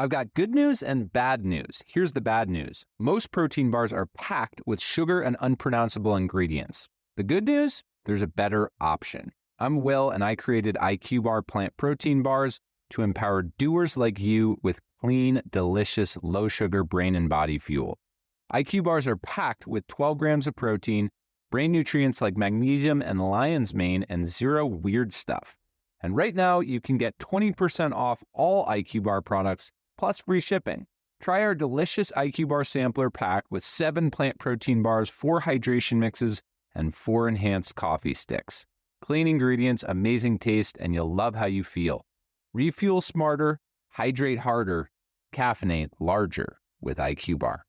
I've got good news and bad news. Here's the bad news. Most protein bars are packed with sugar and unpronounceable ingredients. The good news? There's a better option. I'm Will, and I created IQ Bar plant protein bars to empower doers like you with clean, delicious, low-sugar brain and body fuel. IQ bars are packed with 12 grams of protein, brain nutrients like magnesium and lion's mane, and zero weird stuff. And right now, you can get 20% off all IQ Bar products, plus free shipping. Try our delicious IQ Bar sampler pack with 7 plant protein bars, 4 hydration mixes, and 4 enhanced coffee sticks. Clean ingredients, amazing taste, and you'll love how you feel. Refuel smarter, hydrate harder, caffeinate larger with IQ Bar.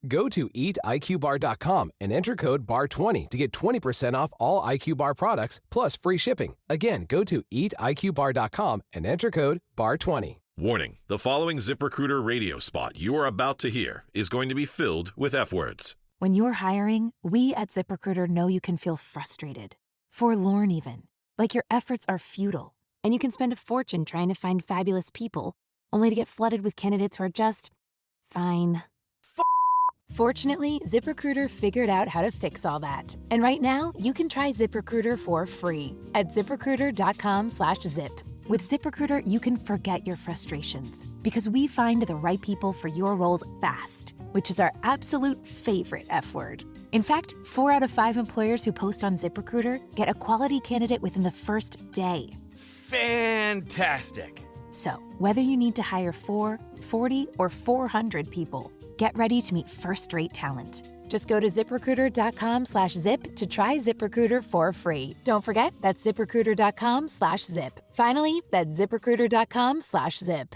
Go to eatiqbar.com and enter code BAR20 to get 20% off all IQ Bar products plus free shipping. Again, go to eatiqbar.com and enter code BAR20. Warning, the following ZipRecruiter radio spot you are about to hear is going to be filled with F-words. When you're hiring, we at ZipRecruiter know you can feel frustrated, forlorn even, like your efforts are futile, and you can spend a fortune trying to find fabulous people, only to get flooded with candidates who are just fine. Fortunately, ZipRecruiter figured out how to fix all that. And right now, you can try ZipRecruiter for free at ZipRecruiter.com/zip. With ZipRecruiter, you can forget your frustrations because we find the right people for your roles fast, which is our absolute favorite F word. In fact, 4 out of 5 employers who post on ZipRecruiter get a quality candidate within the first day. Fantastic. So, whether you need to hire 4, 40, or 400 people, get ready to meet first-rate talent. Just go to ZipRecruiter.com/zip to try ZipRecruiter for free. Don't forget, that's ZipRecruiter.com/zip. Finally, that's ZipRecruiter.com/zip.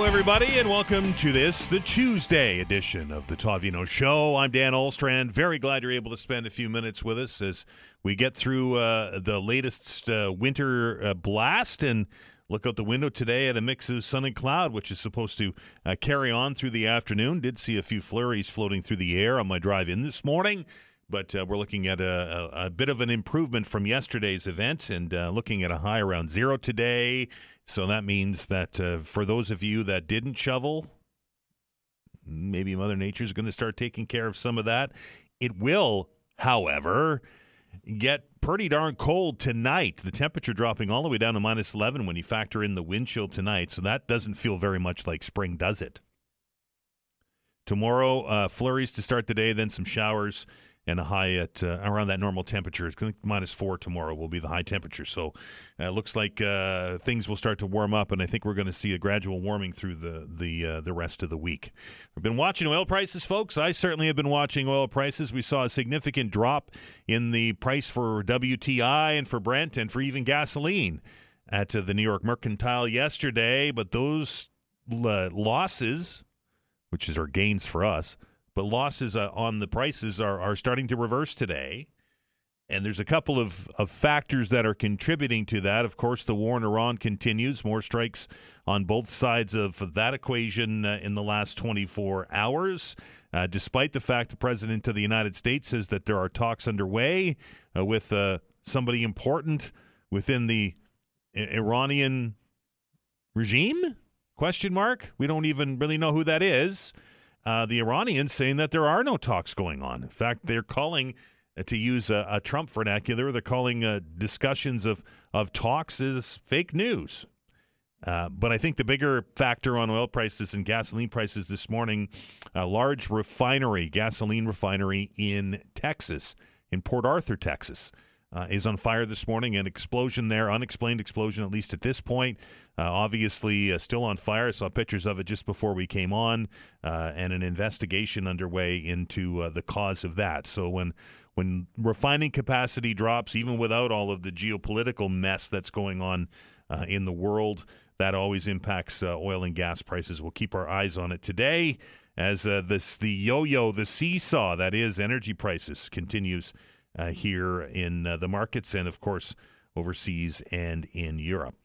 Everybody, and welcome to the Tuesday edition of the Todd Veinotte Show. I'm Dan Olstrand. Very glad you're able to spend a few minutes with us as we get through the latest winter blast and look out the window today at a mix of sun and cloud, which is supposed to carry on through the afternoon. Did see a few flurries floating through the air on my drive in this morning, but we're looking at a bit of an improvement from yesterday's event and looking at a high around 0 today. So that means that for those of you that didn't shovel, maybe Mother Nature is going to start taking care of some of that. It will, however, get pretty darn cold tonight. The temperature dropping all the way down to -11 when you factor in the wind chill tonight. So that doesn't feel very much like spring, does it? Tomorrow, flurries to start the day, then some showers. And a high at around that normal temperature. It's going to -4 tomorrow will be the high temperature. So it looks like things will start to warm up, and I think we're going to see a gradual warming through the rest of the week. We've been watching oil prices, folks. I certainly have been watching oil prices. We saw a significant drop in the price for WTI and for Brent and for even gasoline at the New York Mercantile yesterday. But those losses, which is our gains for us, but losses on the prices are starting to reverse today. And there's a couple of factors that are contributing to that. Of course, the war in Iran continues. More strikes on both sides of that equation in the last 24 hours. Despite the fact the President of the United States says that there are talks underway with somebody important within the Iranian regime? Question mark. We don't even really know who that is. The Iranians saying that there are no talks going on. In fact, they're calling, to use a Trump vernacular, they're calling discussions of talks as fake news. But I think the bigger factor on oil prices and gasoline prices this morning, a large gasoline refinery in Texas, in Port Arthur, Texas, is on fire this morning. An explosion there, unexplained explosion, at least at this point. Obviously still on fire. I saw pictures of it just before we came on, and an investigation underway into the cause of that. So when refining capacity drops, even without all of the geopolitical mess that's going on in the world, that always impacts oil and gas prices. We'll keep our eyes on it today as the yo-yo, the seesaw that is energy prices continues here in the markets, and of course overseas and in Europe.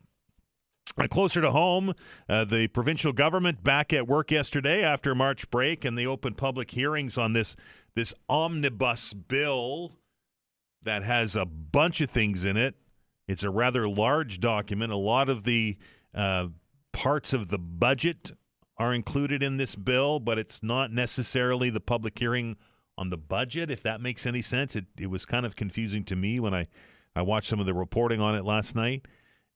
Closer to home, the provincial government back at work yesterday after March break, and they opened public hearings on this omnibus bill that has a bunch of things in it. It's a rather large document. A lot of the parts of the budget are included in this bill, but it's not necessarily the public hearing on the budget, if that makes any sense. It was kind of confusing to me when I watched some of the reporting on it last night.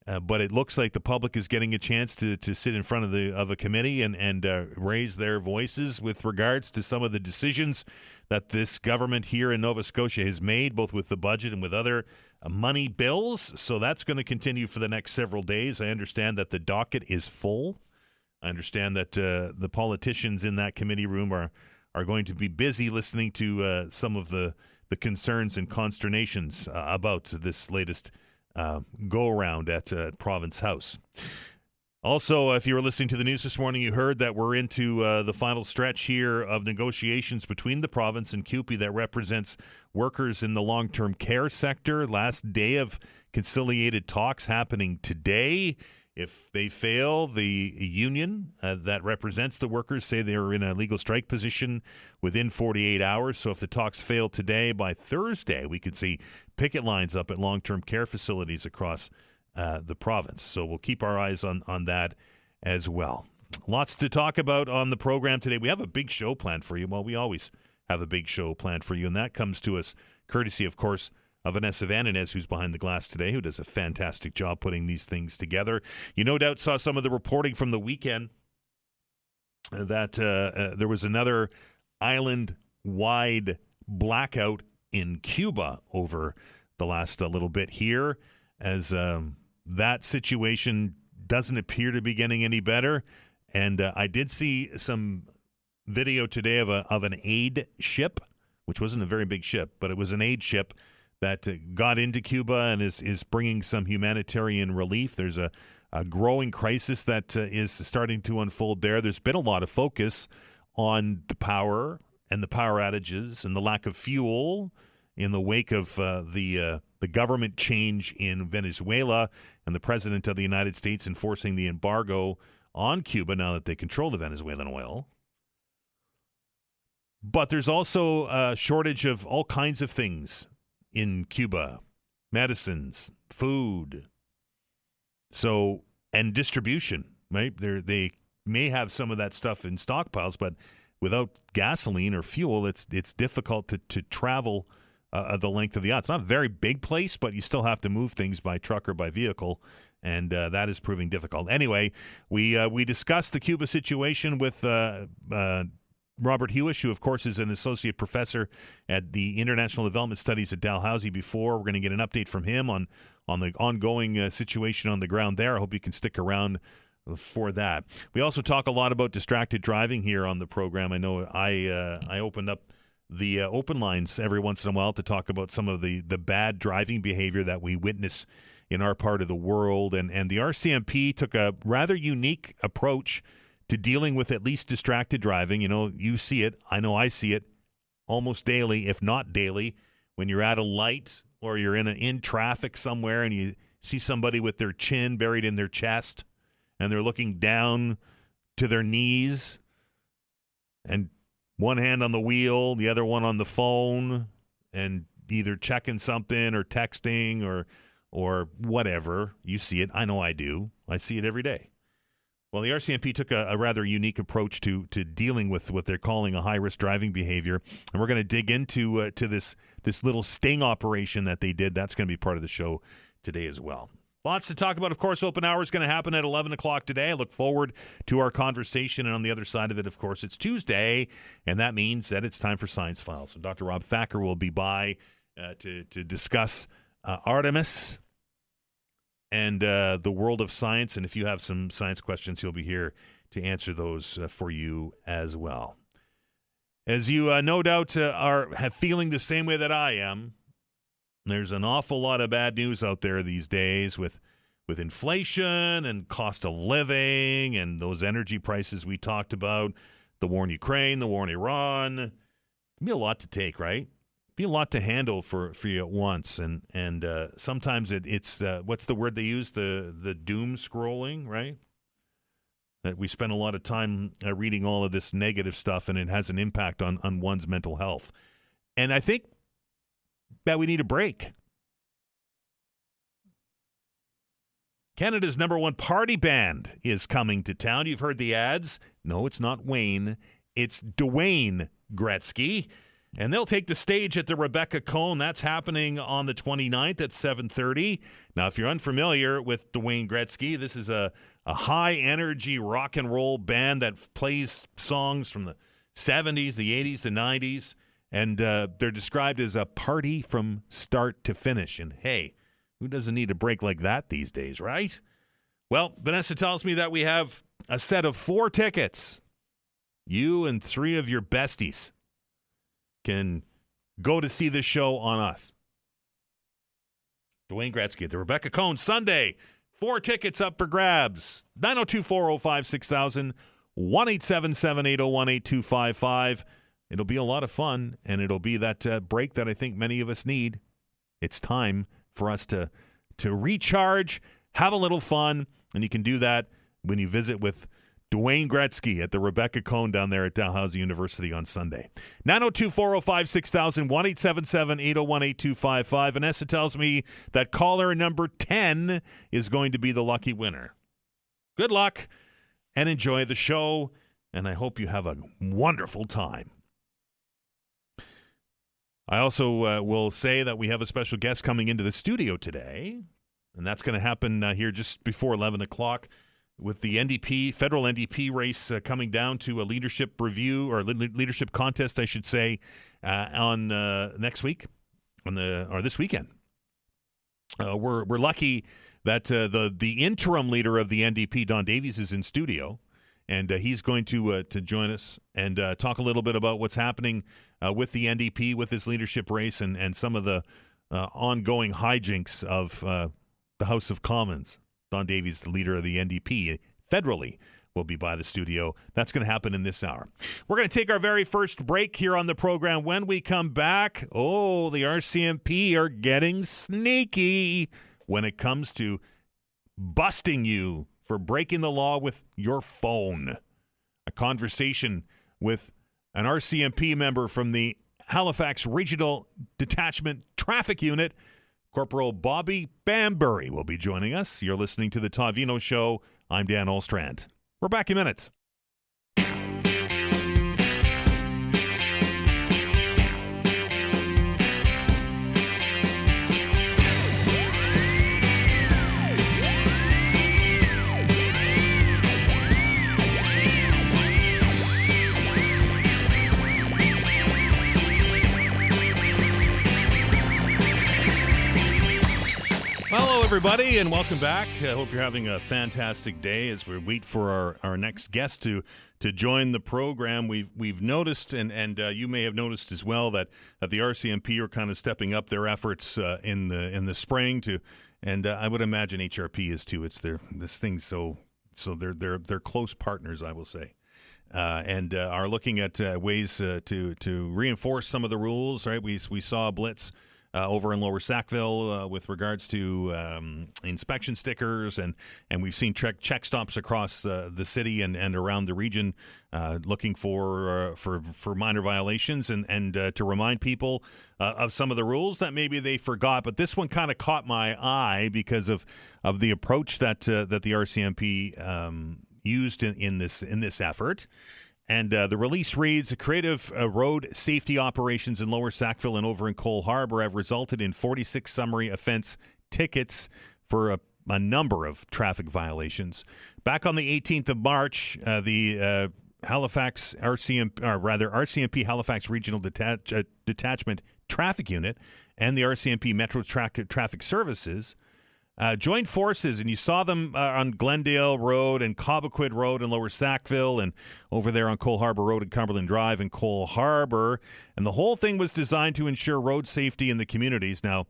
But it looks like the public is getting a chance to sit in front of a committee and raise their voices with regards to some of the decisions that this government here in Nova Scotia has made, both with the budget and with other money bills. So that's going to continue for the next several days. I understand that the docket is full. I understand that the politicians in that committee room are going to be busy listening to some of the concerns and consternations about this latest go-around at Province House. Also, if you were listening to the news this morning, you heard that we're into the final stretch here of negotiations between the province and CUPE that represents workers in the long-term care sector. Last day of conciliated talks happening today. If they fail, the union that represents the workers say they're in a legal strike position within 48 hours. So if the talks fail today, by Thursday, we could see picket lines up at long-term care facilities across the province. So we'll keep our eyes on that as well. Lots to talk about on the program today. We have a big show planned for you. Well, we always have a big show planned for you, and that comes to us courtesy, of course, of Vanessa Van Inez, who's behind the glass today, who does a fantastic job putting these things together. You no doubt saw some of the reporting from the weekend that there was another island-wide blackout in Cuba over the last little bit here, as that situation doesn't appear to be getting any better. And I did see some video today of an aid ship, which wasn't a very big ship, but it was an aid ship that got into Cuba and is bringing some humanitarian relief. There's a growing crisis that is starting to unfold there. There's been a lot of focus on the power and the power outages and the lack of fuel in the wake of the government change in Venezuela and the president of the United States enforcing the embargo on Cuba now that they control the Venezuelan oil. But there's also a shortage of all kinds of things in Cuba: medicines, food, and distribution, right? They may have some of that stuff in stockpiles, but without gasoline or fuel, it's difficult to travel the length of the yacht. It's not a very big place, but you still have to move things by truck or by vehicle, and that is proving difficult. Anyway, we discussed the Cuba situation with Robert Huish, who, of course, is an associate professor at the International Development Studies at Dalhousie before. We're going to get an update from him on the ongoing situation on the ground there. I hope you can stick around for that. We also talk a lot about distracted driving here on the program. I know I opened up the open lines every once in a while to talk about some of the bad driving behavior that we witness in our part of the world. And the RCMP took a rather unique approach to dealing with at least distracted driving. You know, you see it. I know I see it almost daily, if not daily, when you're at a light or you're in traffic somewhere and you see somebody with their chin buried in their chest and they're looking down to their knees and one hand on the wheel, the other one on the phone, and either checking something or texting or whatever. You see it. I know I do. I see it every day. Well, the RCMP took a rather unique approach to dealing with what they're calling a high-risk driving behavior, and we're going to dig into to this little sting operation that they did. That's going to be part of the show today as well. Lots to talk about. Of course, open hour is going to happen at 11 o'clock today. I look forward to our conversation, and on the other side of it, of course, it's Tuesday, and that means that it's time for Science Files. So Dr. Rob Thacker will be by to discuss Artemis and the world of science. And if you have some science questions, he'll be here to answer those for you as well. As you no doubt are feeling the same way that I am, there's an awful lot of bad news out there these days with inflation and cost of living and those energy prices we talked about, the war in Ukraine, the war in Iran. It can be a lot to take, right? be a lot to handle for you at once, and sometimes it's what's the word they use, the doom scrolling, right? That we spend a lot of time reading all of this negative stuff, and it has an impact on one's mental health. And I think that we need a break. Canada's #1 party band is coming to town. You've heard the ads. No, it's not Wayne. It's Dwayne Gretzky. And they'll take the stage at the Rebecca Cone. That's happening on the 29th at 7:30. Now, if you're unfamiliar with Dwayne Gretzky, this is a high-energy rock and roll band that plays songs from the 70s, the 80s, the 90s. And they're described as a party from start to finish. And, hey, who doesn't need a break like that these days, right? Well, Vanessa tells me that we have a set of 4 tickets. You and 3 of your besties can go to see this show on us. Dwayne Gretzky at the Rebecca Cone, Sunday. 4 tickets up for grabs. 902-405-6000, 1-877-801-8255. It'll be a lot of fun, and it'll be that break that I think many of us need. It's time for us to recharge, have a little fun, and you can do that when you visit with Dwayne Gretzky at the Rebecca Cone down there at Dalhousie University on Sunday. 902-405-6000, 1-877-801-8255. Vanessa tells me that caller number 10 is going to be the lucky winner. Good luck, and enjoy the show, and I hope you have a wonderful time. I also will say that we have a special guest coming into the studio today, and that's going to happen here just before 11 o'clock. With the NDP, federal NDP race coming down to a leadership review, or leadership contest, I should say, on next week, this weekend. We're lucky that the interim leader of the NDP, Don Davies, is in studio, and he's going to join us and talk a little bit about what's happening with the NDP, with this leadership race, and some of the ongoing hijinks of the House of Commons. Don Davies, the leader of the NDP, federally, will be by the studio. That's going to happen in this hour. We're going to take our very first break here on the program. When we come back, the RCMP are getting sneaky when it comes to busting you for breaking the law with your phone. A conversation with an RCMP member from the Halifax Regional Detachment Traffic Unit, Corporal Bobby Bambury, will be joining us. You're listening to the Todd Veinotte Show. I'm Dan Olstrand. We're back in minutes. Hello, everybody, and welcome back. I hope you're having a fantastic day as we wait for our next guest to join the program. We've noticed, and you may have noticed as well, that the RCMP are kind of stepping up their efforts in the spring and I would imagine HRP is too. It's this thing, so they're close partners, I will say. And are looking at ways to reinforce some of the rules. Right, we saw a blitz over in Lower Sackville with regards to inspection stickers, and we've seen check stops across the city and around the region looking for minor violations and to remind people of some of the rules that maybe they forgot. But this one kind of caught my eye because of the approach that the RCMP used in this effort. And the release reads, creative road safety operations in Lower Sackville and over in Cole Harbour have resulted in 46 summary offense tickets for a number of traffic violations. Back on the 18th of March, the Halifax RCMP Halifax Regional Detachment Traffic Unit and the RCMP Metro Traffic Services joined forces, and you saw them on Glendale Road and Cobequid Road in Lower Sackville and over there on Cole Harbour Road and Cumberland Drive in Cole Harbour. And the whole thing was designed to ensure road safety in the communities. Now,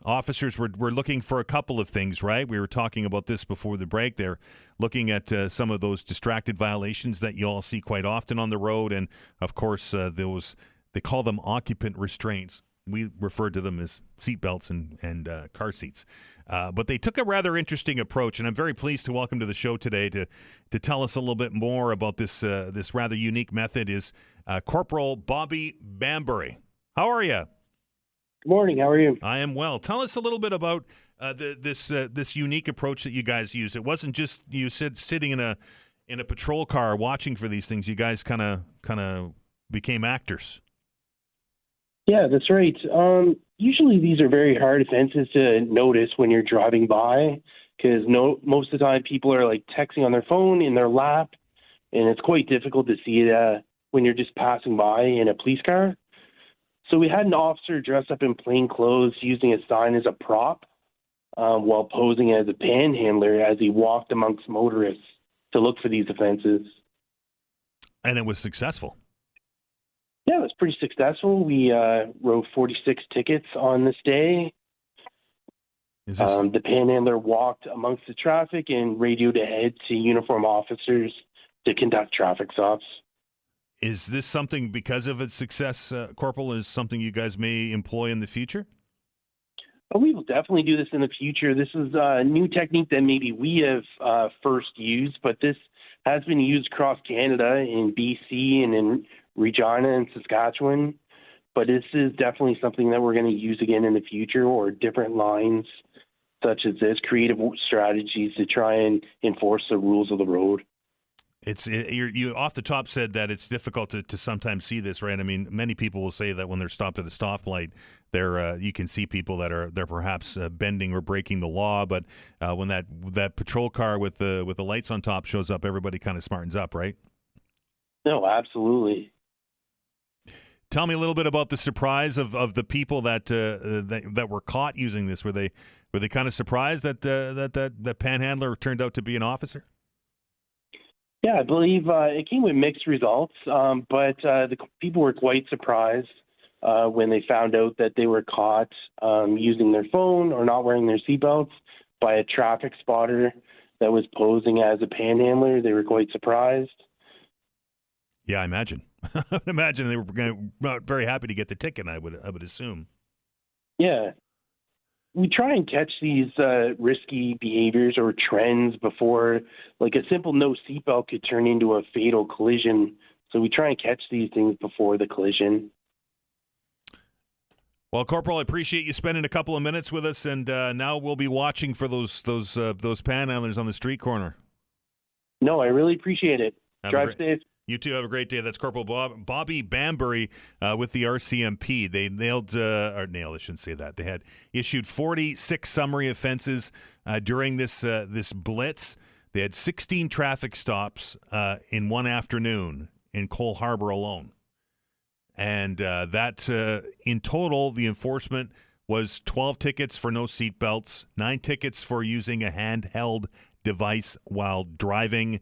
officers were looking for a couple of things, right? We were talking about this before the break. They're looking at some of those distracted violations that you all see quite often on the road. And, of course, those, they call them occupant restraints. we referred to them as seatbelts and car seats. But they took a rather interesting approach, and I'm very pleased to welcome to the show today to tell us a little bit more about this rather unique method is Corporal Bobby Bambury. How are you? Good morning. How are you? I am well. Tell us a little bit about this unique approach that you guys use. It wasn't just you said sitting in a patrol car watching for these things. You guys kind of became actors. Yeah, that's right. Usually these are very hard offenses to notice when you're driving by because most of the time people are like texting on their phone in their lap, and it's quite difficult to see it when you're just passing by in a police car. So we had an officer dressed up in plain clothes using a sign as a prop while posing as a panhandler as he walked amongst motorists to look for these offenses. And it was successful. Yeah, it was pretty successful. We wrote 46 tickets on this day. The panhandler walked amongst the traffic and radioed ahead to uniformed officers to conduct traffic stops. Is this something, because of its success, Corporal, is something you guys may employ in the future? We will definitely do this in the future. This is a new technique that maybe we have first used, but this has been used across Canada in BC and in Regina and Saskatchewan. But this is definitely something that we're going to use again in the future, or different lines such as this, creative strategies to try and enforce the rules of the road. You off the top said that it's difficult to sometimes see this, right? I mean, many people will say that when they're stopped at a stoplight, you can see people they're perhaps bending or breaking the law. But when that patrol car with the lights on top shows up, everybody kind of smartens up, right? No, absolutely. Tell me a little bit about the surprise of the people that were caught using this. Were they kind of surprised that panhandler turned out to be an officer? Yeah, I believe it came with mixed results, but the people were quite surprised when they found out that they were caught using their phone or not wearing their seatbelts by a traffic spotter that was posing as a panhandler. They were quite surprised. Yeah, I imagine. I would imagine they were very happy to get the ticket. I would assume. Yeah. We try and catch these risky behaviors or trends before, like a simple no seatbelt could turn into a fatal collision. So we try and catch these things before the collision. Well, Corporal, I appreciate you spending a couple of minutes with us, and now we'll be watching for those panhandlers on the street corner. No, I really appreciate it. Drive safe. You too. Have a great day. That's Corporal Bobby Bambury with the RCMP. They I shouldn't say that. They had issued 46 summary offenses during this blitz. They had 16 traffic stops in one afternoon in Cole Harbour alone. And that in total, the enforcement was 12 tickets for no seatbelts, 9 tickets for using a handheld device while driving,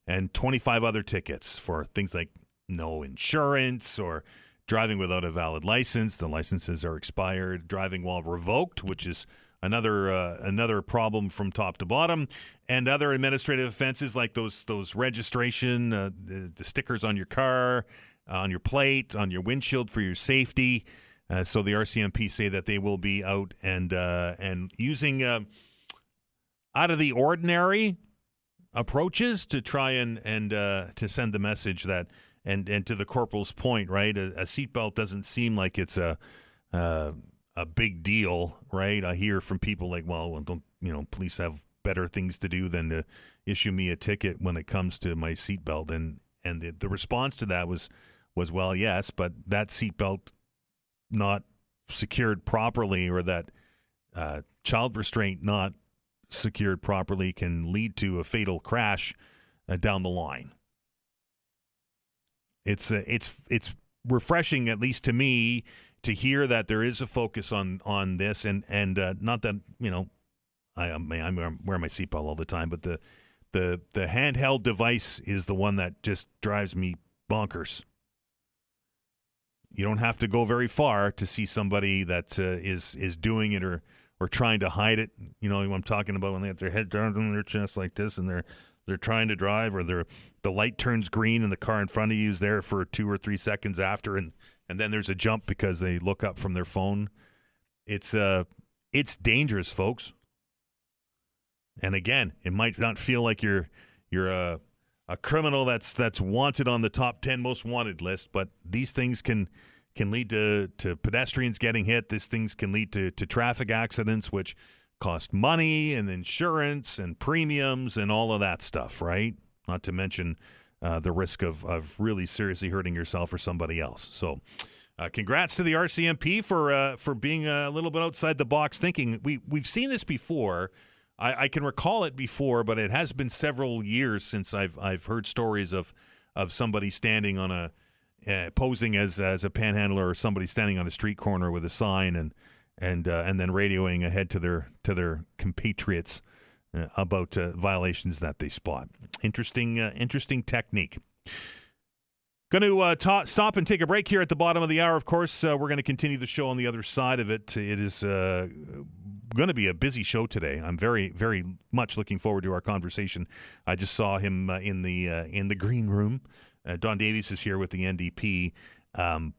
and 25 other tickets for things like no insurance or driving without a valid license. The licenses are expired. Driving while revoked, which is another problem from top to bottom, and other administrative offenses like those registration, the stickers on your car, on your plate, on your windshield for your safety. So the RCMP say that they will be out and using out of the ordinary approaches to try and to send the message that and to the corporal's point, right? A seatbelt doesn't seem like it's a big deal, right? I hear from people like, well, don't police have better things to do than to issue me a ticket when it comes to my seatbelt, and the response to that was well, yes, but that seatbelt not secured properly, or that child restraint not secured properly, can lead to a fatal crash down the line. It's refreshing, at least to me, to hear that there is a focus on this, and not that I wear my seatbelt all the time, but the handheld device is the one that just drives me bonkers. You don't have to go very far to see somebody that is doing it or trying to hide it. You know what I'm talking about, when they have their head down on their chest like this, and They're trying to drive, or the light turns green and the car in front of you is there for 2 or 3 seconds after, and then there's a jump because they look up from their phone. It's dangerous, folks. And again, it might not feel like you're a criminal that's wanted on the top 10 most wanted list, but these things can lead to pedestrians getting hit. These things can lead to traffic accidents, which cost money and insurance and premiums and all of that stuff, right? Not to mention the risk of really seriously hurting yourself or somebody else. So congrats to the RCMP for being a little bit outside the box thinking. We've seen this before. I can recall it before, but it has been several years since I've heard stories of somebody standing on posing as a panhandler, or somebody standing on a street corner with a sign and then radioing ahead to their compatriots about violations that they spot. Interesting technique. Going to stop and take a break here at the bottom of the hour. Of course, we're going to continue the show on the other side of it. It is going to be a busy show today. I'm very, very much looking forward to our conversation. I just saw him in the green room. Don Davies is here with the NDP,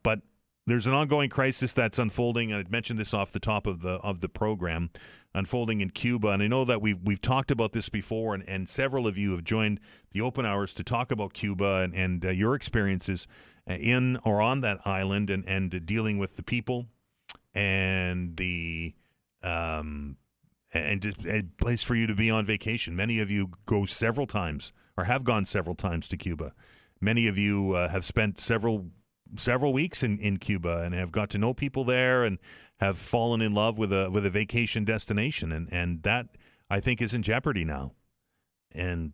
but there's an ongoing crisis that's unfolding. I'd mentioned this off the top of the program, unfolding in Cuba. And I know that we've talked about this before, and several of you have joined the open hours to talk about Cuba and your experiences in or on that island and dealing with the people and the and just a place for you to be on vacation. Many of you go several times or have gone several times to Cuba. Many of you have spent several weeks in Cuba and have got to know people there and have fallen in love with a vacation destination, and that, I think, is in jeopardy now. And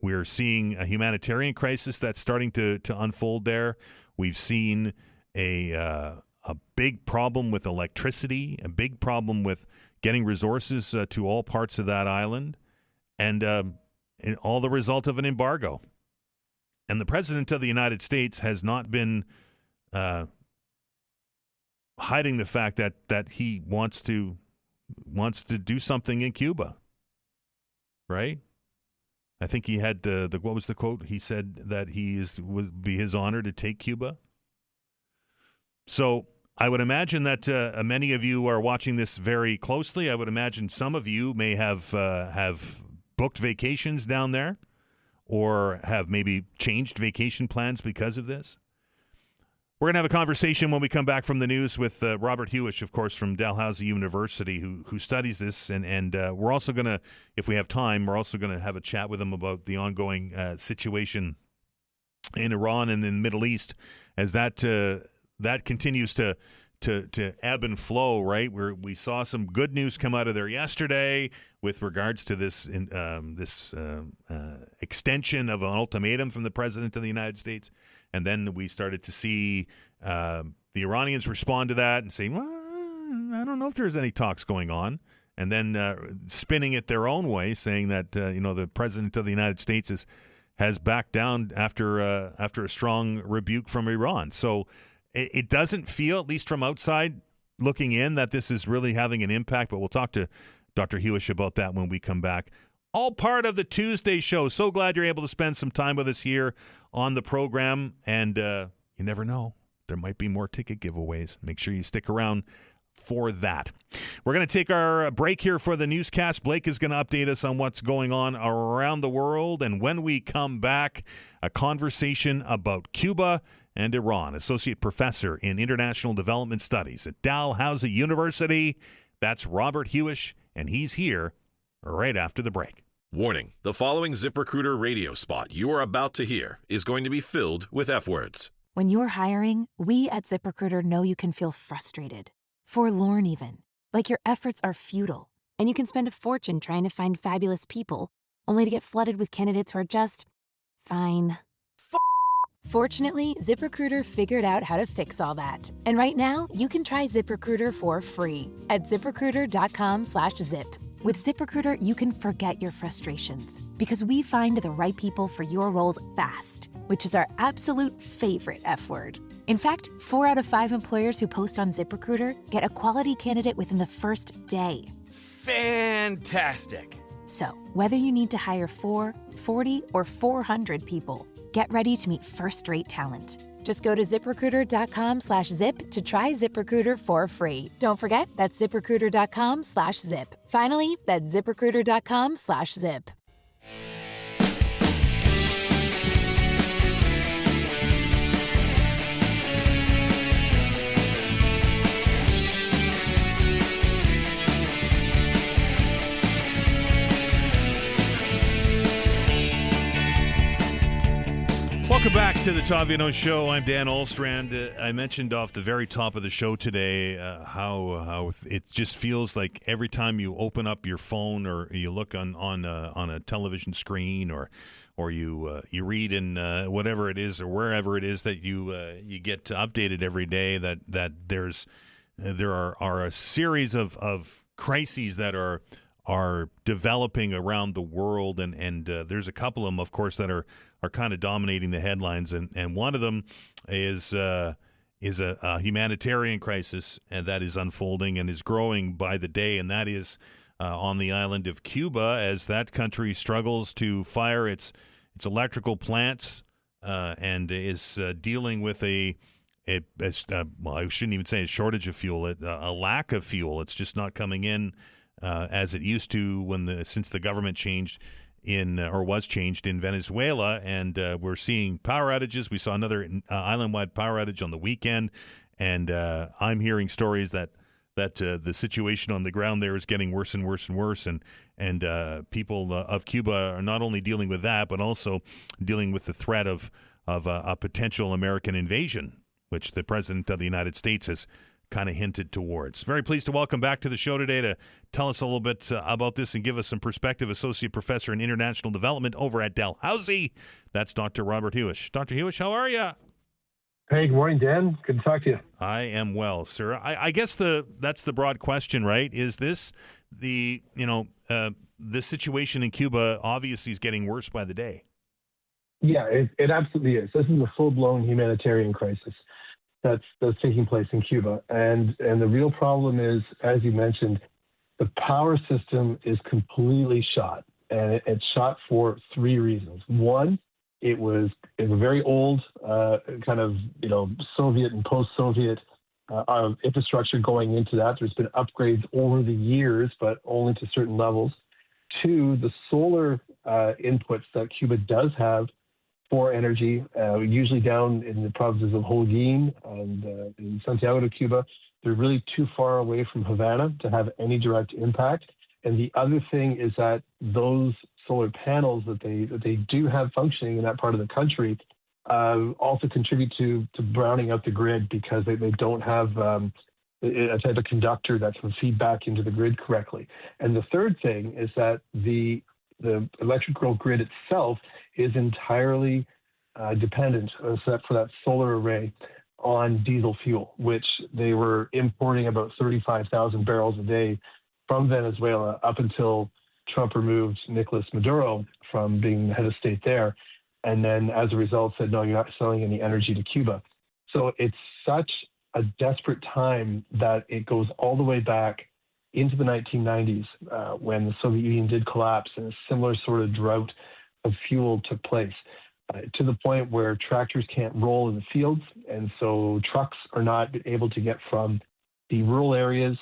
we're seeing a humanitarian crisis that's starting to unfold there. We've seen a big problem with electricity, a big problem with getting resources to all parts of that island, and all the result of an embargo. And the President of the United States has not been hiding the fact that he wants to do something in Cuba, right? I think he had the what was the quote? He said that would be his honor to take Cuba. So I would imagine that many of you are watching this very closely. I would imagine some of you may have booked vacations down there, or have maybe changed vacation plans because of this. We're going to have a conversation when we come back from the news with Robert Huish, of course, from Dalhousie University, who studies this. And we're also going to, if we have time, we're also going to have a chat with him about the ongoing situation in Iran and in the Middle East as that continues to ebb and flow, right? We saw some good news come out of there yesterday with regards to this extension of an ultimatum from the President of the United States. And then we started to see the Iranians respond to that and saying, well, I don't know if there's any talks going on. And then spinning it their own way, saying that the President of the United States has backed down after a strong rebuke from Iran. So it doesn't feel, at least from outside looking in, that this is really having an impact. But we'll talk to Dr. Huish about that when we come back. All part of the Tuesday show. So glad you're able to spend some time with us here on the program. And you never know, there might be more ticket giveaways. Make sure you stick around for that. We're going to take our break here for the newscast. Blake is going to update us on what's going on around the world. And when we come back, a conversation about Cuba and Iran. Associate Professor in International Development Studies at Dalhousie University. That's Robert Huish, and he's here right after the break. Warning, the following ZipRecruiter radio spot you are about to hear is going to be filled with F words. When you're hiring, we at ZipRecruiter know you can feel frustrated, forlorn even, like your efforts are futile, and you can spend a fortune trying to find fabulous people, only to get flooded with candidates who are just fine. Fortunately, ZipRecruiter figured out how to fix all that. And right now, you can try ZipRecruiter for free at ZipRecruiter.com/zip. With ZipRecruiter, you can forget your frustrations because we find the right people for your roles fast, which is our absolute favorite F word. In fact, 4 out of 5 employers who post on ZipRecruiter get a quality candidate within the first day. Fantastic. So, whether you need to hire 4, 40, or 400 people, get ready to meet first-rate talent. Just go to ZipRecruiter.com/zip to try ZipRecruiter for free. Don't forget, that's ZipRecruiter.com/zip. Finally, that's ZipRecruiter.com/zip. Welcome back to the Todd Veinotte Show. I'm Dan Olstrand. I mentioned off the very top of the show today how it just feels like every time you open up your phone or you look on a television screen or you read in whatever it is or wherever it is that you get updated every day that there are a series of crises that are developing around the world, and there's a couple of them, of course, that are kind of dominating the headlines, and one of them is a humanitarian crisis and that is unfolding and is growing by the day, and that is on the island of Cuba as that country struggles to fire its electrical plants and is dealing with well, I shouldn't even say a shortage of fuel, a lack of fuel. It's just not coming in as it used to since the government changed was changed in Venezuela, and we're seeing power outages. We saw another island-wide power outage on the weekend, and I'm hearing stories that the situation on the ground there is getting worse and worse and worse, and people of Cuba are not only dealing with that, but also dealing with the threat of a potential American invasion, which the President of the United States has kind of hinted towards. Very pleased to welcome back to the show today to tell us a little bit about this and give us some perspective, Associate Professor in International Development over at Dalhousie. That's Dr. Robert Huish. Dr. Huish, how are you? Hey, good morning, Dan. Good to talk to you. I am well, sir. I guess that's the broad question, right? Is this this situation in Cuba obviously is getting worse by the day? Yeah, it absolutely is. This is a full-blown humanitarian crisis that's taking place in Cuba. And the real problem is, as you mentioned, the power system is completely shot. And it's shot for three reasons. One, it was a very old kind of, Soviet and post-Soviet infrastructure going into that. There's been upgrades over the years, but only to certain levels. Two, the solar inputs that Cuba does have for energy, usually down in the provinces of Holguin and in Santiago de Cuba. They're really too far away from Havana to have any direct impact. And the other thing is that those solar panels that they do have functioning in that part of the country also contribute to browning out the grid because they don't have a type of conductor that can feed back into the grid correctly. And the third thing is that the electrical grid itself is entirely dependent, except for that solar array, on diesel fuel, which they were importing about 35,000 barrels a day from Venezuela up until Trump removed Nicolas Maduro from being the head of state there. And then as a result said, no, you're not selling any energy to Cuba. So it's such a desperate time that it goes all the way back into the 1990s when the Soviet Union did collapse and a similar sort of drought of fuel took place to the point where tractors can't roll in the fields. And so trucks are not able to get from the rural areas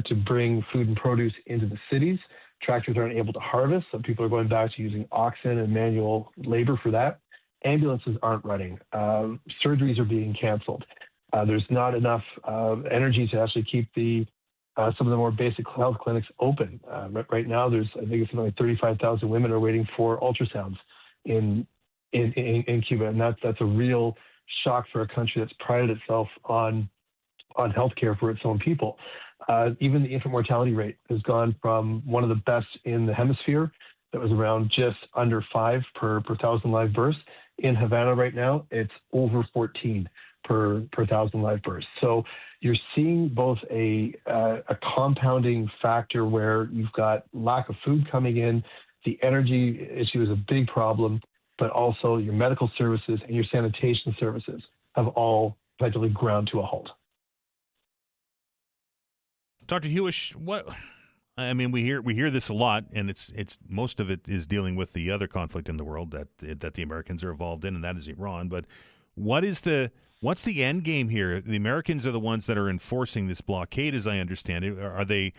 to bring food and produce into the cities. Tractors aren't able to harvest, so people are going back to using oxen and manual labor for that. Ambulances aren't running. Surgeries are being canceled. There's not enough energy to actually keep some of the more basic health clinics open. Right now, I think it's something like 35,000 women are waiting for ultrasounds in Cuba, and that's a real shock for a country that's prided itself on healthcare for its own people. Even the infant mortality rate has gone from one of the best in the hemisphere, that was around just under 5 per 1,000 live births. In Havana right now, it's over 14 per 1,000 live births. So you're seeing both a compounding factor where you've got lack of food coming in, the energy issue is a big problem, but also your medical services and your sanitation services have all effectively ground to a halt. Dr. Huish, I mean, we hear this a lot, and it's most of it is dealing with the other conflict in the world that the Americans are involved in, and that is Iran. But what's the end game here? The Americans are the ones that are enforcing this blockade, as I understand it. Are they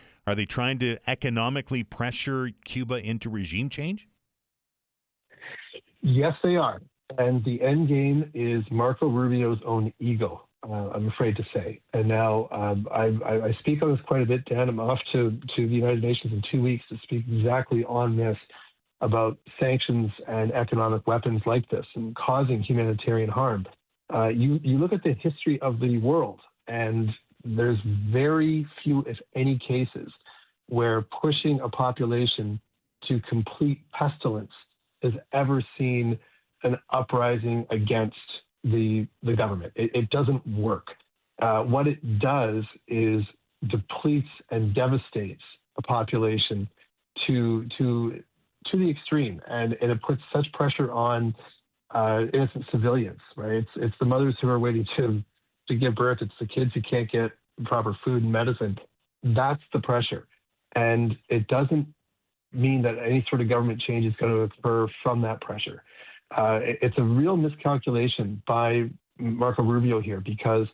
trying to economically pressure Cuba into regime change? Yes, they are. And the end game is Marco Rubio's own ego, I'm afraid to say. And now I speak on this quite a bit, Dan. I'm off to the United Nations in 2 weeks to speak exactly on this, about sanctions and economic weapons like this and causing humanitarian harm. You look at the history of the world, and there's very few, if any, cases where pushing a population to complete pestilence has ever seen an uprising against the government. It doesn't work. What it does is depletes and devastates a population to the extreme, and it puts such pressure on innocent civilians. Right? It's the mothers who are waiting to give birth. It's the kids who can't get proper food and medicine. That's the pressure, and it doesn't mean that any sort of government change is going to occur from that pressure. It's a real miscalculation by Marco Rubio here, because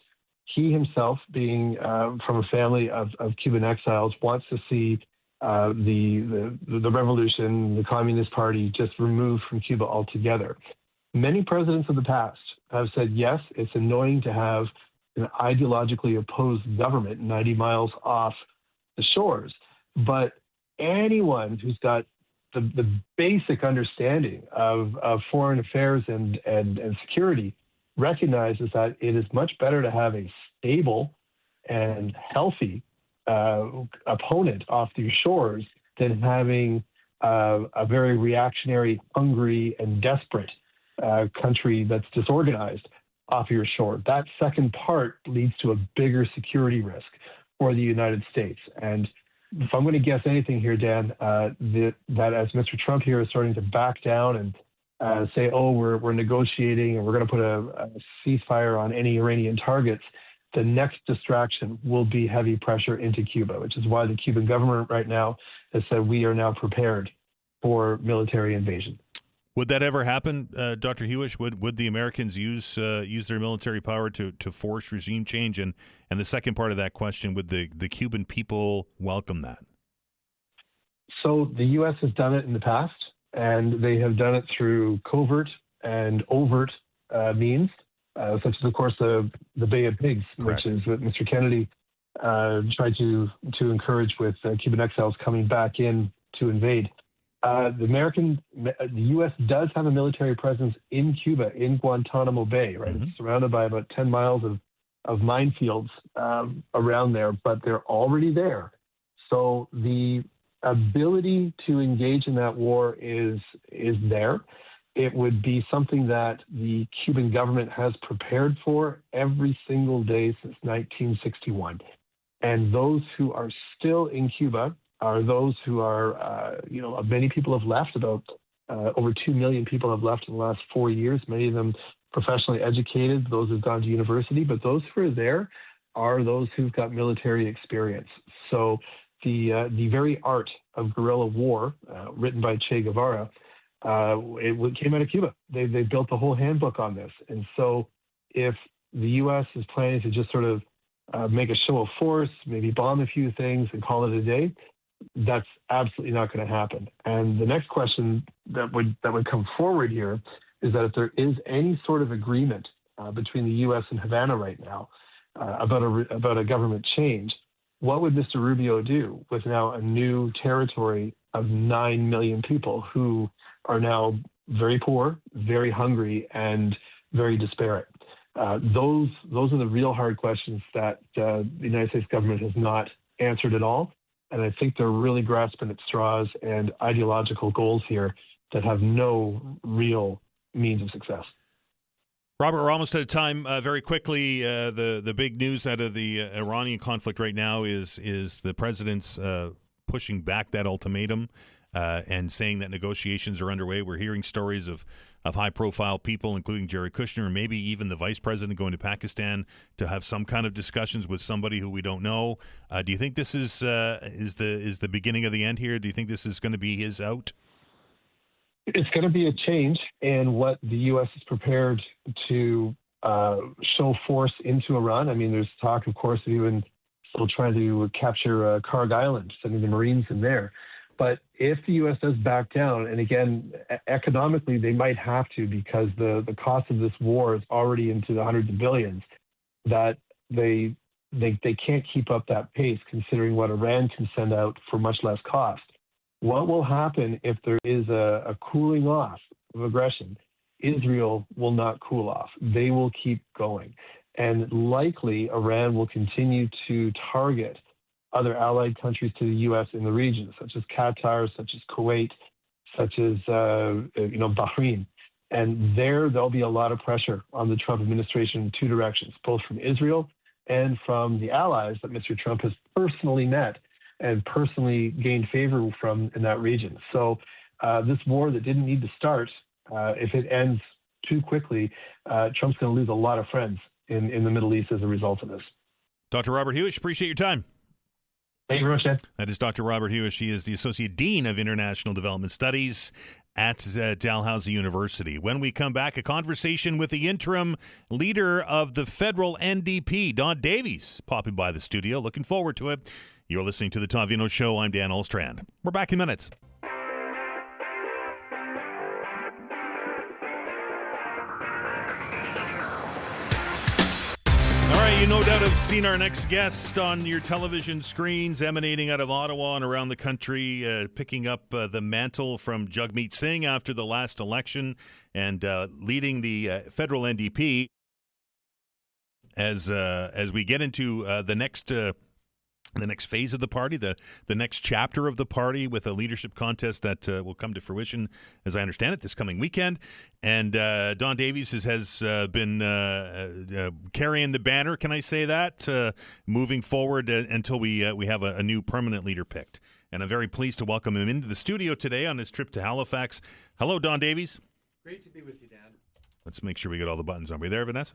he himself, being from a family of Cuban exiles, wants to see the revolution, the Communist Party, just removed from Cuba altogether. Many presidents of the past have said, yes, it's annoying to have an ideologically opposed government 90 miles off the shores, but anyone who's got the basic understanding of foreign affairs and security recognizes that it is much better to have a stable and healthy opponent off your shores than having a very reactionary, hungry, and desperate country that's disorganized off your shore. That second part leads to a bigger security risk for the United States. And if I'm going to guess anything here, Dan, that as Mr. Trump here is starting to back down and say, oh, we're negotiating and we're going to put a ceasefire on any Iranian targets, the next distraction will be heavy pressure into Cuba, which is why the Cuban government right now has said we are now prepared for military invasion. Would that ever happen, Dr. Huish? Would the Americans use their military power to force regime change? And the second part of that question, would the Cuban people welcome that? So the U.S. has done it in the past, and they have done it through covert and overt means, such as, of course, the Bay of Pigs, Correct. Which is what Mr. Kennedy tried to encourage with Cuban exiles coming back in to invade. The U.S. does have a military presence in Cuba, in Guantanamo Bay, right? Mm-hmm. It's surrounded by about 10 miles of minefields around there, but they're already there. So the ability to engage in that war is there. It would be something that the Cuban government has prepared for every single day since 1961. And those who are still in Cuba are those who are, many people have left, about over 2 million people have left in the last 4 years, many of them professionally educated, those who've gone to university, but those who are there are those who've got military experience. So the very art of guerrilla war, written by Che Guevara, it came out of Cuba. They built the whole handbook on this. And so if the U.S. is planning to just sort of make a show of force, maybe bomb a few things and call it a day, that's absolutely not going to happen. And the next question that would come forward here is that if there is any sort of agreement between the U.S. and Havana right now about a government change, what would Mr. Rubio do with now a new territory of 9 million people who are now very poor, very hungry, and very disparate? Those are the real hard questions that the United States government has not answered at all. And I think they're really grasping at straws and ideological goals here that have no real means of success. Robert, we're almost out of time. Very quickly, the big news out of the Iranian conflict right now is the president's pushing back that ultimatum. and saying that negotiations are underway. We're hearing stories of high-profile people, including Jared Kushner, and maybe even the vice president going to Pakistan to have some kind of discussions with somebody who we don't know. Do you think this is the beginning of the end here? Do you think this is going to be his out? It's going to be a change in what the U.S. is prepared to show force into Iran. I mean, there's talk, of course, of even still trying to capture Karg Island, sending the Marines in there. But if the U.S. does back down, and again, economically, they might have to because the cost of this war is already into the hundreds of billions, that they can't keep up that pace considering what Iran can send out for much less cost. What will happen if there is a cooling off of aggression? Israel will not cool off. They will keep going. And likely Iran will continue to target other allied countries to the U.S. in the region, such as Qatar, such as Kuwait, such as Bahrain. And there'll be a lot of pressure on the Trump administration in two directions, both from Israel and from the allies that Mr. Trump has personally met and personally gained favor from in that region. So this war that didn't need to start, if it ends too quickly, Trump's going to lose a lot of friends in the Middle East as a result of this. Dr. Robert Huish, appreciate your time. Thank you very much, Ed. That is Dr. Robert Huish. He is the Associate Dean of International Development Studies at Dalhousie University. When we come back, a conversation with the interim leader of the federal NDP, Don Davies, popping by the studio. Looking forward to it. You're listening to The Todd Veinotte Show. I'm Dan Olstrand. We're back in minutes. All right, you no doubt have seen our next guest on your television screens, emanating out of Ottawa and around the country, picking up the mantle from Jagmeet Singh after the last election and leading the federal NDP as we get into the next phase of the party, the next chapter of the party with a leadership contest that will come to fruition, as I understand it, this coming weekend. And Don Davies has been carrying the banner, can I say that, moving forward until we have a new permanent leader picked. And I'm very pleased to welcome him into the studio today on his trip to Halifax. Hello, Don Davies. Great to be with you, Dan. Let's make sure we get all the buttons on. Are we there, Vanessa?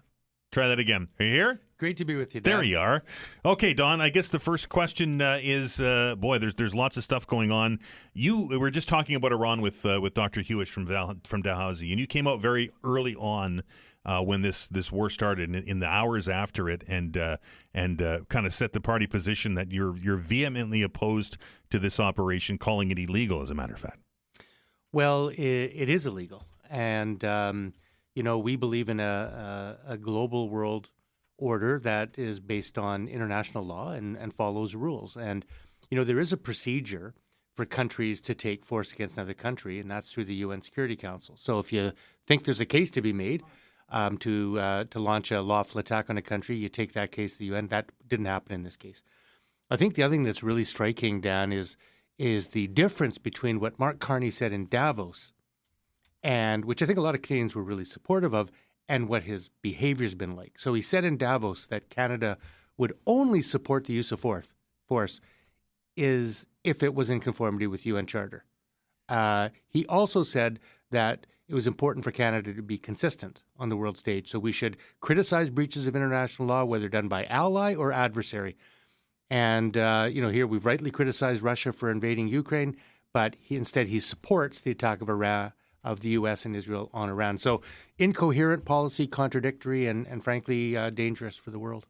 Try that again. Are you here? Great to be with you, Dan. There you are. Okay, Don, I guess the first question is, there's lots of stuff going on. We were just talking about Iran with Dr. Huish from Dalhousie, and you came out very early on when this war started, in the hours after it, and kind of set the party position that you're vehemently opposed to this operation, calling it illegal, as a matter of fact. Well, it is illegal, and we believe in a global world order that is based on international law and follows rules. And, there is a procedure for countries to take force against another country, and that's through the UN Security Council. So if you think there's a case to be made to launch a lawful attack on a country, you take that case to the UN. That didn't happen in this case. I think the other thing that's really striking, Dan, is the difference between what Mark Carney said in Davos, and which I think a lot of Canadians were really supportive of, and what his behavior's been like. So he said in Davos that Canada would only support the use of force is if it was in conformity with UN Charter. He also said that it was important for Canada to be consistent on the world stage. So we should criticize breaches of international law, whether done by ally or adversary. And, here we've rightly criticized Russia for invading Ukraine, but he supports the attack of the U.S. and Israel on Iran. So incoherent policy, contradictory, and frankly, dangerous for the world.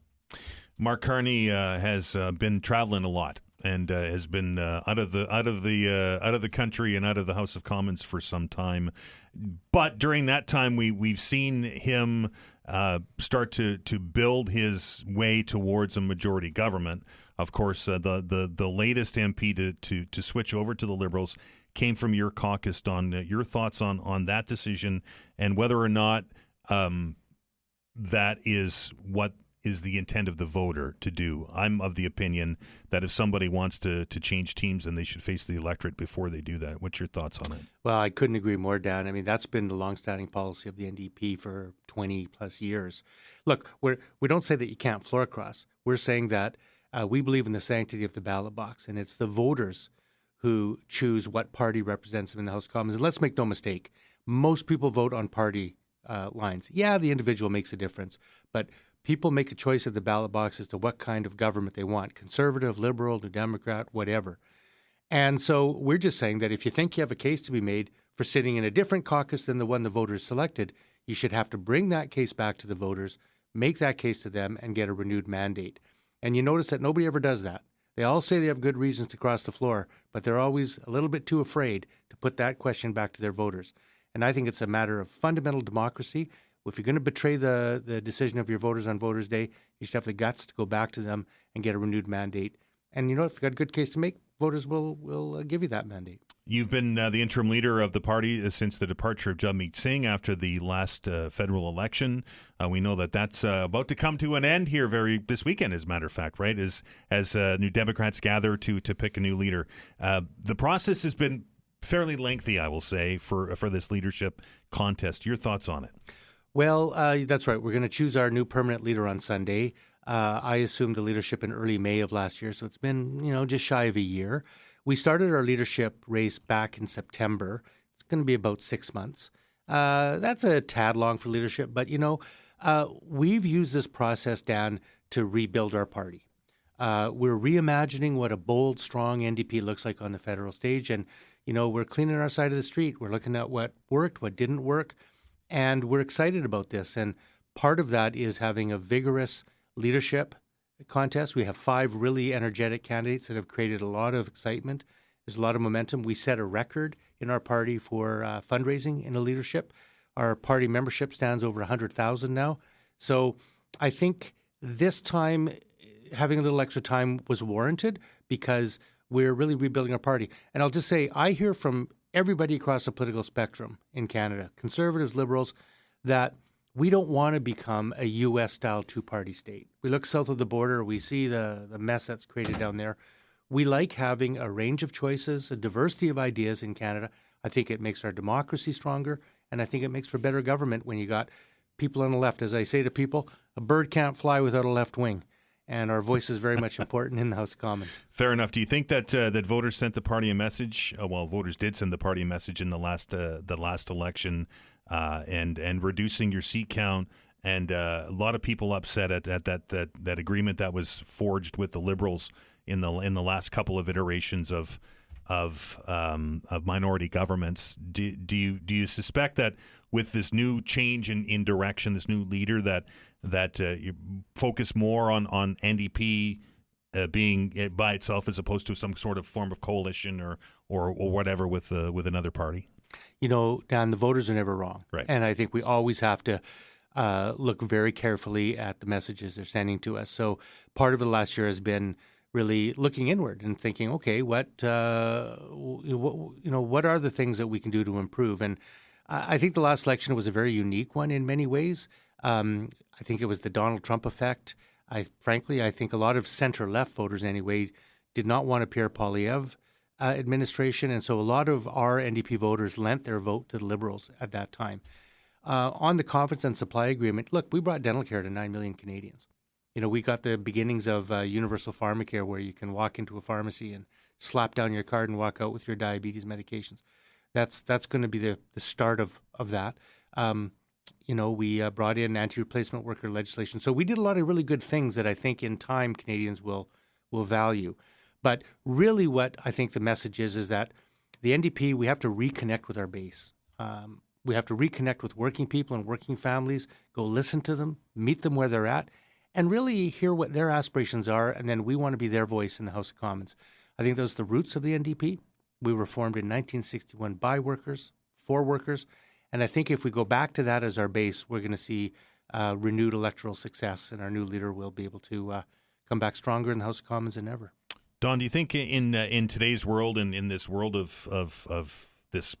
Mark Carney has been traveling a lot and has been out of the country and out of the House of Commons for some time. But during that time, we've seen him start to build his way towards a majority government. Of course, the latest MP to switch over to the Liberals came from your caucus, Don. Your thoughts on that decision and whether or not that is what is the intent of the voter to do. I'm of the opinion that if somebody wants to change teams, then they should face the electorate before they do that. What's your thoughts on it? Well, I couldn't agree more, Dan. I mean, that's been the longstanding policy of the NDP for 20 plus years. Look, we don't say that you can't floor cross. We're saying that we believe in the sanctity of the ballot box, and it's the voters who choose what party represents them in the House of Commons. And let's make no mistake, most people vote on party lines. Yeah, the individual makes a difference, but people make a choice at the ballot box as to what kind of government they want, conservative, liberal, New Democrat, whatever. And so we're just saying that if you think you have a case to be made for sitting in a different caucus than the one the voters selected, you should have to bring that case back to the voters, make that case to them, and get a renewed mandate. And you notice that nobody ever does that. They all say they have good reasons to cross the floor, but they're always a little bit too afraid to put that question back to their voters. And I think it's a matter of fundamental democracy. If you're going to betray the decision of your voters on Voters' Day, you should have the guts to go back to them and get a renewed mandate. And you know, if you've got a good case to make, voters will give you that mandate. You've been the interim leader of the party since the departure of Jagmeet Singh after the last federal election. We know that that's about to come to an end here this weekend, as a matter of fact, right? As New Democrats gather to pick a new leader. The process has been fairly lengthy, I will say, for this leadership contest. Your thoughts on it? Well, that's right. We're going to choose our new permanent leader on Sunday. I assumed the leadership in early May of last year, so it's been, just shy of a year. We started our leadership race back in September. It's going to be about 6 months. That's a tad long for leadership, but, we've used this process, Dan, to rebuild our party. We're reimagining what a bold, strong NDP looks like on the federal stage, and, we're cleaning our side of the street. We're looking at what worked, what didn't work, and we're excited about this. And part of that is having a vigorous leadership contest. We have 5 really energetic candidates that have created a lot of excitement. There's a lot of momentum. We set a record in our party for fundraising in the leadership. Our party membership stands over 100,000 now. So I think this time, having a little extra time was warranted because we're really rebuilding our party. And I'll just say, I hear from everybody across the political spectrum in Canada, conservatives, liberals, that we don't want to become a U.S.-style two-party state. We look south of the border, we see the mess that's created down there. We like having a range of choices, a diversity of ideas in Canada. I think it makes our democracy stronger, and I think it makes for better government when you got people on the left. As I say to people, a bird can't fly without a left wing, and our voice is very much important in the House of Commons. Fair enough. Do you think that that voters sent the party a message? Voters did send the party a message in the last election, and reducing your seat count, and a lot of people upset at that agreement that was forged with the Liberals in the last couple of iterations of minority governments. Do you suspect that with this new change in direction, this new leader, that you focus more on NDP being by itself as opposed to some sort of form of coalition or whatever with another party? Dan, the voters are never wrong. Right. And I think we always have to look very carefully at the messages they're sending to us. So part of the last year has been really looking inward and thinking, okay, what are the things that we can do to improve? And I think the last election was a very unique one in many ways. I think it was the Donald Trump effect. I think a lot of center-left voters anyway did not want a Pierre Poilievre administration, and so a lot of our NDP voters lent their vote to the Liberals at that time. On the Conference and Supply Agreement, look, we brought dental care to 9 million Canadians. We got the beginnings of universal pharmacare, where you can walk into a pharmacy and slap down your card and walk out with your diabetes medications. That's going to be the start of that. We brought in anti-replacement worker legislation. So we did a lot of really good things that I think in time Canadians will value. But really what I think the message is that the NDP, we have to reconnect with our base. We have to reconnect with working people and working families, go listen to them, meet them where they're at, and really hear what their aspirations are, and then we want to be their voice in the House of Commons. I think those are the roots of the NDP. We were formed in 1961 by workers, for workers, and I think if we go back to that as our base, we're going to see renewed electoral success, and our new leader will be able to come back stronger in the House of Commons than ever. Don, do you think in today's world and in this world of this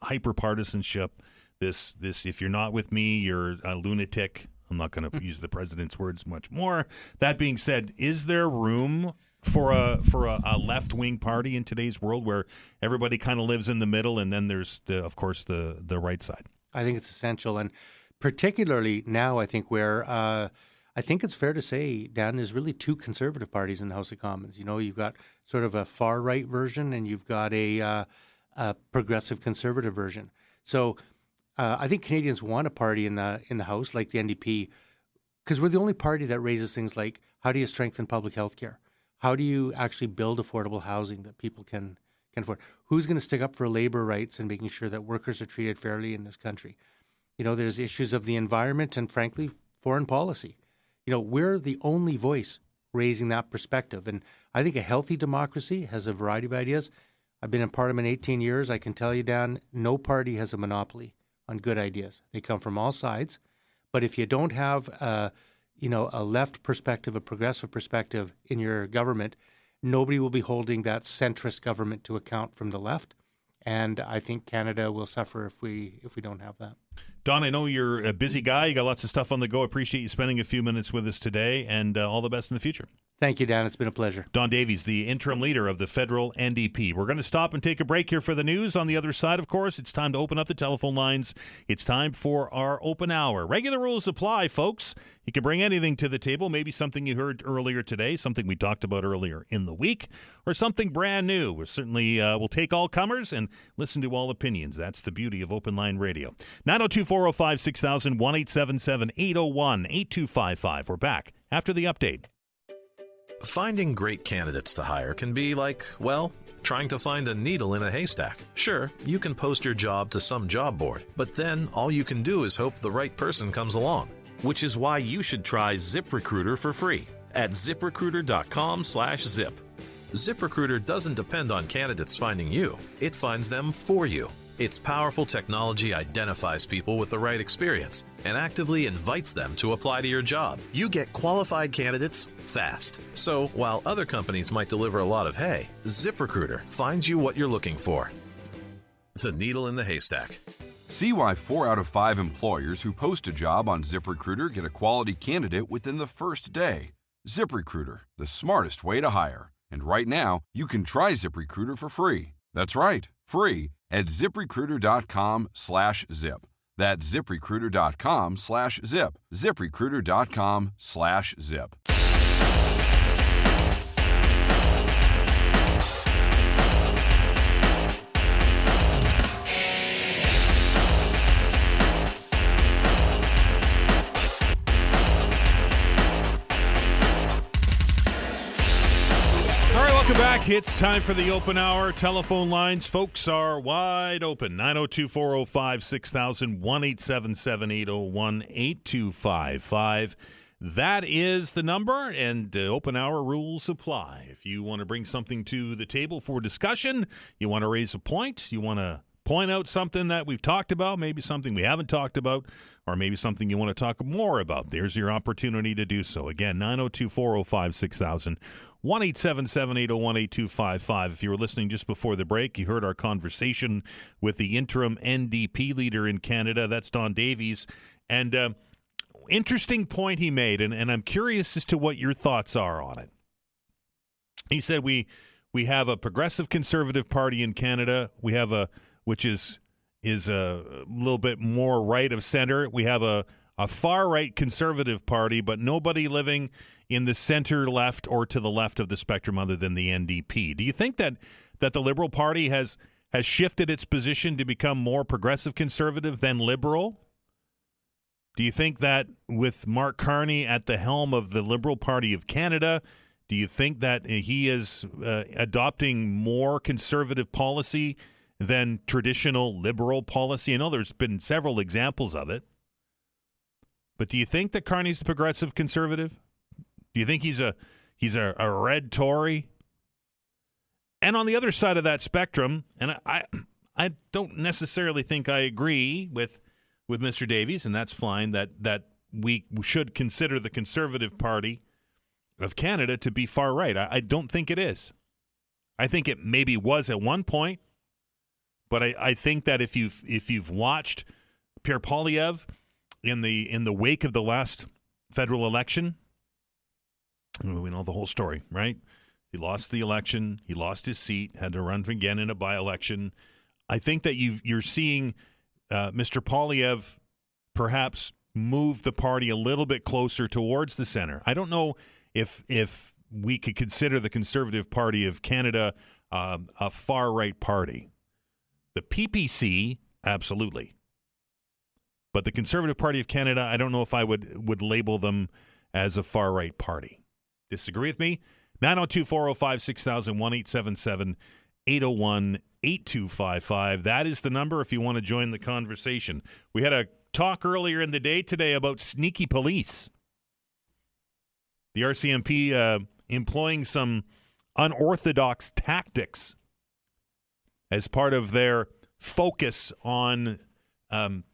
hyper-partisanship, this if you're not with me, you're a lunatic. I'm not going to use the president's words much more. That being said, is there room for a left-wing party in today's world where everybody kind of lives in the middle, and then there's of course the right side? I think it's essential, and particularly now, I think where I think it's fair to say, Dan, there's really two conservative parties in the House of Commons. You know, you've got sort of a far right version, and you've got a progressive conservative version. So I think Canadians want a party in the House like the NDP, because we're the only party that raises things like, how do you strengthen public health care? How do you actually build affordable housing that people can afford? Who's going to stick up for labor rights and making sure that workers are treated fairly in this country? You know, there's issues of the environment and, frankly, foreign policy. You know, we're the only voice raising that perspective. And I think a healthy democracy has a variety of ideas. I've been in Parliament 18 years. I can tell you, Dan, no party has a monopoly on good ideas. They come from all sides. But if you don't have, a left perspective, a progressive perspective in your government, nobody will be holding that centrist government to account from the left. And I think Canada will suffer if we don't have that. Don, I know you're a busy guy. You got lots of stuff on the go. Appreciate you spending a few minutes with us today, and all the best in the future. Thank you, Dan. It's been a pleasure. Don Davies, the interim leader of the federal NDP. We're going to stop and take a break here for the news. On the other side, of course, it's time to open up the telephone lines. It's time for our open hour. Regular rules apply, folks. You can bring anything to the table, maybe something you heard earlier today, something we talked about earlier in the week, or something brand new. We're certainly will take all comers and listen to all opinions. That's the beauty of Open Line Radio. 902-405-6000, 1-877-801-8255. We're back after the update. Finding great candidates to hire can be like, well, trying to find a needle in a haystack. Sure, you can post your job to some job board, but then all you can do is hope the right person comes along. Which is why you should try ZipRecruiter for free at ZipRecruiter.com/zip. ZipRecruiter doesn't depend on candidates finding you. It finds them for you. Its powerful technology identifies people with the right experience and actively invites them to apply to your job. You get qualified candidates fast. So while other companies might deliver a lot of hay, ZipRecruiter finds you what you're looking for. The needle in the haystack. See why 4 out of 5 employers who post a job on ZipRecruiter get a quality candidate within the first day. ZipRecruiter, the smartest way to hire. And right now, you can try ZipRecruiter for free. That's right, free at ZipRecruiter.com/zip. That's ZipRecruiter.com/zip. ZipRecruiter.com/zip. Welcome back. It's time for the open hour. Telephone lines, folks, are wide open. 902-405-6000, 1-877-801-8255. That is the number, and open hour rules apply. If you want to bring something to the table for discussion, you want to raise a point, you want to point out something that we've talked about, maybe something we haven't talked about, or maybe something you want to talk more about, there's your opportunity to do so. Again, 902-405-6000. 1-877-801-8255. If you were listening just before the break, you heard our conversation with the interim NDP leader in Canada. That's Don Davies. And interesting point he made, and I'm curious as to what your thoughts are on it. He said we have a progressive conservative party in Canada. We have which is a little bit more right of center. We have a far right conservative party, but nobody living in the center left or to the left of the spectrum other than the NDP. Do you think that the Liberal Party has shifted its position to become more progressive conservative than liberal? Do you think that with Mark Carney at the helm of the Liberal Party of Canada, do you think that he is adopting more conservative policy than traditional liberal policy? I know there's been several examples of it. But do you think that Carney's a progressive conservative? Do you think he's a red Tory? And on the other side of that spectrum, and I don't necessarily think I agree with Mr. Davies, and that's fine, that we should consider the Conservative Party of Canada to be far right. I don't think it is. I think it maybe was at one point, but I think that if you've watched Pierre Poilievre in the wake of the last federal election, we know the whole story, right? He lost the election. He lost his seat, had to run again in a by-election. I think that you're seeing Mr. Poilievre perhaps move the party a little bit closer towards the center. I don't know if we could consider the Conservative Party of Canada a far-right party. The PPC, absolutely. But the Conservative Party of Canada, I don't know if I would label them as a far-right party. Disagree with me? 902-405-6000, 1-877-801-8255. That is the number if you want to join the conversation. We had a talk earlier in the day today about sneaky police. The RCMP employing some unorthodox tactics as part of their focus on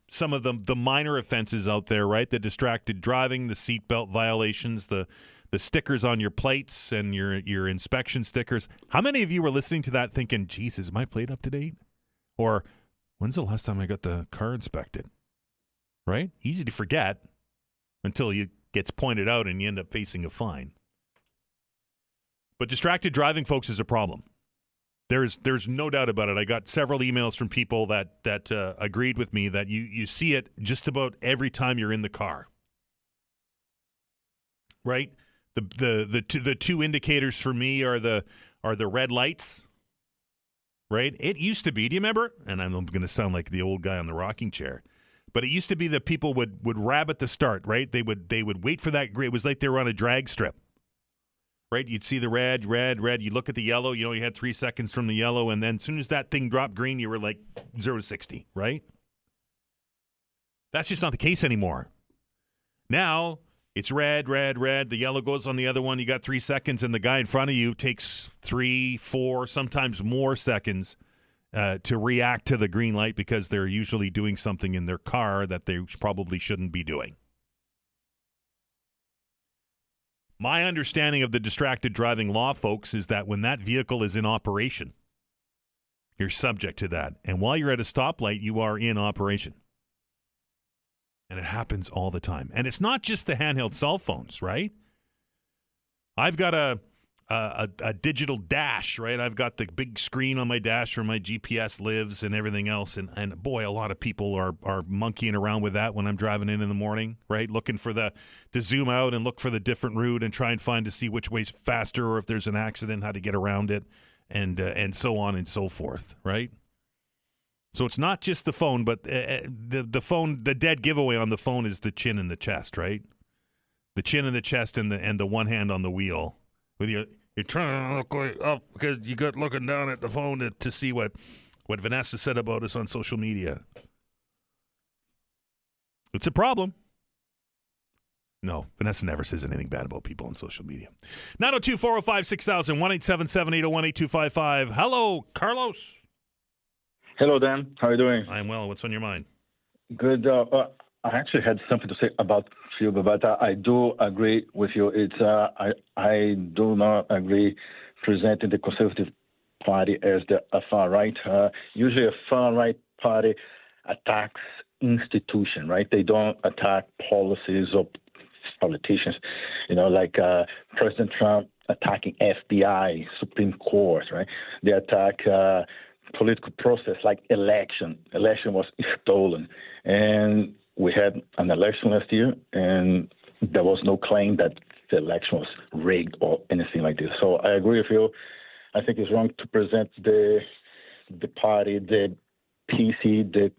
some of the minor offenses out there, right? The distracted driving, the seatbelt violations, the stickers on your plates and your inspection stickers. How many of you were listening to that thinking, geez, is my plate up to date? Or when's the last time I got the car inspected? Right? Easy to forget until it gets pointed out and you end up facing a fine. But distracted driving, folks, is a problem. There's no doubt about it. I got several emails from people that agreed with me that you see it just about every time you're in the car. Right? The two indicators for me are the red lights. Right? It used to be, do you remember? And I'm going to sound like the old guy on the rocking chair. But it used to be that people would rabbit the start, right? They would wait for that. It was like they were on a drag strip. Right? You'd see the red. You look at the yellow. You had 3 seconds from the yellow. And then as soon as that thing dropped green, you were like 0 to 60, right? That's just not the case anymore. Now, it's red. The yellow goes on the other one. You got 3 seconds, and the guy in front of you takes 3, 4, sometimes more seconds to react to the green light because they're usually doing something in their car that they probably shouldn't be doing. My understanding of the distracted driving law, folks, is that when that vehicle is in operation, you're subject to that. And while you're at a stoplight, you are in operation. And it happens all the time. And it's not just the handheld cell phones, right? I've got a digital dash, right? I've got the big screen on my dash where my GPS lives and everything else. And boy, a lot of people are monkeying around with that when I'm driving in the morning, right? Looking for to zoom out and look for the different route and try and find to see which way's faster or if there's an accident, how to get around it, and so on and so forth, right? So it's not just the phone, but the phone, the dead giveaway on the phone is the chin and the chest, right? The chin and the chest and the one hand on the wheel. With you're trying to look like up because you got looking down at the phone to see what Vanessa said about us on social media. It's a problem. No, Vanessa never says anything bad about people on social media. 902-405-6000, 1-877-801-8255. Hello, Carlos. Hello, Dan. How are you doing? I'm well. What's on your mind? Good. I actually had something to say about Cuba, but I do agree with you. I do not agree presenting the Conservative Party as a far right. Usually, a far right party attacks institution, right? They don't attack policies or politicians. Like President Trump attacking FBI, Supreme Court, right? They attack political process like election. Election was stolen. And we had an election last year, and there was no claim that the election was rigged or anything like this. So I agree with you. I think it's wrong to present the party, the PC, the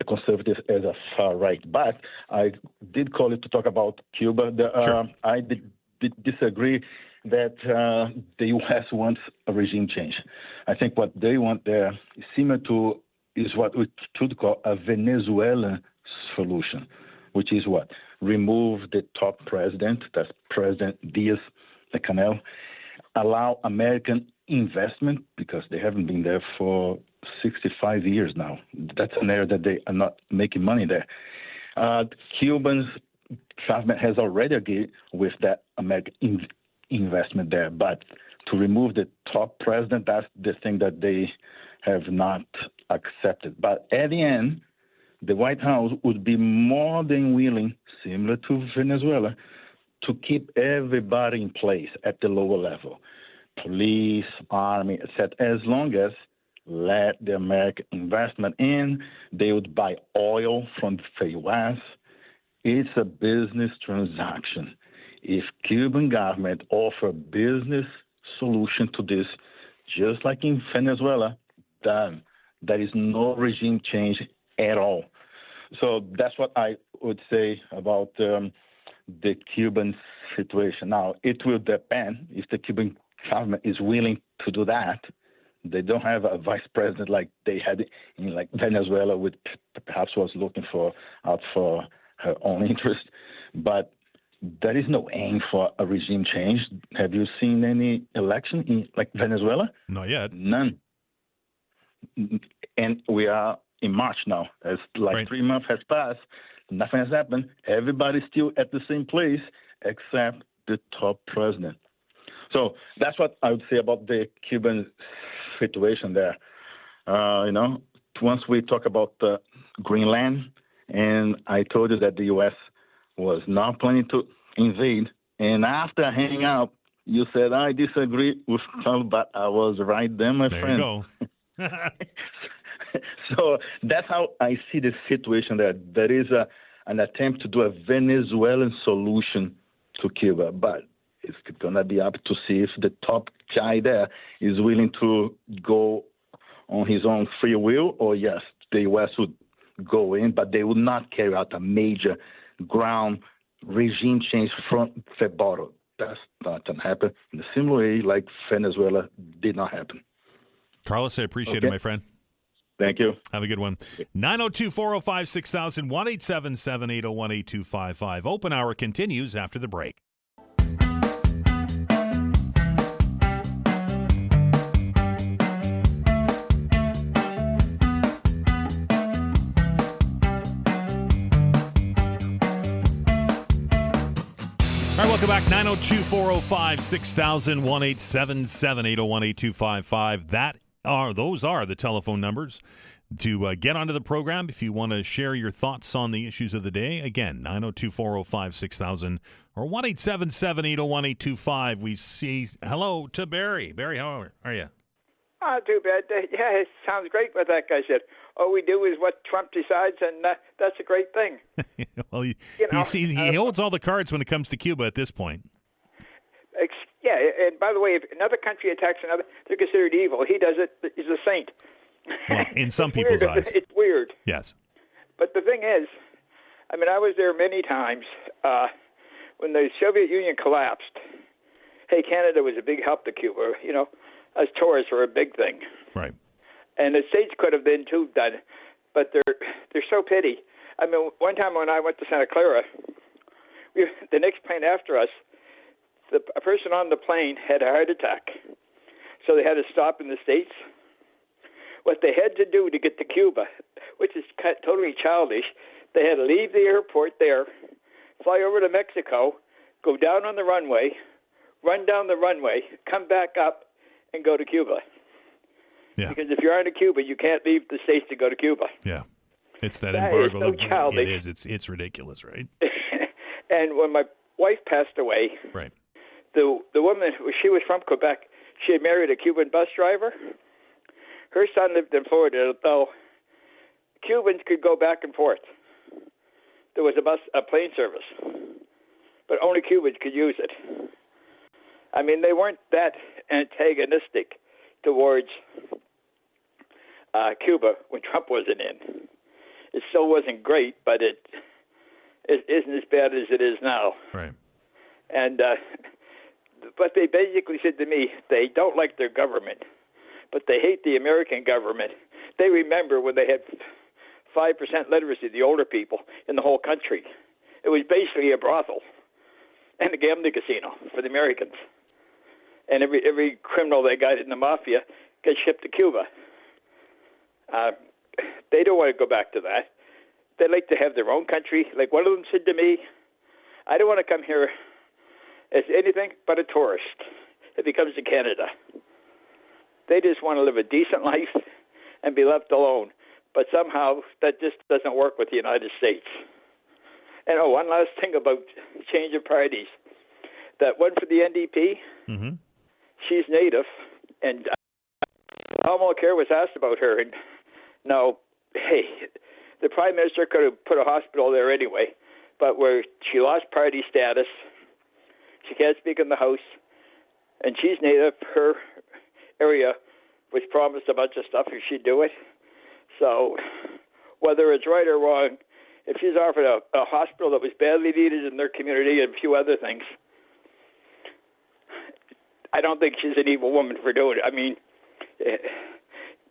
Conservatives as a far right. But I did call it to talk about Cuba. Sure. I did disagree that the U.S. wants a regime change. I think what they want there is similar to what we should call a Venezuelan solution, which is what? Remove the top president, that's President Diaz-Canel, allow American investment because they haven't been there for 65 years now. That's an area that they are not making money there. Cuban government has already agreed with that American investment there, but to remove the top president, that's the thing that they have not accepted. But at the end, the White House would be more than willing, similar to Venezuela, to keep everybody in place at the lower level, police, army, etc., as long as let the American investment in. They would buy oil from the U.S., it's a business transaction. If Cuban government offer business solution to this, just like in Venezuela, then there is no regime change at all. So that's what I would say about the Cuban situation. Now, it will depend if the Cuban government is willing to do that. They don't have a vice president like they had in like Venezuela, which perhaps was looking out for her own interest. But there is no aim for a regime change. Have you seen any election in like Venezuela? Not yet. None. And we are in March now. As like 3 months has passed, nothing has happened. Everybody's still at the same place except the top president. So that's what I would say about the Cuban situation there. Once we talk about Greenland, and I told you that the U.S. was not planning to invade, and after hanging out, you said, I disagree with Carl, but I was right there, my friend. There you go. So that's how I see the situation there. There is an attempt to do a Venezuelan solution to Cuba, but it's going to be up to see if the top guy there is willing to go on his own free will, or yes, the U.S. would go in, but they would not carry out a major ground regime change from the bottom. That's not going to happen in the same way like Venezuela did not happen. Carlos, I appreciate it, my friend. Thank you. Have a good one. 902-405-6000, 1-877-801-8255. Open hour continues after the break. All right, welcome back. 902-405-6000, 1-877-801-8255. Those are the telephone numbers to get onto the program if you want to share your thoughts on the issues of the day. Again, 902-405-6000 or 1-877-801-825. We see hello to Barry. Barry, how are you? Not too bad. Yeah, it sounds great what that guy said. All we do is what Trump decides, and that's a great thing. Well, he holds all the cards when it comes to Cuba at this point. Yeah, and by the way, if another country attacks another, they're considered evil. He does it, he's a saint. Well, in some people's eyes. It's weird. Yes. But the thing is, I mean, I was there many times when the Soviet Union collapsed. Hey, Canada was a big help to Cuba. You know, us tourists were a big thing. Right. And the States could have been too done, but they're so petty. I mean, one time when I went to Santa Clara, the next plane after us, a person on the plane had a heart attack, so they had to stop in the States. What they had to do to get to Cuba, which is totally childish, they had to leave the airport there, fly over to Mexico, go down on the runway, run down the runway, come back up, and go to Cuba. Yeah. Because if you're on to Cuba, you can't leave the States to go to Cuba. Yeah. It's that embargo. Is so childish. It is. It's ridiculous, right? And when my wife passed away, right, the woman, she was from Quebec. She had married a Cuban bus driver. Her son lived in Florida, though Cubans could go back and forth. There was a plane service, but only Cubans could use it. I mean, they weren't that antagonistic towards Cuba when Trump wasn't in. It still wasn't great, but it isn't as bad as it is now. Right. And but they basically said to me, they don't like their government, but they hate the American government. They remember when they had 5% literacy, the older people in the whole country. It was basically a brothel and a gambling casino for the Americans. And every criminal they got in the mafia got shipped to Cuba. They don't want to go back to that. They like to have their own country. Like one of them said to me, I don't want to come here as anything but a tourist if he comes to Canada. They just want to live a decent life and be left alone. But somehow that just doesn't work with the United States. And one last thing about change of parties. That one for the NDP, she's Native, and Obamacare was asked about her. And now, hey, the Prime Minister could have put a hospital there anyway, but where she lost party status, she can't speak in the House, and she's native, her area was promised a bunch of stuff if she'd do it. So whether it's right or wrong, if she's offered a hospital that was badly needed in their community and a few other things, I don't think she's an evil woman for doing it. I mean,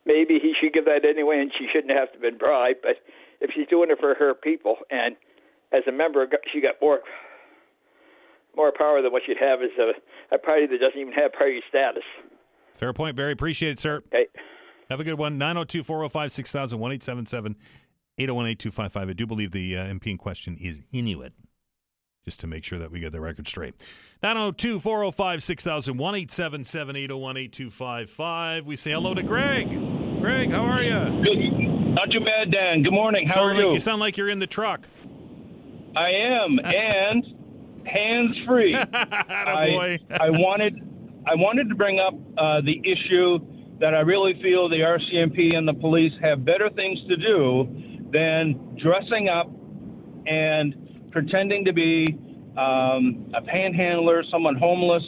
maybe he should give that anyway, and she shouldn't have to been bribed. But if she's doing it for her people, and as a member, she got more power than what she'd have as a party that doesn't even have party status. Fair point, Barry. Appreciate it, sir. Okay. Have a good one. 902-405-6000, 1-877-801-8255. I do believe the MP in question is Inuit, just to make sure that we get the record straight. 902-405-6000, 1-877-801-8255. We say hello to Greg. Greg, how are you? Good. Not too bad, Dan. Good morning. How are you? You sound like you're in the truck. I am, and hands-free. Attaboy. I wanted to bring up the issue that I really feel the RCMP and the police have better things to do than dressing up and pretending to be a panhandler, someone homeless.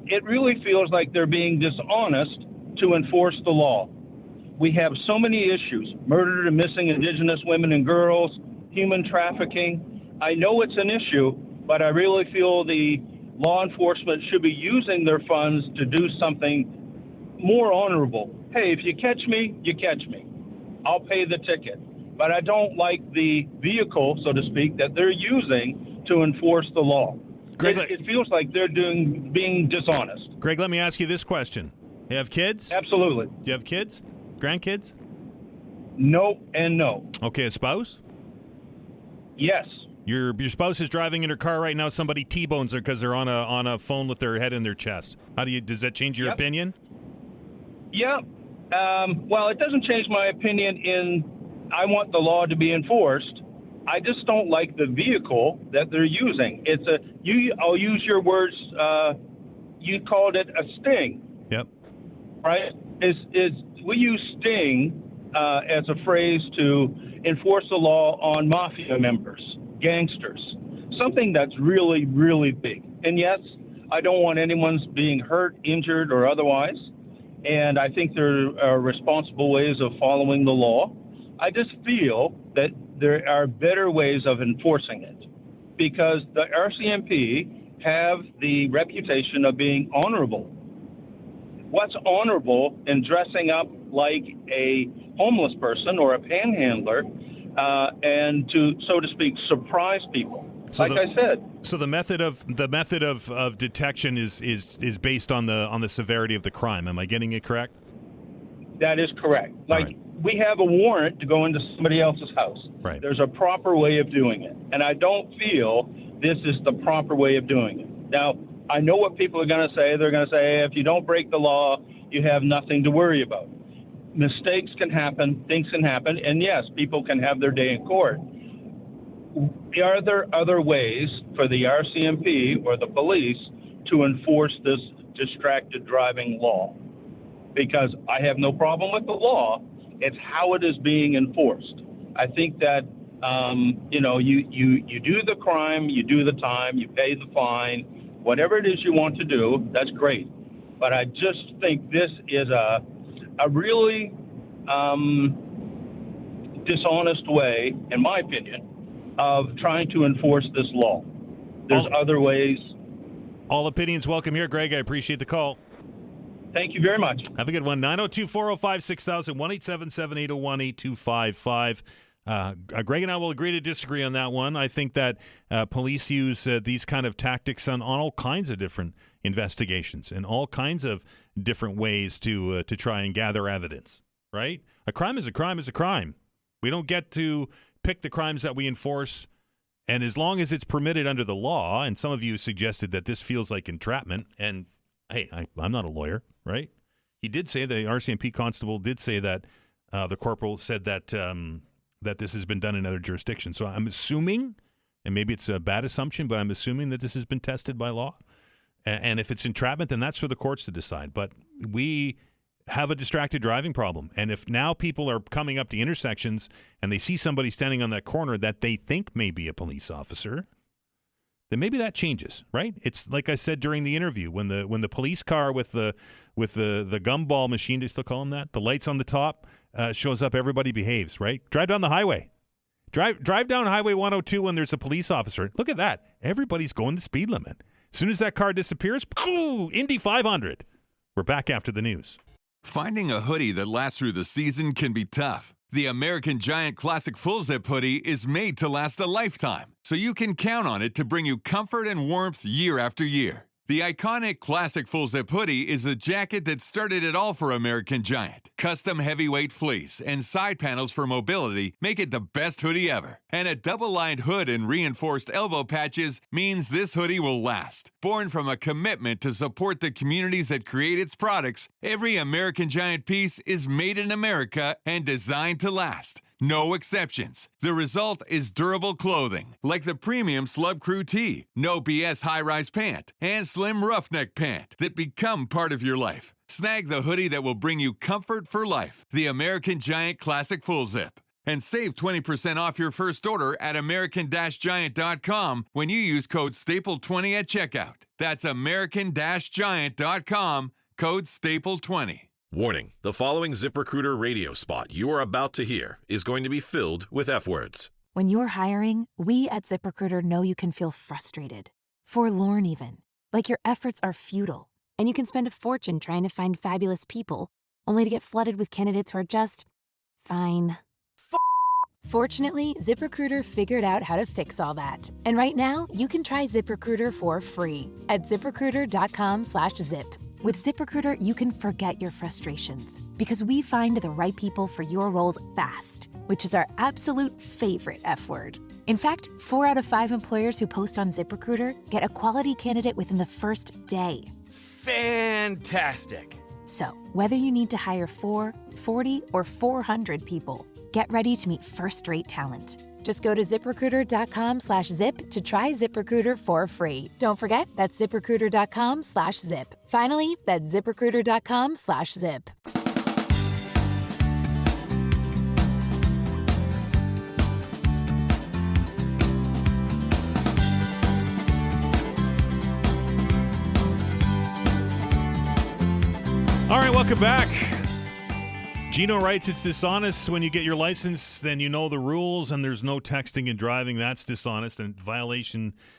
It really feels like they're being dishonest to enforce the law. We have so many issues: murdered and missing Indigenous women and girls, human trafficking. I know it's an issue, but I really feel the law enforcement should be using their funds to do something more honorable. Hey, if you catch me, you catch me. I'll pay the ticket. But I don't like the vehicle, so to speak, that they're using to enforce the law. Greg, it feels like they're being dishonest. Greg, let me ask you this question. You have kids? Absolutely. Do you have kids? Grandkids? No and no. Okay, a spouse? Yes. Your spouse is driving in her car right now. Somebody T-bones her because they're on a phone with their head in their chest. Does that change your opinion? Yeah. Well, it doesn't change my opinion in I want the law to be enforced. I just don't like the vehicle that they're using. I'll use your words. You called it a sting. Yep. Right? We use sting as a phrase to enforce the law on mafia members, gangsters, something that's really, really big. And yes, I don't want anyone's being hurt, injured, or otherwise. And I think there are responsible ways of following the law. I just feel that there are better ways of enforcing it, because the RCMP have the reputation of being honorable. What's honorable in dressing up like a homeless person or a panhandler and to, so to speak, surprise people? So I said. So the method of detection is based on the severity of the crime. Am I getting it correct? That is correct. We have a warrant to go into somebody else's house. Right. There's a proper way of doing it, and I don't feel this is the proper way of doing it. Now, I know what people are going to say. They're going to say, if you don't break the law, you have nothing to worry about. Mistakes can happen, things can happen, and yes, people can have their day in court. Are there other ways for the RCMP or the police to enforce this distracted driving law? Because I have no problem with the law. It's how it is being enforced. I think that, you do the crime, you do the time, you pay the fine, whatever it is you want to do, that's great. But I just think this is a really dishonest way, in my opinion, of trying to enforce this law. There's other ways. All opinions welcome here, Greg. I appreciate the call. Thank you very much. Have a good one. 902-405-6000, 1-877-801-8255. Greg and I will agree to disagree on that one. I think that police use these kind of tactics on all kinds of different investigations and all kinds of different ways to try and gather evidence, right? A crime is a crime is a crime. We don't get to pick the crimes that we enforce, and as long as it's permitted under the law, and some of you suggested that this feels like entrapment, and hey, I'm not a lawyer, right? He did say, the RCMP constable did say that the corporal said that that this has been done in other jurisdictions. So I'm assuming, and maybe it's a bad assumption, but I'm assuming that this has been tested by law. And if it's entrapment, then that's for the courts to decide. But we, have a distracted driving problem. And if now people are coming up to intersections and they see somebody standing on that corner that they think may be a police officer, then maybe that changes, right? It's like I said during the interview, when the police car with the gumball machine, do you still call them that? The lights on the top shows up, everybody behaves, right? Drive down the highway. Drive down Highway 102 when there's a police officer. Look at that. Everybody's going the speed limit. As soon as that car disappears, Indy 500. We're back after the news. Finding a hoodie that lasts through the season can be tough. The American Giant Classic Full Zip hoodie is made to last a lifetime, so you can count on it to bring you comfort and warmth year after year. The iconic Classic Full Zip hoodie is the jacket that started it all for American Giant. Custom heavyweight fleece and side panels for mobility make it the best hoodie ever. And a double-lined hood and reinforced elbow patches means this hoodie will last. Born from a commitment to support the communities that create its products, every American Giant piece is made in America and designed to last. No exceptions. The result is durable clothing, like the premium Slub Crew Tee, No BS high-rise pant, and slim roughneck pant that become part of your life. Snag the hoodie that will bring you comfort for life, the American Giant Classic Full Zip. And save 20% off your first order at American-Giant.com when you use code STAPLE20 at checkout. That's American-Giant.com, code STAPLE20. Warning, the following ZipRecruiter radio spot you are about to hear is going to be filled with F words. When you're hiring, we at ZipRecruiter know you can feel frustrated, forlorn even, like your efforts are futile, and you can spend a fortune trying to find fabulous people, only to get flooded with candidates who are just fine. Fortunately, ZipRecruiter figured out how to fix all that. And right now, you can try ZipRecruiter for free at ZipRecruiter.com/zip. With ZipRecruiter, you can forget your frustrations because we find the right people for your roles fast, which is our absolute favorite F word. In fact, 4 out of 5 employers who post on ZipRecruiter get a quality candidate within the first day. Fantastic. So, whether you need to hire 4, 40, or 400 people, get ready to meet first-rate talent. Just go to ZipRecruiter.com/zip to try ZipRecruiter for free. Don't forget, that's ZipRecruiter.com/zip. Finally, that's ZipRecruiter.com/zip. All right, welcome back. Gino writes, it's dishonest when you get your license, then you know the rules and there's no texting and driving. That's dishonest, and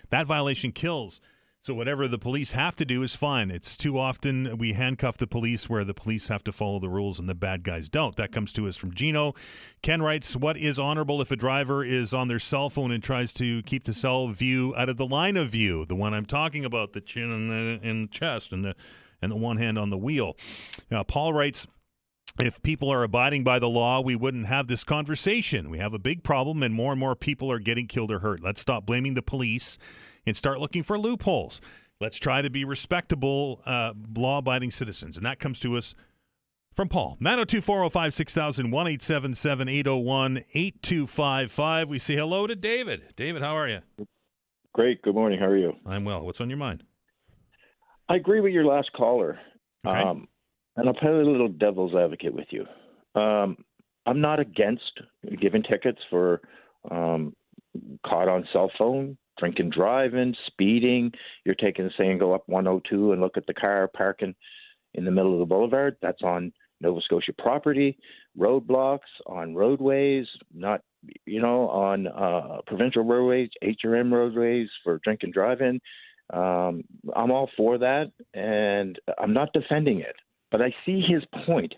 that violation kills. So whatever the police have to do is fine. It's too often we handcuff the police where the police have to follow the rules and the bad guys don't. That comes to us from Gino. Ken writes, what is honorable if a driver is on their cell phone and tries to keep the cell view out of the line of view? The one I'm talking about, the chin and the chest and the one hand on the wheel. Paul writes, if people are abiding by the law, we wouldn't have this conversation. We have a big problem, and more people are getting killed or hurt. Let's stop blaming the police and start looking for loopholes. Let's try to be respectable, law-abiding citizens. And that comes to us from Paul. 902-405-6000, 1-877-801-8255. We say hello to David. David, how are you? Great. Good morning. How are you? I'm well. What's on your mind? I agree with your last caller. Okay. And I'll play a little devil's advocate with you. I'm not against giving tickets for caught on cell phone, drinking, driving, speeding. You're saying go up 102 and look at the car parking in the middle of the boulevard. That's on Nova Scotia property. Roadblocks on roadways, not on provincial roadways, HRM roadways for drinking, driving. I'm all for that, and I'm not defending it. But I see his point,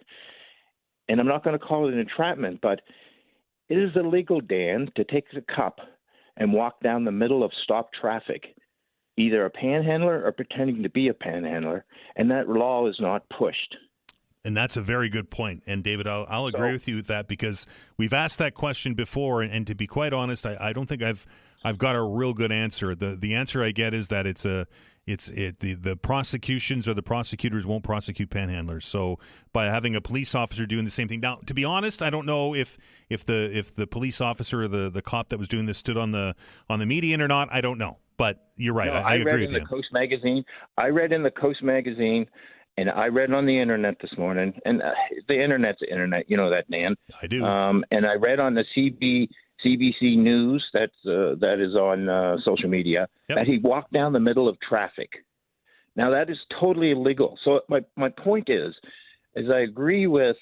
and I'm not going to call it an entrapment, but it is illegal, Dan, to take the cup and walk down the middle of stopped traffic, either a panhandler or pretending to be a panhandler, and that law is not pushed. And that's a very good point. And, David, I'll agree with you with that, because we've asked that question before, and to be quite honest, I don't think I've got a real good answer. The answer I get is that the prosecutions or the prosecutors won't prosecute panhandlers. So by having a police officer doing the same thing. Now, to be honest, I don't know if the police officer or the cop that was doing this stood on the median or not. I don't know. But you're right. No, I agree with you. I read in the Coast magazine, and I read on the internet this morning, and the internet's the internet, you know that, Dan. I do. And I read on the CBC News that is on social media that he walked down the middle of traffic. Now that is totally illegal. So my point is I agree with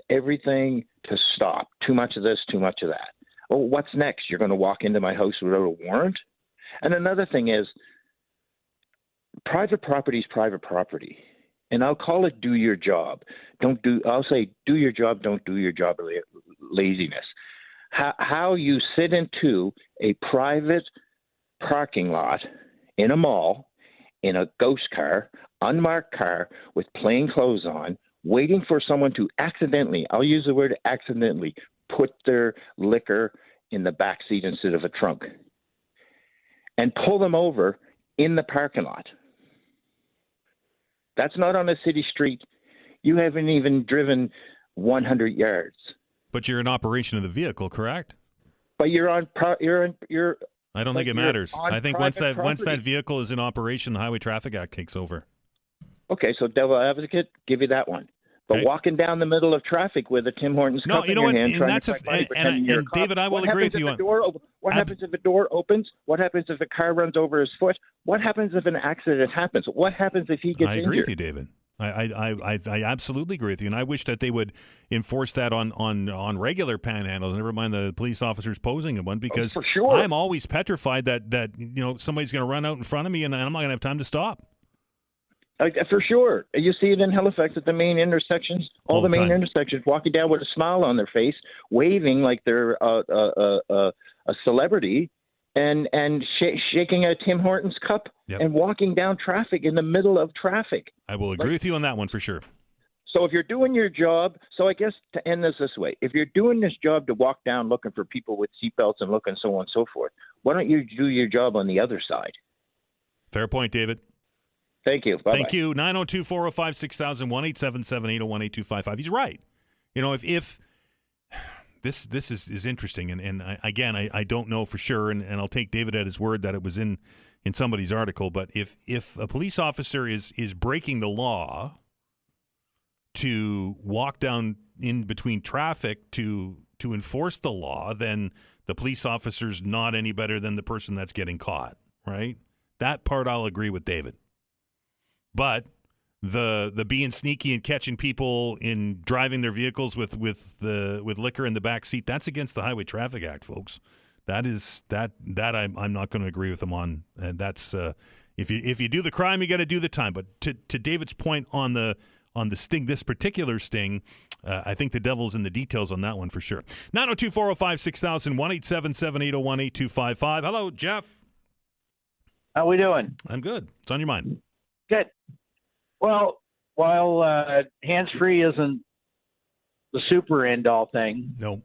everything to stop. Too much of this, too much of that. Oh, what's next? You're going to walk into my house without a warrant? And another thing is, private property is private property. And I'll call it do your job. I'll say do your job, don't do your job laziness. How you sit into a private parking lot in a mall, in a ghost car, unmarked car, with plain clothes on, waiting for someone to accidentally, I'll use the word accidentally, put their liquor in the back seat instead of a trunk, and pull them over in the parking lot. That's not on a city street. You haven't even driven 100 yards. But you're in operation of the vehicle, correct? But you're on. I don't think it matters. I think once that vehicle is in operation, the Highway Traffic Act takes over. Okay, so devil advocate, give you that one. But walking down the middle of traffic with a Tim Hortons cup in your hand, trying to pretend you're a cop. David, I will agree with you on. What happens if a door opens? What happens if a car runs over his foot? What happens if an accident happens? What happens if he gets injured? I agree with you, David. I absolutely agree with you, and I wish that they would enforce that on regular panhandles. Never mind the police officers posing one, because for sure. I'm always petrified that somebody's going to run out in front of me and I'm not going to have time to stop. For sure. You see it in Halifax at the main intersections, all the main intersections, walking down with a smile on their face, waving like they're a celebrity, and shaking a Tim Hortons cup and walking down traffic in the middle of traffic. I will agree with you on that one for sure. So if you're doing your job, so I guess to end this way, if you're doing this job to walk down looking for people with seatbelts and looking so on and so forth, why don't you do your job on the other side? Fair point, David. Thank you. Bye-bye. Thank you. 902-405-6000, 1-877-801-8255. He's right. If this is interesting, and I don't know for sure, and I'll take David at his word that it was in somebody's article, but if a police officer is breaking the law to walk down in between traffic to enforce the law, then the police officer's not any better than the person that's getting caught, right? That part I'll agree with David. But the being sneaky and catching people in driving their vehicles with liquor in the back seat, that's against the Highway Traffic Act, folks. That I'm not going to agree with them on. And that's if you do the crime, you got to do the time. But to David's point on the sting, this particular sting, I think the devil's in the details on that one for sure. 902-405-6000, 1-877-801-8255. Hello, Jeff. How we doing? I'm good. What's on your mind? Good. Well, while hands-free isn't the super end-all thing, no.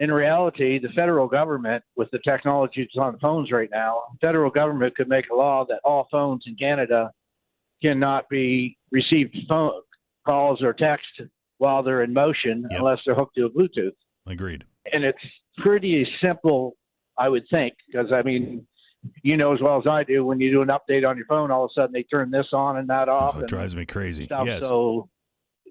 In reality, the federal government, with the technology that's on phones right now, federal government could make a law that all phones in Canada cannot be received phone calls or text while they're in motion unless they're hooked to a Bluetooth. Agreed. And it's pretty simple, I would think, because, I mean, you know as well as I do, when you do an update on your phone, all of a sudden they turn this on and that off. It drives me crazy. Stuff. Yes. So,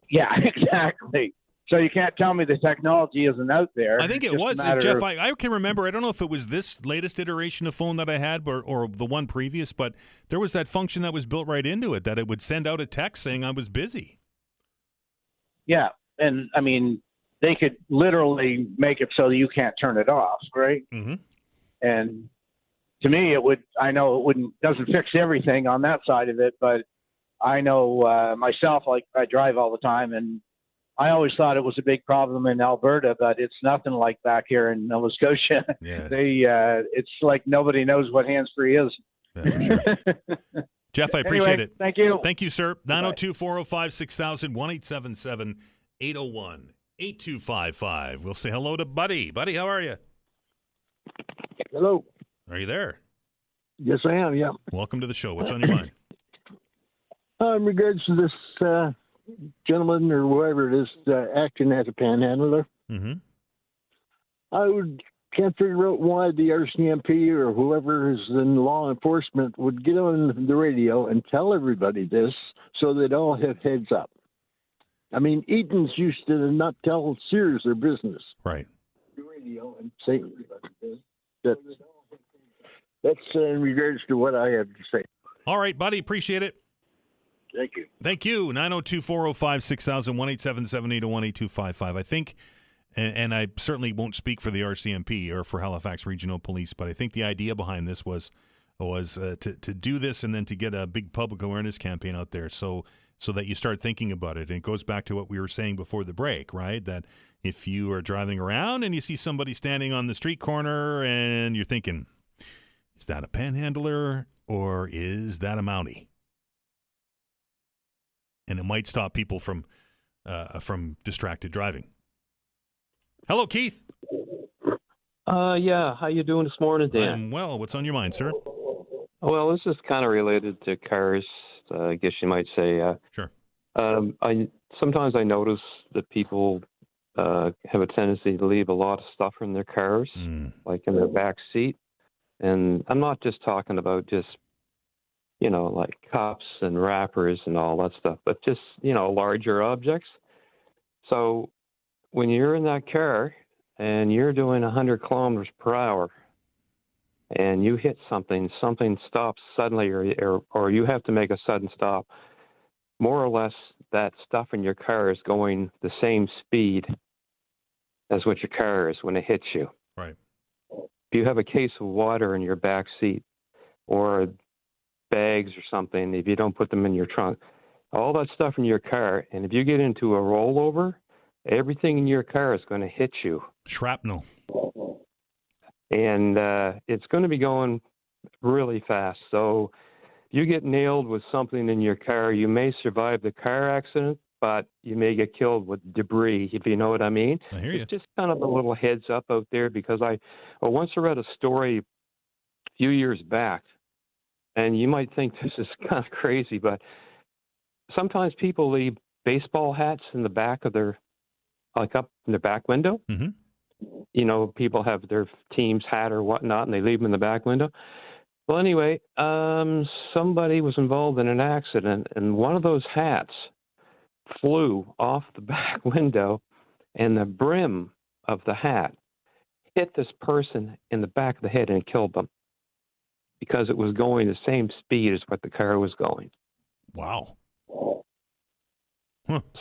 yeah, exactly. So you can't tell me the technology isn't out there. I think it was. Jeff, I can remember, I don't know if it was this latest iteration of phone that I had or the one previous, but there was that function that was built right into it, that it would send out a text saying I was busy. Yeah, and, I mean, they could literally make it so that you can't turn it off, right? Mm-hmm. And to me, doesn't fix everything on that side of it, but I know myself, like I drive all the time, and I always thought it was a big problem in Alberta, but it's nothing like back here in Nova Scotia. Yeah. It's like nobody knows what hands-free is. Yeah, for sure. Jeff, I appreciate it. Thank you. Thank you, sir. 902-405-6000, 1-877-801-8255. We'll say hello to Buddy. Buddy, how are you? Hello. Are you there? Yes, I am, yeah. Welcome to the show. What's on your mind? In regards to this gentleman or whoever it is acting as a panhandler, mm-hmm. I would can't figure out why the RCMP or whoever is in law enforcement would get on the radio and tell everybody this so they'd all have heads up. I mean, Eaton's used to not tell Sears their business. Right. The radio and say everybody this. That's in regards to what I have to say. All right, buddy. Appreciate it. Thank you. Thank you. 902-405-6000, 1-877-801-8255. I think, and I certainly won't speak for the RCMP or for Halifax Regional Police, but I think the idea behind this was to do this and then to get a big public awareness campaign out there so that you start thinking about it. And it goes back to what we were saying before the break, right? That if you are driving around and you see somebody standing on the street corner and you're thinking, is that a panhandler or is that a Mountie? And it might stop people from distracted driving. Hello, Keith. Yeah, how you doing this morning, Dan? I'm well. What's on your mind, sir? Well, this is kind of related to cars, I guess you might say. Sure. Sometimes I notice that people have a tendency to leave a lot of stuff in their cars, like in their back seat. And I'm not just talking about just, like cups and wrappers and all that stuff, but just, larger objects. So when you're in that car and you're doing 100 kilometers per hour and you hit something stops suddenly or you have to make a sudden stop, more or less that stuff in your car is going the same speed as what your car is when it hits you. Right. If you have a case of water in your back seat or bags or something, if you don't put them in your trunk, all that stuff in your car, and if you get into a rollover, everything in your car is going to hit you. Shrapnel. And it's going to be going really fast. So you get nailed with something in your car, you may survive the car accident, but you may get killed with debris, if you know what I mean. I hear you. It's just kind of a little heads up out there because I once read a story a few years back, and you might think this is kind of crazy, but sometimes people leave baseball hats in the back of their, like up in the back window. Mm-hmm. People have their team's hat or whatnot, and they leave them in the back window. Well, anyway, somebody was involved in an accident, and one of those hats flew off the back window, and the brim of the hat hit this person in the back of the head and killed them because it was going the same speed as what the car was going. Wow.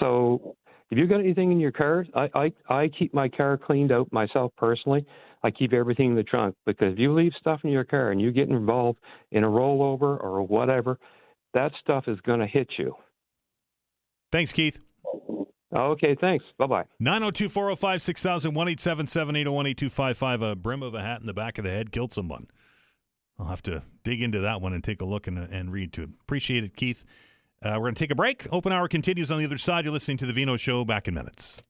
So if you got anything in your car, I keep my car cleaned out myself personally. I keep everything in the trunk because if you leave stuff in your car and you get involved in a rollover or whatever, that stuff is going to hit you. Thanks, Keith. Okay, thanks. Bye-bye. 902-405-6000, 1-877-801-8255. A brim of a hat in the back of the head killed someone. I'll have to dig into that one and take a look and read to it. Appreciate it, Keith. We're going to take a break. Open hour continues on the other side. You're listening to The Veinotte Show. Back in minutes.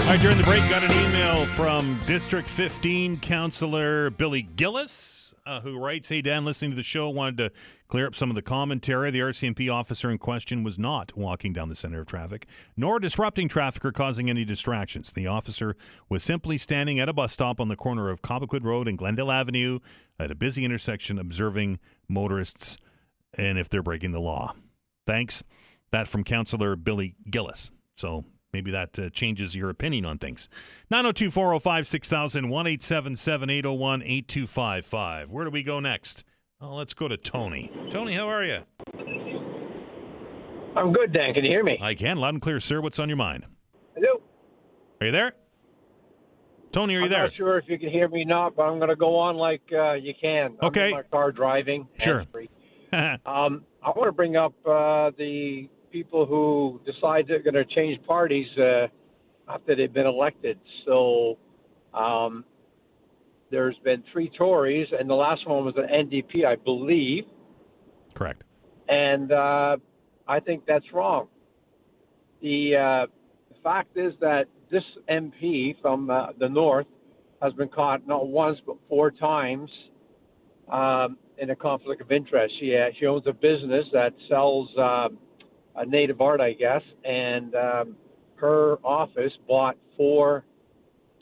All right, during the break, got an email from District 15 Councillor Billy Gillis, who writes, "Hey, Dan, listening to the show, wanted to clear up some of the commentary. The RCMP officer in question was not walking down the center of traffic, nor disrupting traffic or causing any distractions. The officer was simply standing at a bus stop on the corner of Cobequid Road and Glendale Avenue at a busy intersection, observing motorists and if they're breaking the law." Thanks. That from Councillor Billy Gillis. So maybe that changes your opinion on things. 902-405-6000, 1-877-801-8255. Where do we go next? Oh, let's go to Tony. Tony, how are you? I'm good, Dan. Can you hear me? I can. Loud and clear, sir. What's on your mind? Hello. Are you there? Tony, are you there? I'm not sure if you can hear me or not, but I'm going to go on like you can. Okay. I'm in my car driving. Sure. I want to bring up the people who decide they're going to change parties after they've been elected. So there's been 3 Tories, and the last one was an NDP, I believe. Correct. And I think that's wrong. The fact is that this MP from the North has been caught not once but 4 times in a conflict of interest. She owns a business that sells a native art, I guess, and her office bought 4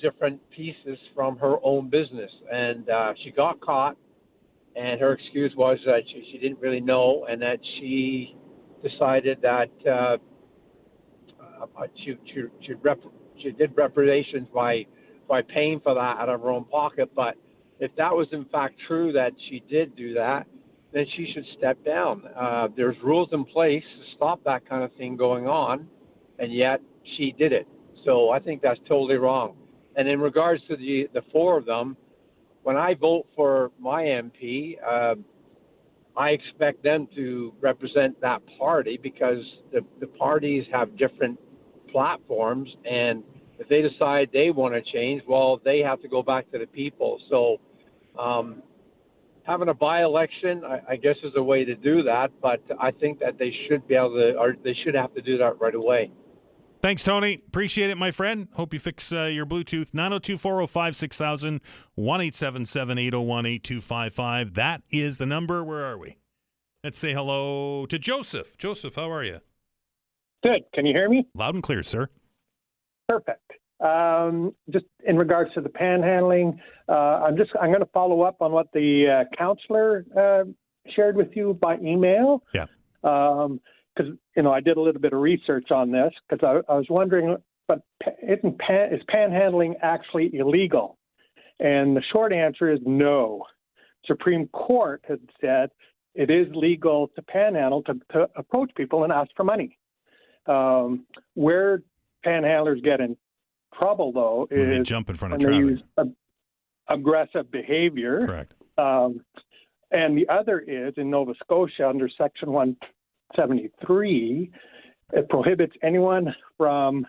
different pieces from her own business, and she got caught. And her excuse was that she didn't really know, and that she decided that she did reparations by paying for that out of her own pocket. But if that was in fact true that she did do that, then she should step down. There's rules in place to stop that kind of thing going on, and yet she did it. So I think that's totally wrong. And in regards to the 4 of them, when I vote for my MP, I expect them to represent that party, because the parties have different platforms, and if they decide they want to change, well, they have to go back to the people. So having a by-election, I guess, is a way to do that, but I think that they should be able to, or they should have to do that right away. Thanks, Tony. Appreciate it, my friend. Hope you fix your Bluetooth. 902-405-6000, 1-877-801-8255. That is the number. Where are we? Let's say hello to Joseph. Joseph, how are you? Good. Can you hear me? Loud and clear, sir. Perfect. Just in regards to the panhandling, I'm going to follow up on what the counselor shared with you by email. Yeah. Because I did a little bit of research on this, because I was wondering, but is panhandling actually illegal? And the short answer is no. Supreme Court has said it is legal to panhandle, to approach people and ask for money. Where panhandlers get in trouble, though, when is they jump in front of when traffic. they use aggressive behavior. Correct. And the other is in Nova Scotia under Section 173, it prohibits anyone from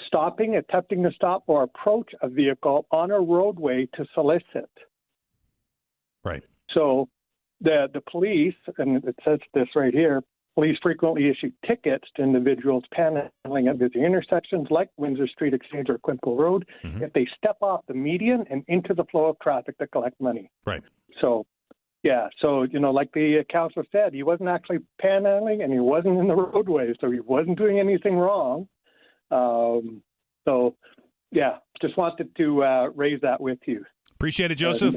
stopping, attempting to stop, or approach a vehicle on a roadway to solicit. Right. So the police, and it says this right here, police frequently issue tickets to individuals panhandling at busy intersections like Windsor Street Exchange or Quinpool Road if they step off the median and into the flow of traffic to collect money. Right. So, yeah. So, like the counselor said, he wasn't actually panhandling and he wasn't in the roadway, so he wasn't doing anything wrong. So, yeah, just wanted to raise that with you. Appreciate it, Joseph.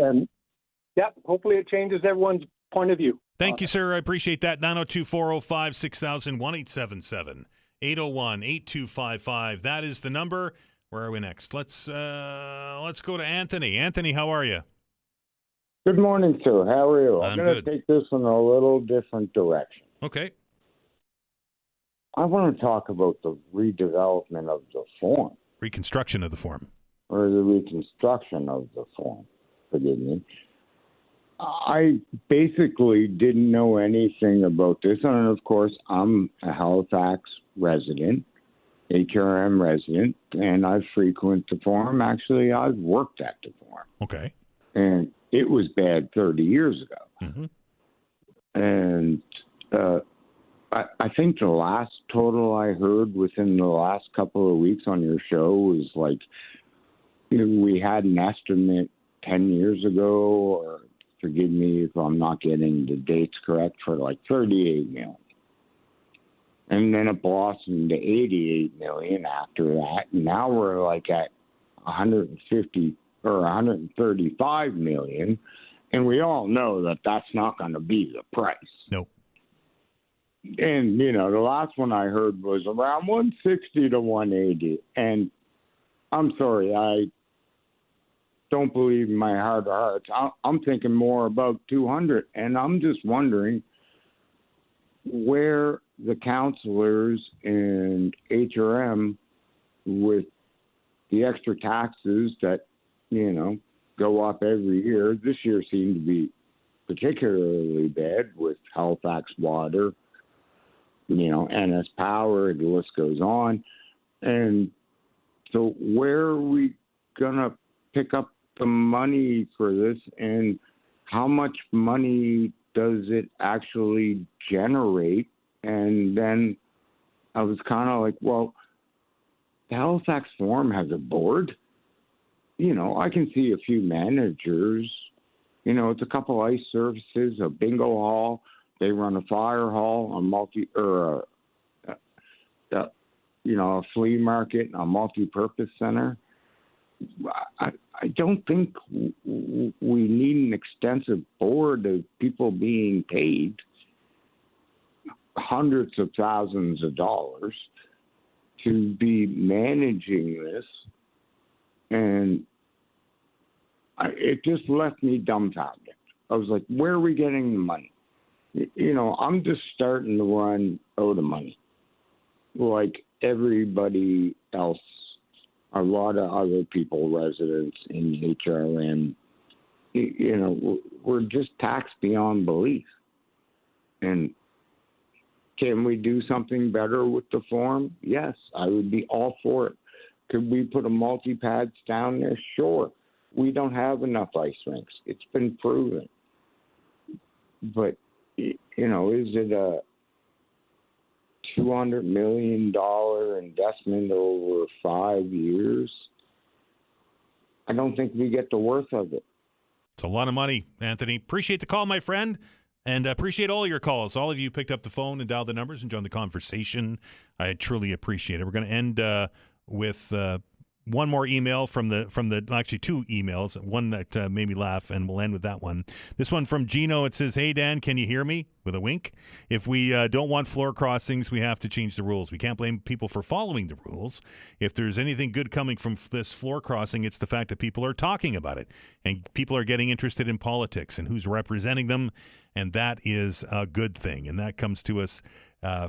Yeah, hopefully it changes everyone's point of view. Thank you, sir. I appreciate that. 902-405-6000, 1-877-801-8255. That is the number. Where are we next? Let's go to Anthony. Anthony, how are you? Good morning, sir. How are you? I'm going to good. take this in a little different direction. Okay. I want to talk about the redevelopment of the form. Reconstruction of the form. Or the reconstruction of the form. Forgive me. I basically didn't know anything about this. And, of course, I'm a Halifax resident, HRM resident, and I frequent the forum. Actually, I've worked at the forum. Okay. And it was bad 30 years ago. Mm-hmm. And I think the last total I heard within the last couple of weeks on your show was like we had an estimate 10 years ago, or forgive me if I'm not getting the dates correct, for like 38 million. And then it blossomed to 88 million after that. And now we're like at 150 or 135 million. And we all know that that's not going to be the price. Nope. And, the last one I heard was around 160 to 180. And I'm sorry, I don't believe in my heart of hearts. I'm thinking more about 200. And I'm just wondering where the counselors and HRM, with the extra taxes that, go up every year. This year seemed to be particularly bad with Halifax Water, NS Power, the list goes on. And so where are we going to pick up the money for this, and how much money does it actually generate? And then I was kind of like, well, the Halifax Forum has a board. I can see a few managers. It's a couple ice services, a bingo hall. They run a fire hall, a flea market, a multi-purpose center. I don't think we need an extensive board of people being paid hundreds of thousands of dollars to be managing this. And it just left me dumbfounded. I was like, where are we getting the money? I'm just starting to run out of money. Like everybody else, a lot of other people, residents in HRM, we're just taxed beyond belief. And can we do something better with the form? Yes, I would be all for it. Could we put a multi-pads down there? Sure. We don't have enough ice rinks. It's been proven. But, is it a $200 million investment over 5 years? I don't think we get the worth of it. It's a lot of money, Anthony. Appreciate the call, my friend, and appreciate all your calls. All of you picked up the phone and dialed the numbers and joined the conversation. I truly appreciate it. We're going to end with one more email from the actually two emails, one that made me laugh, and we'll end with that one. This one from Gino. It says, "Hey Dan, can you hear me?" with a wink. "If we don't want floor crossings, we have to change the rules. We can't blame people for following the rules. If there's anything good coming from this floor crossing, it's the fact that people are talking about it and people are getting interested in politics and who's representing them, and that is a good thing." And that comes to us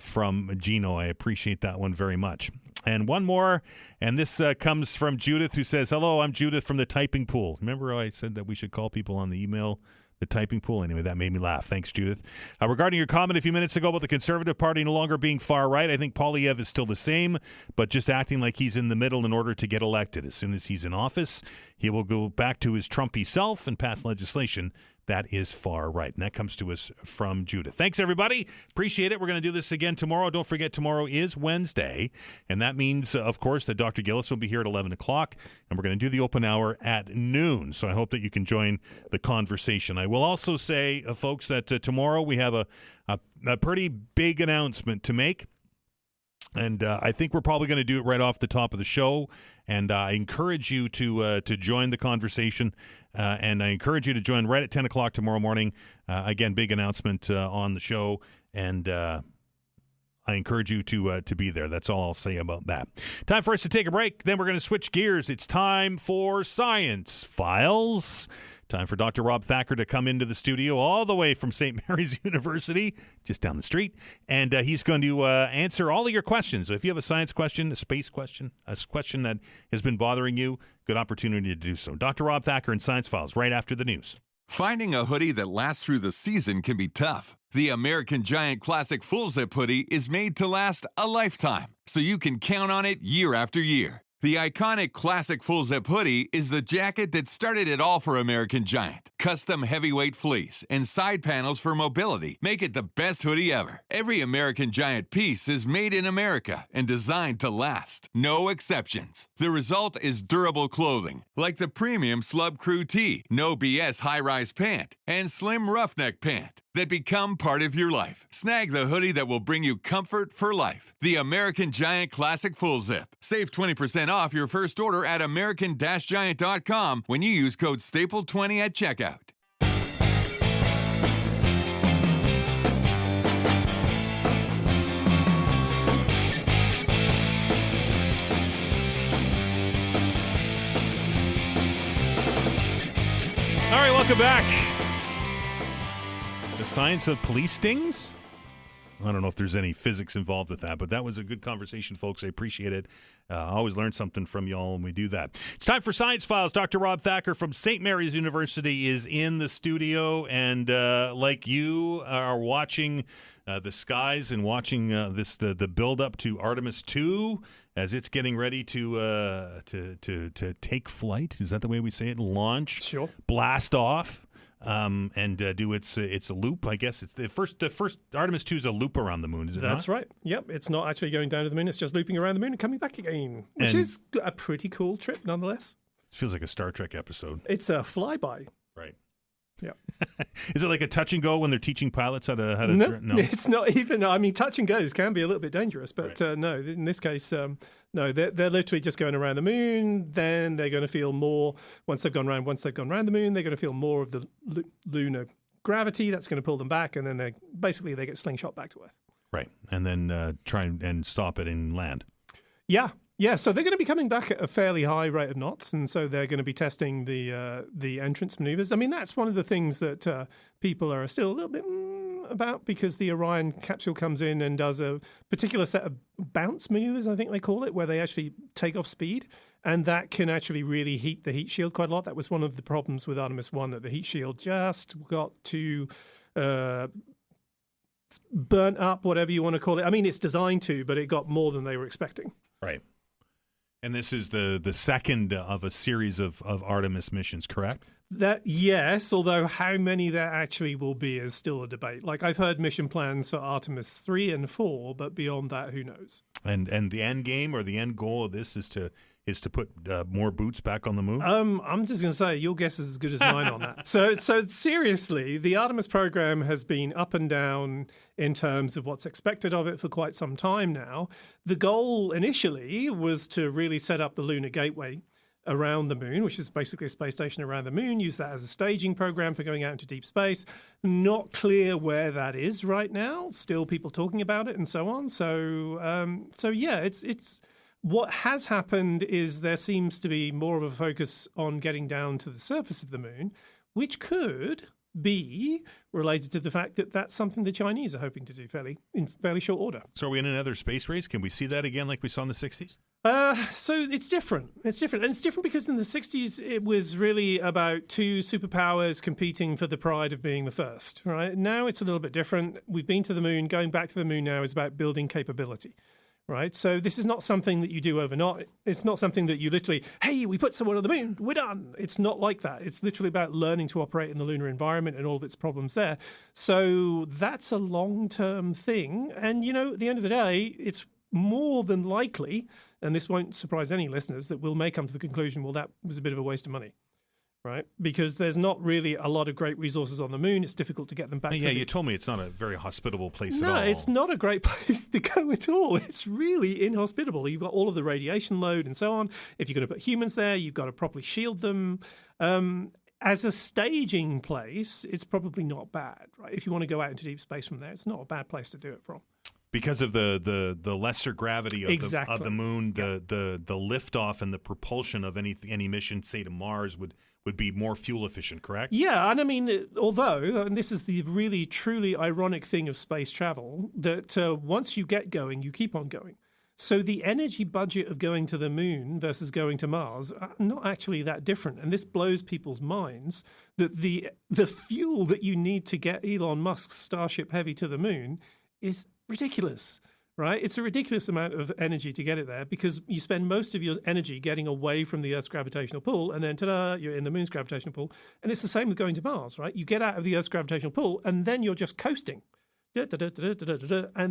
from Gino. I appreciate that one very much. And one more, and this comes from Judith, who says, "Hello, I'm Judith from the typing pool." Remember I said that we should call people on the email, the typing pool? Anyway, that made me laugh. Thanks, Judith. Regarding your comment a few minutes ago about the Conservative Party no longer being far right, I think Poilievre is still the same, but just acting like he's in the middle in order to get elected. As soon as he's in office, he will go back to his Trumpy self and pass legislation that is far right. And that comes to us from Judith. Thanks, everybody. Appreciate it. We're going to do this again tomorrow. Don't forget, tomorrow is Wednesday. And that means, of course, that Dr. Gillis will be here at 11 o'clock. And we're going to do the open hour at noon. So I hope that you can join the conversation. I will also say, folks, that tomorrow we have a pretty big announcement to make. And I think we're probably going to do it right off the top of the show. And I encourage you to join the conversation. And I encourage you to join right at 10 o'clock tomorrow morning. Again, big announcement on the show. And I encourage you to be there. That's all I'll say about that. Time for us to take a break. Then we're going to switch gears. It's time for Science Files. Time for Dr. Rob Thacker to come into the studio all the way from St. Mary's University, just down the street. And he's going to answer all of your questions. So if you have a science question, a space question, a question that has been bothering you, good opportunity to do so. Dr. Rob Thacker in Science Files right after the news. Finding a hoodie that lasts through the season can be tough. The American Giant Classic Full Zip hoodie is made to last a lifetime, so you can count on it year after year. The iconic Classic Full Zip hoodie is the jacket that started it all for American Giant. Custom heavyweight fleece and side panels for mobility make it the best hoodie ever. Every American Giant piece is made in America and designed to last. No exceptions. The result is durable clothing, like the premium Slub Crew Tee, No BS high-rise pant, and slim roughneck pant that become part of your life. Snag the hoodie that will bring you comfort for life. The American Giant Classic Full Zip. Save 20% off your first order at american-giant.com when you use code STAPLE20 at checkout. All right, welcome back. The science of police stings? I don't know if there's any physics involved with that, but that was a good conversation, folks. I appreciate it. I always learn something from y'all when we do that. It's time for Science Files. Dr. Rob Thacker from St. Mary's University is in the studio, and like you are watching the skies and watching the build-up to Artemis 2 as it's getting ready to take flight. Is that the way we say it? Launch, sure. Blast off. And do its loop. I guess it's the first Artemis 2 is a loop around the moon, is it not? That's right. Yep, it's not actually going down to the moon. It's just looping around the moon and coming back again, which is a pretty cool trip nonetheless. feels like a Star Trek episode. It's a flyby. Right. Yeah. Is it like a touch and go when they're teaching pilots how to? No, it's not even. I mean, touch and goes can be a little bit dangerous, but no, in this case, no, they're literally just going around the moon. Then they're going to feel more once they've gone around the moon. They're going to feel more of the lunar gravity that's going to pull them back, and then they get slingshot back to Earth. Right, and then try and stop it in land. Yeah, so they're going to be coming back at a fairly high rate of knots, and so they're going to be testing the entrance maneuvers. I mean, that's one of the things that people are still a little bit about, because the Orion capsule comes in and does a particular set of bounce maneuvers, I think they call it, where they actually take off speed, and that can actually really heat the heat shield quite a lot. That was one of the problems with Artemis 1, that the heat shield just got too burnt up, whatever you want to call it. I mean, it's designed to, but it got more than they were expecting. Right. And this is the second of a series of Artemis missions, correct? That yes, although how many there actually will be is still a debate. Like, I've heard mission plans for Artemis 3 and 4, but beyond that, who knows? And the end game or the end goal of this is to put more boots back on the moon? I'm just going to say your guess is as good as mine on that. So seriously, the Artemis program has been up and down in terms of what's expected of it for quite some time now. The goal initially was to really set up the lunar gateway around the moon, which is basically a space station around the moon, use that as a staging program for going out into deep space. Not clear where that is right now. Still people talking about it and so on. So yeah, it's what has happened is there seems to be more of a focus on getting down to the surface of the moon, which could be related to the fact that that's something the Chinese are hoping to do in fairly short order. So are we in another space race? Can we see that again like we saw in the 60s? So it's different. It's different. And it's different because in the 60s, it was really about two superpowers competing for the pride of being the first, right? Now it's a little bit different. We've been to the moon. Going back to the moon now is about building capability. Right, so this is not something that you do overnight. It's not something that you literally, hey, we put someone on the moon, we're done. It's not like that. It's literally about learning to operate in the lunar environment and all of its problems there. So that's a long-term thing. And, at the end of the day, it's more than likely, and this won't surprise any listeners, that we may come to the conclusion, well, that was a bit of a waste of money. Right, because there's not really a lot of great resources on the moon. It's difficult to get them back. Yeah, you told me it's not a very hospitable place at all. No, it's not a great place to go at all. It's really inhospitable. You've got all of the radiation load and so on. If you're going to put humans there, you've got to properly shield them. As a staging place, it's probably not bad. Right, if you want to go out into deep space from there, it's not a bad place to do it from. Because of the lesser gravity of the moon, the liftoff and the propulsion of any mission, say to Mars, would be more fuel efficient, correct? Yeah, and I mean, although, and this is the really, truly ironic thing of space travel, that once you get going, you keep on going. So the energy budget of going to the moon versus going to Mars are not actually that different. And this blows people's minds that the fuel that you need to get Elon Musk's Starship Heavy to the moon is ridiculous. Right? It's a ridiculous amount of energy to get it there, because you spend most of your energy getting away from the Earth's gravitational pull, and then ta-da, you're in the moon's gravitational pull. And it's the same with going to Mars, right? You get out of the Earth's gravitational pull, and then you're just coasting. And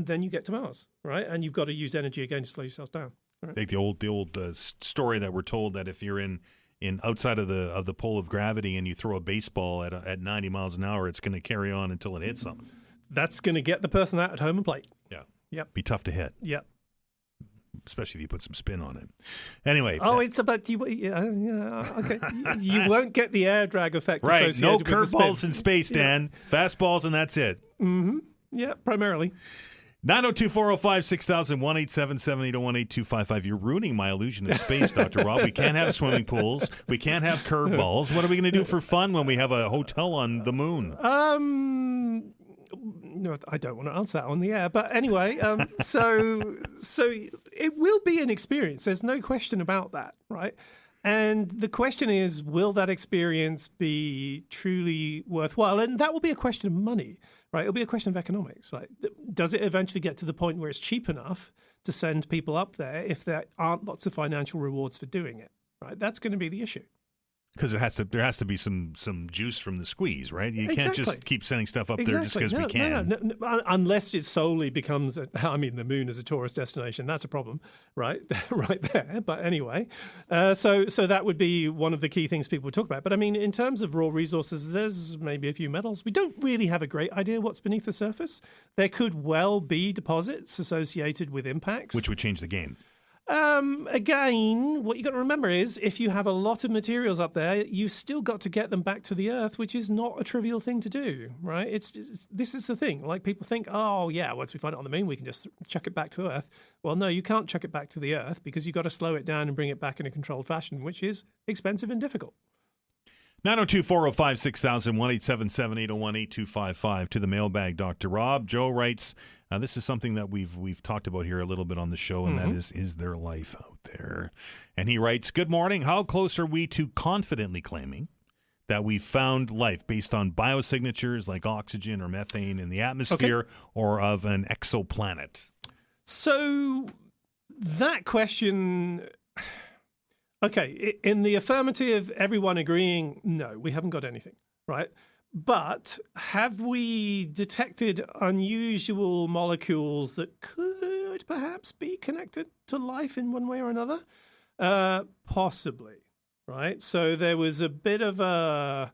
then you get to Mars, right? And you've got to use energy again to slow yourself down. Right? Like the old story that we're told that if you're in outside of the pull of gravity and you throw a baseball at 90 miles an hour, it's going to carry on until it hits something. That's going to get the person out at home and play. Yeah. Yep. Be tough to hit. Yep. Especially if you put some spin on it. Anyway. Oh, it's about you. Yeah, okay. You won't get the air drag effect. Right. No associated with the curveballs spin. in space, Dan. Yeah. Fastballs and that's it. Mm-hmm. Yeah, primarily. 902-405-6000, 1-877-801-8255. You're ruining my illusion of space, Dr. Rob. We can't have swimming pools. We can't have curveballs. What are we going to do for fun when we have a hotel on the moon? No, I don't want to answer that on the air. But anyway, so it will be an experience. There's no question about that, right? And the question is, will that experience be truly worthwhile? And that will be a question of money, right? It'll be a question of economics. Like, does it eventually get to the point where it's cheap enough to send people up there if there aren't lots of financial rewards for doing it, right? That's going to be the issue. Because there has to be some juice from the squeeze, right? You can't just keep sending stuff up there just because we can. No. Unless it solely becomes, the moon is a tourist destination. That's a problem, right? Right there. But anyway, so that would be one of the key things people would talk about. But I mean, in terms of raw resources, there's maybe a few metals. We don't really have a great idea what's beneath the surface. There could well be deposits associated with impacts. Which would change the game. Again, what you got to remember is if you have a lot of materials up there, you've still got to get them back to the earth, which is not a trivial thing to do, right? This is the thing. Like people think, oh yeah, once we find it on the moon, we can just chuck it back to Earth. Well, no, you can't chuck it back to the Earth because you've got to slow it down and bring it back in a controlled fashion, which is expensive and difficult. 902-405-6000, 1-877-801-8255 to the mailbag, Dr. Rob. Joe writes, this is something that we've talked about here a little bit on the show, and that is there life out there? And he writes, good morning. How close are we to confidently claiming that we've found life based on biosignatures like oxygen or methane in the atmosphere or of an exoplanet? So that question... Okay, in the affirmative, everyone agreeing, no, we haven't got anything, right? But have we detected unusual molecules that could perhaps be connected to life in one way or another? Possibly, right? So there was a bit of a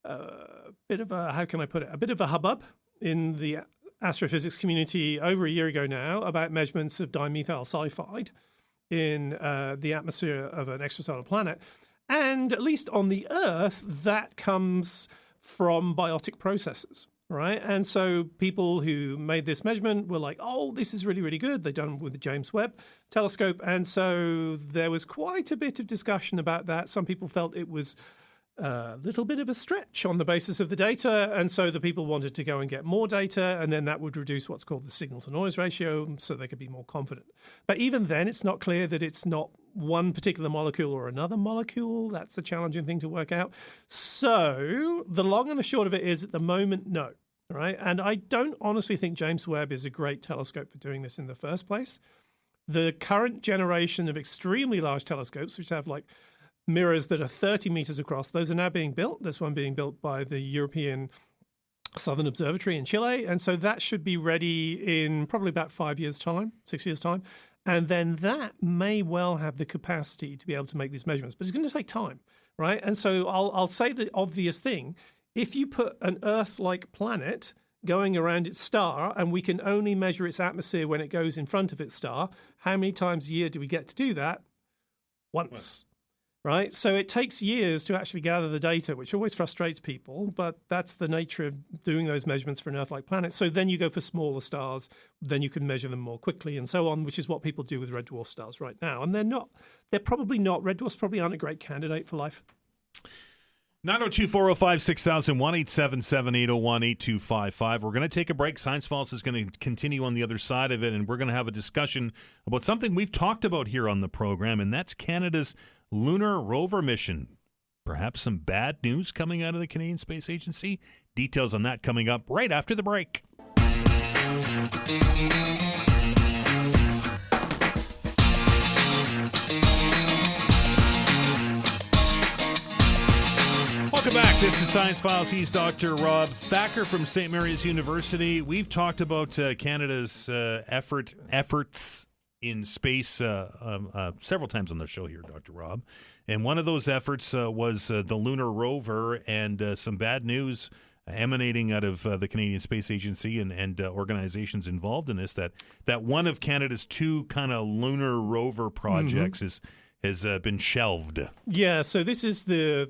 how can I put it? A bit of a hubbub in the astrophysics community over a year ago now about measurements of dimethyl sulfide in the atmosphere of an extrasolar planet. And at least on the Earth, that comes from biotic processes, right? And so people who made this measurement were like, oh, this is really, really good. They've done it with the James Webb telescope. And so there was quite a bit of discussion about that. Some people felt it was a little bit of a stretch on the basis of the data. And so the people wanted to go and get more data, and then that would reduce what's called the signal-to-noise ratio so they could be more confident. But even then, it's not clear that it's not one particular molecule or another molecule. That's a challenging thing to work out. So the long and the short of it is, at the moment, no. Right? And I don't honestly think James Webb is a great telescope for doing this in the first place. The current generation of extremely large telescopes, which have like mirrors that are 30 meters across, those are now being built. There's one being built by the European Southern Observatory in Chile. And so that should be ready in probably about 5 years' time, 6 years' time. And then that may well have the capacity to be able to make these measurements. But it's going to take time, right? And so I'll say the obvious thing. If you put an Earth-like planet going around its star, and we can only measure its atmosphere when it goes in front of its star, how many times a year do we get to do that? Once. Right? So it takes years to actually gather the data, which always frustrates people, but that's the nature of doing those measurements for an Earth-like planet. So then you go for smaller stars, then you can measure them more quickly and so on, which is what people do with red dwarf stars right now. And they're probably not, red dwarfs probably aren't a great candidate for life. 902-405-6000, 1-877-801-8255. We're going to take a break. Science Files is going to continue on the other side of it, and we're going to have a discussion about something we've talked about here on the program, and that's Canada's lunar rover mission. Perhaps some bad news coming out of the Canadian Space Agency? Details on that coming up right after the break. Welcome back. This is Science Files. He's Dr. Rob Thacker from St. Mary's University. We've talked about Canada's efforts in space several times on the show here, Dr. Rob. And one of those efforts was the lunar rover, and some bad news emanating out of the Canadian Space Agency and organizations involved in this, that one of Canada's two kind of lunar rover projects has been shelved. Yeah, so this is the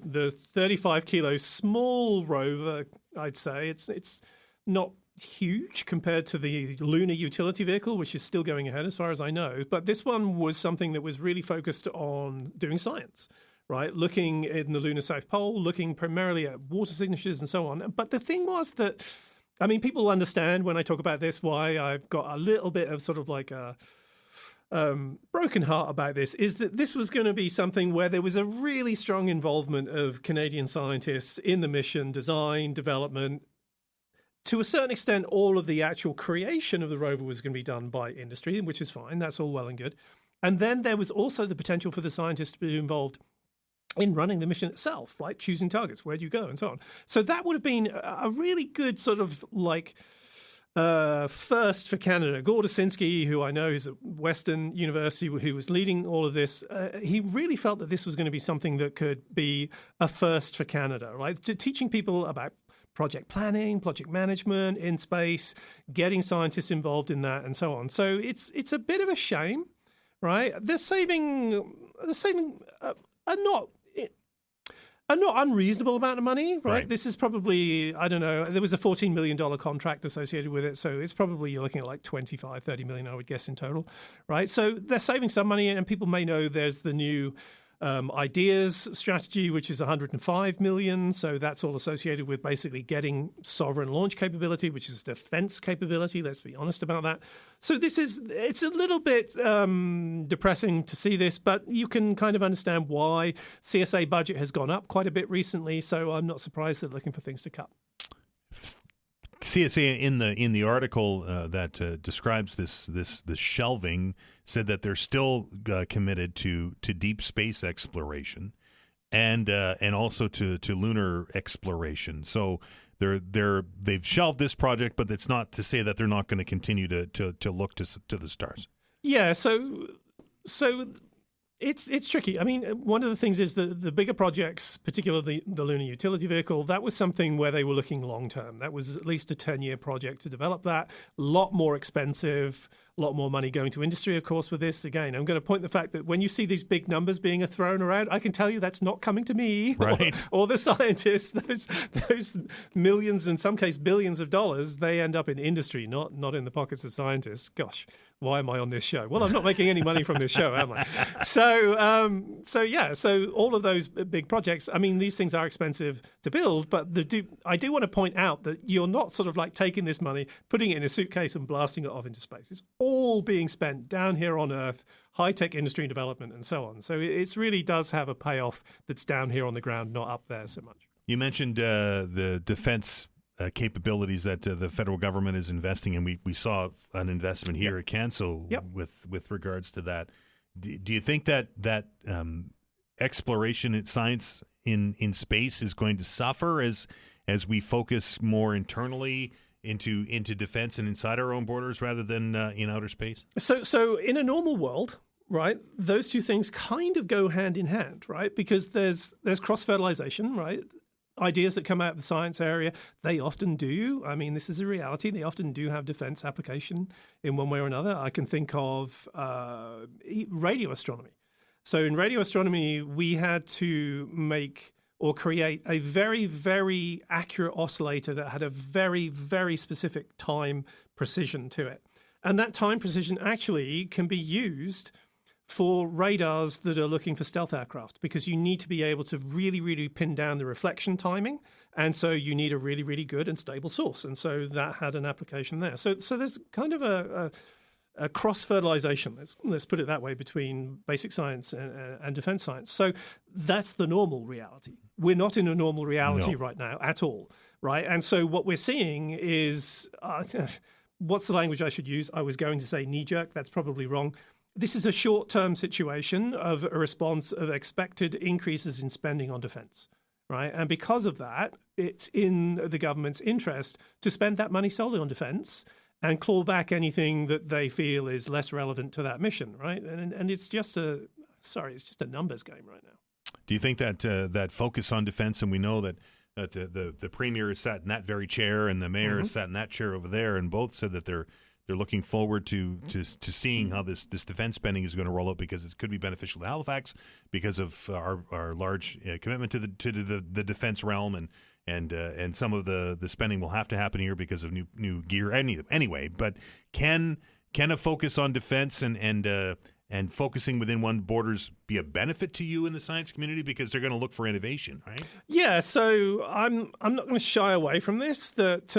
35-kilo small rover, I'd say. It's not huge compared to the lunar utility vehicle, which is still going ahead as far as I know. But this one was something that was really focused on doing science, right? Looking in the lunar South Pole, looking primarily at water signatures and so on. But the thing was that, I mean, people understand when I talk about this why I've got a little bit of sort of like a broken heart about this, is that this was going to be something where there was a really strong involvement of Canadian scientists in the mission, design, development. To a certain extent, all of the actual creation of the rover was going to be done by industry, which is fine. That's all well and good. And then there was also the potential for the scientists to be involved in running the mission itself, right? Choosing targets, where do you go, and so on. So that would have been a really good sort of like first for Canada. Gordosinski, who I know is at Western University, who was leading all of this, he really felt that this was going to be something that could be a first for Canada, right? Teaching people about project planning, project management in space, getting scientists involved in that, and so on. So it's a bit of a shame, right? They're saving a not unreasonable amount of money, right? This is probably, I don't know, there was a $14 million contract associated with it, so it's probably, you're looking at like 25, 30 million, I would guess, in total, right? So they're saving some money, and people may know there's the new ideas strategy, which is 105 million. So that's all associated with basically getting sovereign launch capability, which is defense capability. Let's be honest about that. So it's a little bit depressing to see this, but you can kind of understand why. CSA budget has gone up quite a bit recently, so I'm not surprised they're looking for things to cut. CSA in the article that describes this shelving said that they're still committed to deep space exploration and also to lunar exploration. So they've shelved this project, but it's not to say that they're not going to continue to look to the stars. Yeah. So It's tricky. I mean, one of the things is the bigger projects, particularly the Lunar Utility Vehicle, that was something where they were looking long term. That was at least a 10-year project to develop that. A lot more expensive, a lot more money going to industry, of course, with this. Again, I'm going to point the fact that when you see these big numbers being thrown around, I can tell you that's not coming to me or the scientists. Those millions, in some case billions of dollars, they end up in industry, not in the pockets of scientists. Gosh, why am I on this show? Well, I'm not making any money from this show, am I? So all of those big projects, I mean, these things are expensive to build, but I do want to point out that you're not sort of like taking this money, putting it in a suitcase and blasting it off into space. It's all being spent down here on Earth, high-tech industry development and so on. So it really does have a payoff that's down here on the ground, not up there so much. You mentioned the defense capabilities that the federal government is investing in. We saw an investment here at Canso with regards to that. Do you think that exploration in science in space is going to suffer as we focus more internally into defense and inside our own borders rather than in outer space? So in a normal world, right, those two things kind of go hand in hand, right? Because there's cross-fertilization, right? Ideas that come out of the science area, they often do. I mean, this is a reality. They often do have defense application in one way or another. I can think of radio astronomy. So in radio astronomy, we had to make or create a very, very accurate oscillator that had a very, very specific time precision to it. And that time precision actually can be used for radars that are looking for stealth aircraft, because you need to be able to really, really pin down the reflection timing. And so you need a really, really good and stable source. And so that had an application there. So there's kind of a cross-fertilization, let's put it that way, between basic science and defense science. So that's the normal reality. We're not in a normal reality right now at all, right? And so what we're seeing is, what's the language I should use? I was going to say knee-jerk. That's probably wrong. This is a short-term situation of a response of expected increases in spending on defense, right? And because of that, it's in the government's interest to spend that money solely on defense and claw back anything that they feel is less relevant to that mission, right? And it's just a numbers game right now. Do you think that that focus on defense, and we know that the premier is sat in that very chair and the mayor is sat in that chair over there, and both said that they're looking forward to seeing how this defense spending is going to roll out, because it could be beneficial to Halifax because of our large commitment to the defense realm, and some of the spending will have to happen here because of new gear anyway. But can a focus on defense and focusing within one borders be a benefit to you in the science community, because they're going to look for innovation, right? Yeah. So I'm not going to shy away from this. That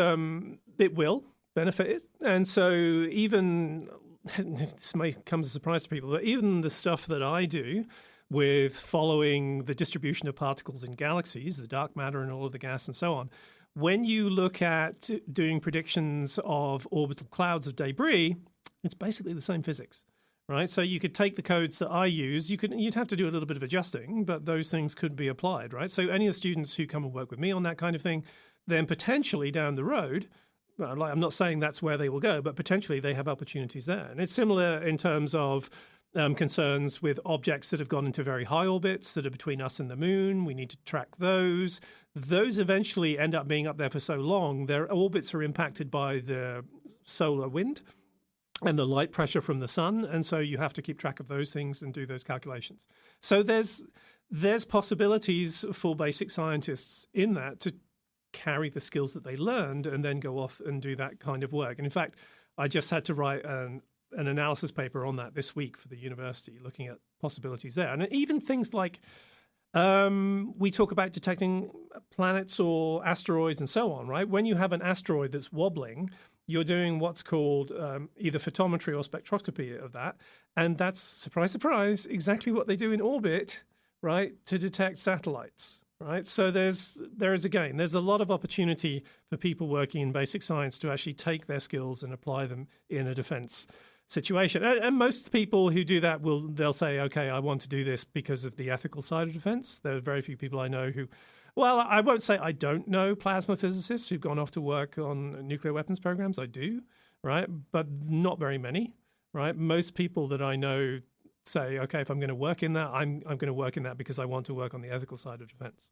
it will benefit it. And so even, this may come as a surprise to people, but even the stuff that I do with following the distribution of particles in galaxies, the dark matter and all of the gas and so on, when you look at doing predictions of orbital clouds of debris, it's basically the same physics, right? So you could take the codes that I use. You'd have to do a little bit of adjusting, but those things could be applied, right? So any of the students who come and work with me on that kind of thing, then potentially down the road, well, I'm not saying that's where they will go, but potentially they have opportunities there. And it's similar in terms of concerns with objects that have gone into very high orbits that are between us and the moon. We need to track those. Those eventually end up being up there for so long, their orbits are impacted by the solar wind and the light pressure from the sun. And so you have to keep track of those things and do those calculations. So there's possibilities for basic scientists in that to carry the skills that they learned and then go off and do that kind of work. And in fact, I just had to write an analysis paper on that this week for the university, looking at possibilities there. And even things like we talk about detecting planets or asteroids and so on, right? When you have an asteroid that's wobbling, you're doing what's called either photometry or spectroscopy of that. And that's, surprise, surprise, exactly what they do in orbit, right, to detect satellites. Right, so there's a lot of opportunity for people working in basic science to actually take their skills and apply them in a defense situation. And most people who do that they'll say, okay, I want to do this because of the ethical side of defense. There are very few people I know who, well, I won't say I don't know plasma physicists who've gone off to work on nuclear weapons programs. I do, right, but not very many, right? Most people that I know say, okay, if I'm going to work in that, I'm going to work in that because I want to work on the ethical side of defense.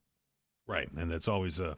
Right, and that's always a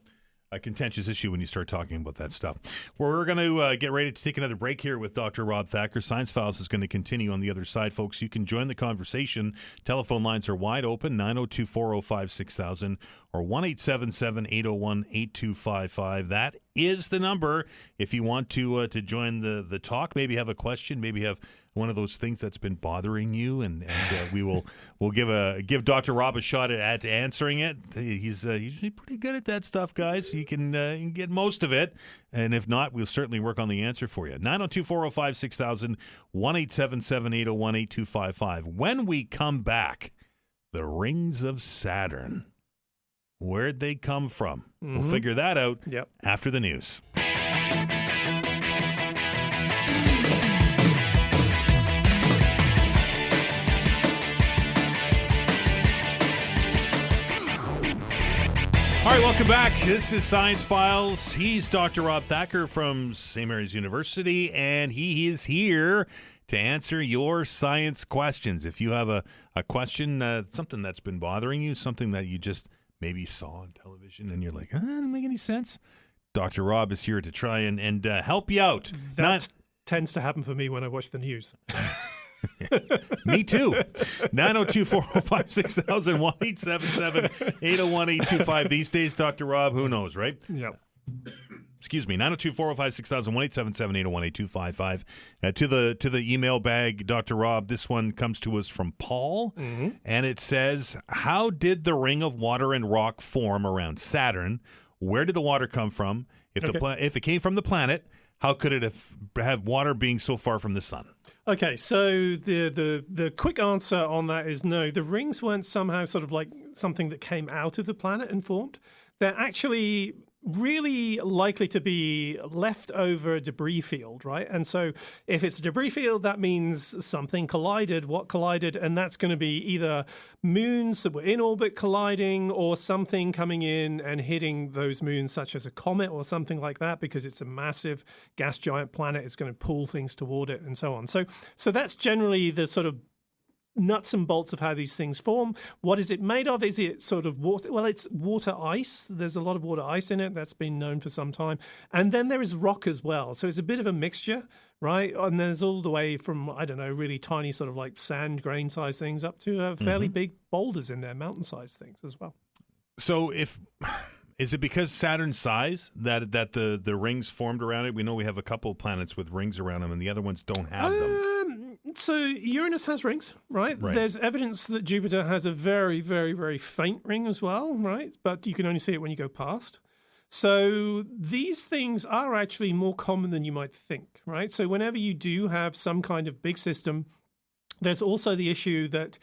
contentious issue when you start talking about that stuff. We're going to get ready to take another break here with Dr. Rob Thacker. Science Files is going to continue on the other side, folks. You can join the conversation. Telephone lines are wide open, 902-405-6000 or 1-877-801-8255. That is the number if you want to join the talk. Maybe have a question, maybe have one of those things that's been bothering you, and we'll give Dr. Rob a shot at answering it. He's usually pretty good at that stuff, guys. He can get most of it, and if not, we'll certainly work on the answer for you. 902-405-6000, 1-877-801-8255. When we come back, the rings of Saturn. Where'd they come from? Mm-hmm. We'll figure that out after the news. All right, welcome back. This is Science Files. He's Dr. Rob Thacker from St. Mary's University, and he is here to answer your science questions. If you have a question, something that's been bothering you, something that you just maybe saw on television and you're like, doesn't make any sense, Dr. Rob is here to try and help you out. That tends to happen for me when I watch the news. Me too. 902-405-6000, 1-877-801-825. These days, Dr. Rob, who knows, right? Yeah. Excuse me, 902-405-6000, 1-877-801-8255. To the email bag, Dr. Rob, this one comes to us from Paul, and it says, how did the ring of water and rock form around Saturn? Where did the water come from? If it came from the planet, how could it have water being so far from the sun? Okay, so the quick answer on that is no. The rings weren't somehow sort of like something that came out of the planet and formed. They're actually really likely to be leftover debris field, right? And so if it's a debris field, that means something collided. What collided? And that's going to be either moons that were in orbit colliding or something coming in and hitting those moons, such as a comet or something like that, because it's a massive gas giant planet. It's going to pull things toward it and so on. So that's generally the sort of nuts and bolts of how these things form. What is it made of? Is it sort of water? Well, it's water ice. There's a lot of water ice in it. That's been known for some time. And then there is rock as well. So it's a bit of a mixture, right? And there's all the way from, I don't know, really tiny sort of like sand grain size things up to fairly big boulders in there, mountain size things as well. So is it because Saturn's size that the rings formed around it? We know we have a couple of planets with rings around them and the other ones don't have them. So Uranus has rings, right? There's evidence that Jupiter has a very, very, very faint ring as well, right? But you can only see it when you go past. So these things are actually more common than you might think, right? So whenever you do have some kind of big system, there's also the issue that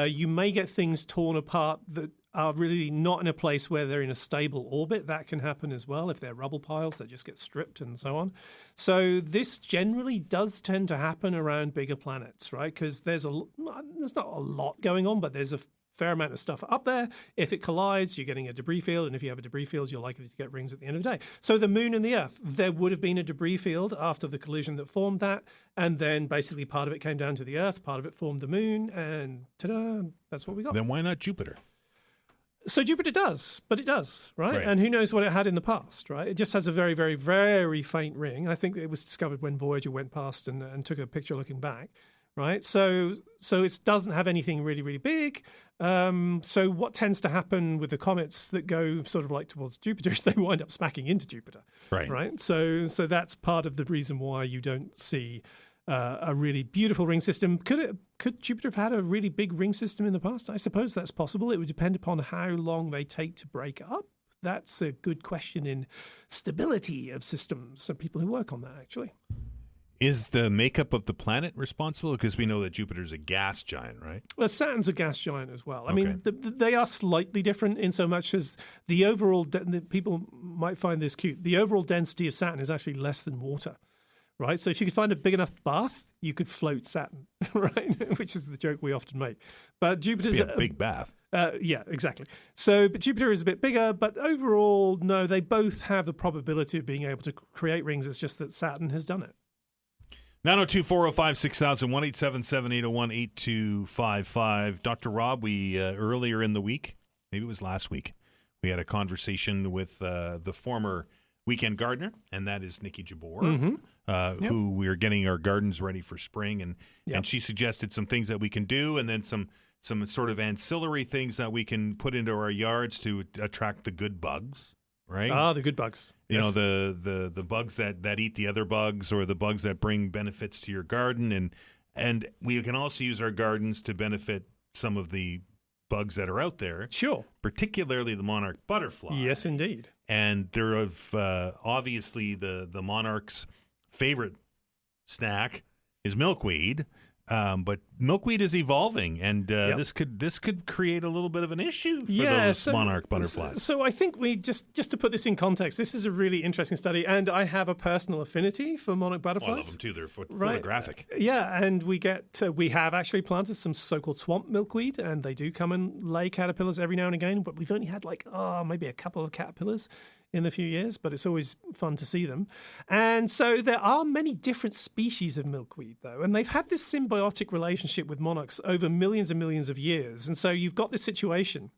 you may get things torn apart that are really not in a place where they're in a stable orbit. That can happen as well. If they're rubble piles, they just get stripped and so on. So this generally does tend to happen around bigger planets, right? Because there's not a lot going on, but there's a fair amount of stuff up there. If it collides, you're getting a debris field, and if you have a debris field, you're likely to get rings at the end of the day. So the moon and the Earth, there would have been a debris field after the collision that formed that, and then basically part of it came down to the Earth, part of it formed the moon, and ta-da, that's what we got. Then why not Jupiter? So Jupiter does, but it does, right? And who knows what it had in the past, right? It just has a very, very, very faint ring. I think it was discovered when Voyager went past and took a picture looking back. Right, so it doesn't have anything really, really big. So what tends to happen with the comets that go sort of like towards Jupiter is they wind up smacking into Jupiter. Right. So that's part of the reason why you don't see a really beautiful ring system. Could Jupiter have had a really big ring system in the past? I suppose that's possible. It would depend upon how long they take to break up. That's a good question in stability of systems. So people who work on that actually. Is the makeup of the planet responsible? Because we know that Jupiter's a gas giant, right? Well, Saturn's a gas giant as well. I mean, they are slightly different in so much as the overall, people might find this cute, the overall density of Saturn is actually less than water, right? So if you could find a big enough bath, you could float Saturn, right? Which is the joke we often make. But Jupiter's a big bath. Yeah, exactly. So, but Jupiter is a bit bigger, but overall, no, they both have the probability of being able to create rings. It's just that Saturn has done it. 902-405-6000, 1-877-801-8255. Dr. Rob, we earlier in the week, maybe it was last week, we had a conversation with the former weekend gardener, and that is Nikki Jabor, who we are getting our gardens ready for spring, and she suggested some things that we can do, and then some sort of ancillary things that we can put into our yards to attract the good bugs. Right? Ah, the good bugs. You know, the bugs that eat the other bugs, or the bugs that bring benefits to your garden. And we can also use our gardens to benefit some of the bugs that are out there. Sure. Particularly the monarch butterfly. Yes, indeed. And they're obviously the monarch's favorite snack is milkweed. But milkweed is evolving, and this could create a little bit of an issue for those monarch butterflies. So I think we just to put this in context, this is a really interesting study, and I have a personal affinity for monarch butterflies. I love them too. They're photographic. Yeah, and we have actually planted some so-called swamp milkweed, and they do come and lay caterpillars every now and again. But we've only had maybe a couple of caterpillars in a few years, but it's always fun to see them. And so there are many different species of milkweed, though, and they've had this symbiotic relationship with monarchs over millions and millions of years. And so you've got this situation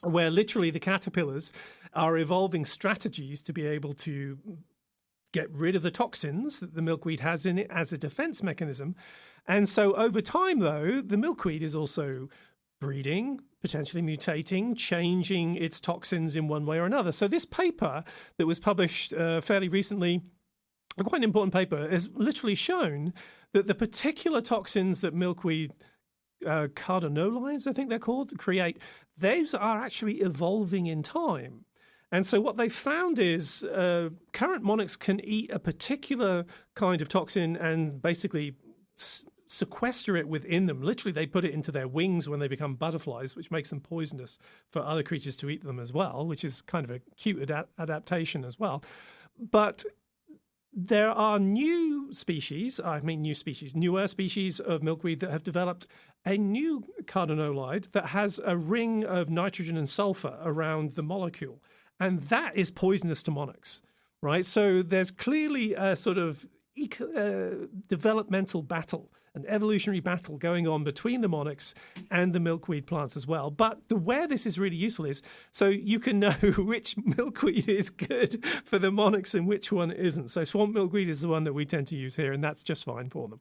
where literally the caterpillars are evolving strategies to be able to get rid of the toxins that the milkweed has in it as a defense mechanism. And so over time, though, the milkweed is also breeding, potentially mutating, changing its toxins in one way or another. So this paper that was published fairly recently, quite an important paper, has literally shown that the particular toxins that milkweed, cardinolides, I think they're called, create, those are actually evolving in time. And so what they found is current monarchs can eat a particular kind of toxin and basically sequester it within them. Literally, they put it into their wings when they become butterflies, which makes them poisonous for other creatures to eat them as well, which is kind of a cute adaptation as well. But there are newer species of milkweed that have developed a new cardinolide that has a ring of nitrogen and sulfur around the molecule. And that is poisonous to monarchs, right? So there's clearly a sort of developmental battle, an evolutionary battle going on between the monarchs and the milkweed plants as well. But where this is really useful is so you can know which milkweed is good for the monarchs and which one isn't. So swamp milkweed is the one that we tend to use here, and that's just fine for them.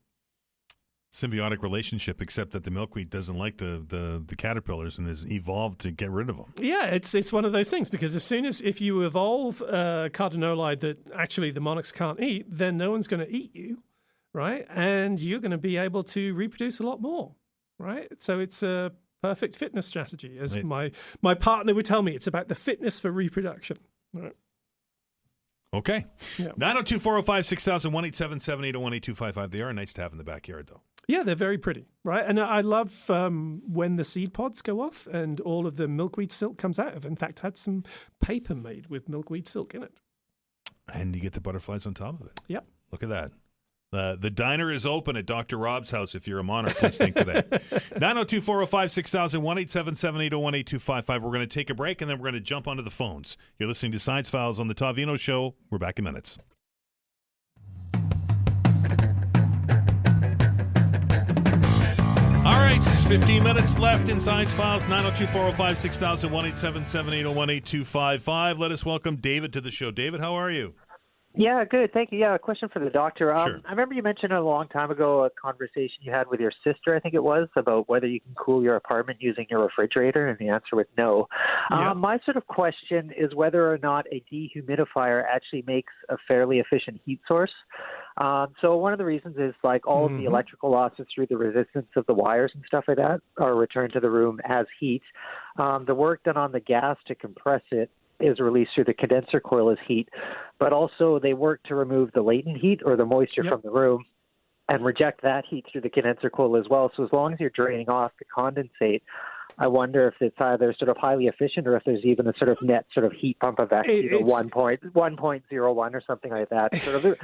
Symbiotic relationship, except that the milkweed doesn't like the caterpillars and has evolved to get rid of them. Yeah, it's one of those things, because as soon as if you evolve a cardinolide that actually the monarchs can't eat, then no one's going to eat you, right? And you're going to be able to reproduce a lot more, right? So it's a perfect fitness strategy, as my partner would tell me. It's about the fitness for reproduction, right? Okay. 902-405-6000, 1-877-801-8255. They are nice to have in the backyard, though. Yeah, they're very pretty, right? And I love when the seed pods go off and all of the milkweed silk comes out. I've in fact had some paper made with milkweed silk in it. And you get the butterflies on top of it. Yep. Look at that. The diner is open at Dr. Rob's house if you're a Monarch listening today. 902-405-6000, 1-877-801-8255. We're going to take a break, and then we're going to jump onto the phones. You're listening to Science Files on the Todd Veinotte Show. We're back in minutes. All right, 15 minutes left in Science Files. 902-405-6000, 1-877-801-8255. Let us welcome David to the show. David, how are you? Yeah, good. Thank you. Yeah, a question for the doctor. Sure. I remember you mentioned a long time ago a conversation you had with your sister, I think it was, about whether you can cool your apartment using your refrigerator, and the answer was no. Yeah. My sort of question is whether or not a dehumidifier actually makes a fairly efficient heat source. So one of the reasons is like all of the electrical losses through the resistance of the wires and stuff like that are returned to the room as heat. The work done on the gas to compress it is released through the condenser coil as heat, but also they work to remove the latent heat or the moisture from the room and reject that heat through the condenser coil as well. So as long as you're draining off the condensate, I wonder if it's either sort of highly efficient or if there's even a sort of net sort of heat pump of actually 1.01 or something like that. Sort of.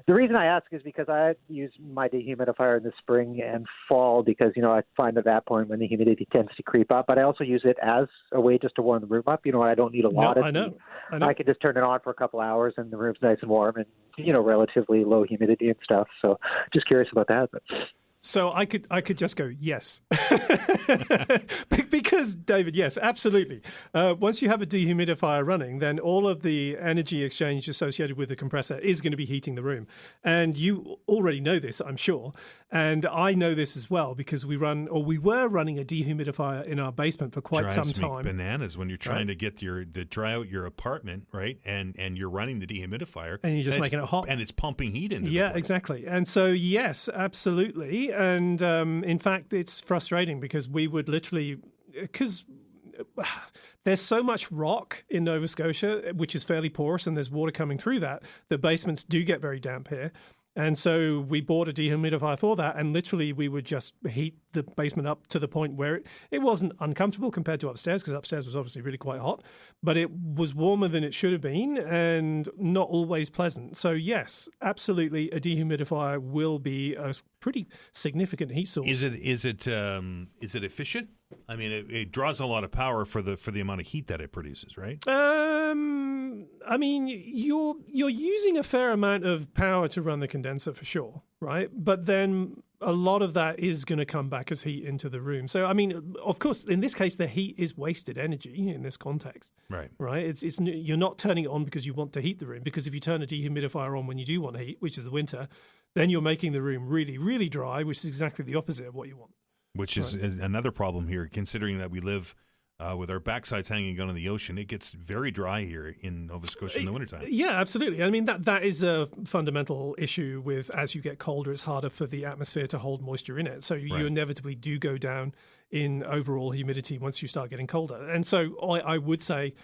The reason I ask is because I use my dehumidifier in the spring and fall because, I find at that point when the humidity tends to creep up, but I also use it as a way just to warm the room up. I don't need a lot of heat. I can just turn it on for a couple hours and the room's nice and warm and, relatively low humidity and stuff. So just curious about that. So I could just go, yes. Because, David, yes, absolutely. Once you have a dehumidifier running, then all of the energy exchange associated with the compressor is going to be heating the room. And you already know this, I'm sure. And I know this as well because we were running a dehumidifier in our basement for quite some time. Me bananas when you're trying to get to dry out your apartment, right? And you're running the dehumidifier. And you're just making it hot. And it's pumping heat into Yeah, exactly. And so, yes, absolutely. And in fact, it's frustrating because we would literally, because there's so much rock in Nova Scotia, which is fairly porous, and there's water coming through that. The basements do get very damp here. And so we bought a dehumidifier for that, and literally we would just heat the basement up to the point where it wasn't uncomfortable compared to upstairs, because upstairs was obviously really quite hot, but it was warmer than it should have been and not always pleasant. So yes, absolutely, a dehumidifier will be a pretty significant heat source. Is it efficient? I mean, it draws a lot of power for the amount of heat that it produces, right? I mean, you're using a fair amount of power to run the condenser for sure, right? But then a lot of that is going to come back as heat into the room. So, I mean, of course, in this case, the heat is wasted energy in this context, right? It's you're not turning it on because you want to heat the room. Because if you turn a dehumidifier on when you do want heat, which is the winter, then you're making the room really, really dry, which is exactly the opposite of what you want. Which is another problem here, considering that we live with our backsides hanging out on the ocean. It gets very dry here in Nova Scotia in the wintertime. Yeah, absolutely. I mean, that is a fundamental issue with as you get colder, it's harder for the atmosphere to hold moisture in it. So you inevitably do go down in overall humidity once you start getting colder. And so I would say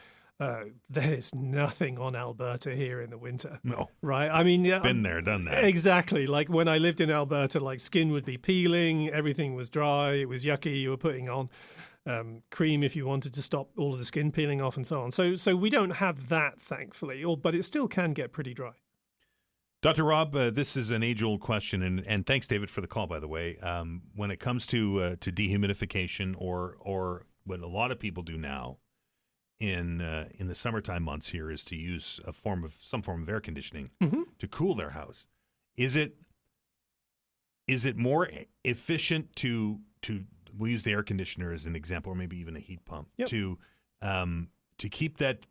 there's nothing on Alberta here in the winter. No. Right? I mean, been there, done that. Exactly. Like when I lived in Alberta, like skin would be peeling, everything was dry, it was yucky, you were putting on cream if you wanted to stop all of the skin peeling off and so on. So we don't have that, thankfully, but it still can get pretty dry. Dr. Rob, this is an age-old question, and thanks, David, for the call, by the way. When it comes to dehumidification or what a lot of people do now, in the summertime months here is to use some form of air conditioning to cool their house. Is it more efficient to we'll use the air conditioner as an example, or maybe even a heat pump to keep that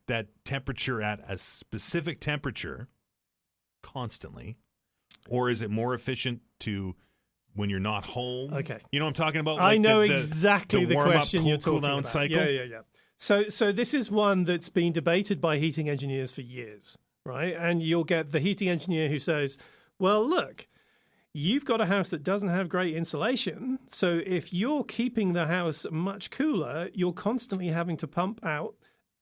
temperature at a specific temperature constantly, or is it more efficient to when you're not home? Okay, you know what I'm talking about. I know exactly the question you're talking about. Cycle? Yeah. So this is one that's been debated by heating engineers for years, right? And you'll get the heating engineer who says, well, look, you've got a house that doesn't have great insulation. So if you're keeping the house much cooler, you're constantly having to pump out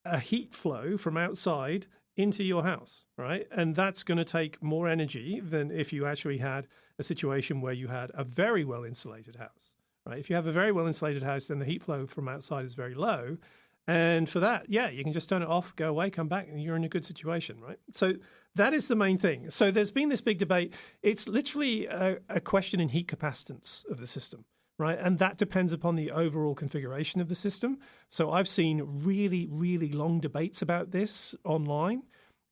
a heat flow from outside into your house, right? And that's going to take more energy than if you actually had a situation where you had a very well insulated house, right? If you have a very well insulated house, then the heat flow from outside is very low. And for that, yeah, you can just turn it off, go away, come back, and you're in a good situation, right? So that is the main thing. So there's been this big debate. It's literally a question in heat capacitance of the system, right? And that depends upon the overall configuration of the system. So I've seen really, really long debates about this online,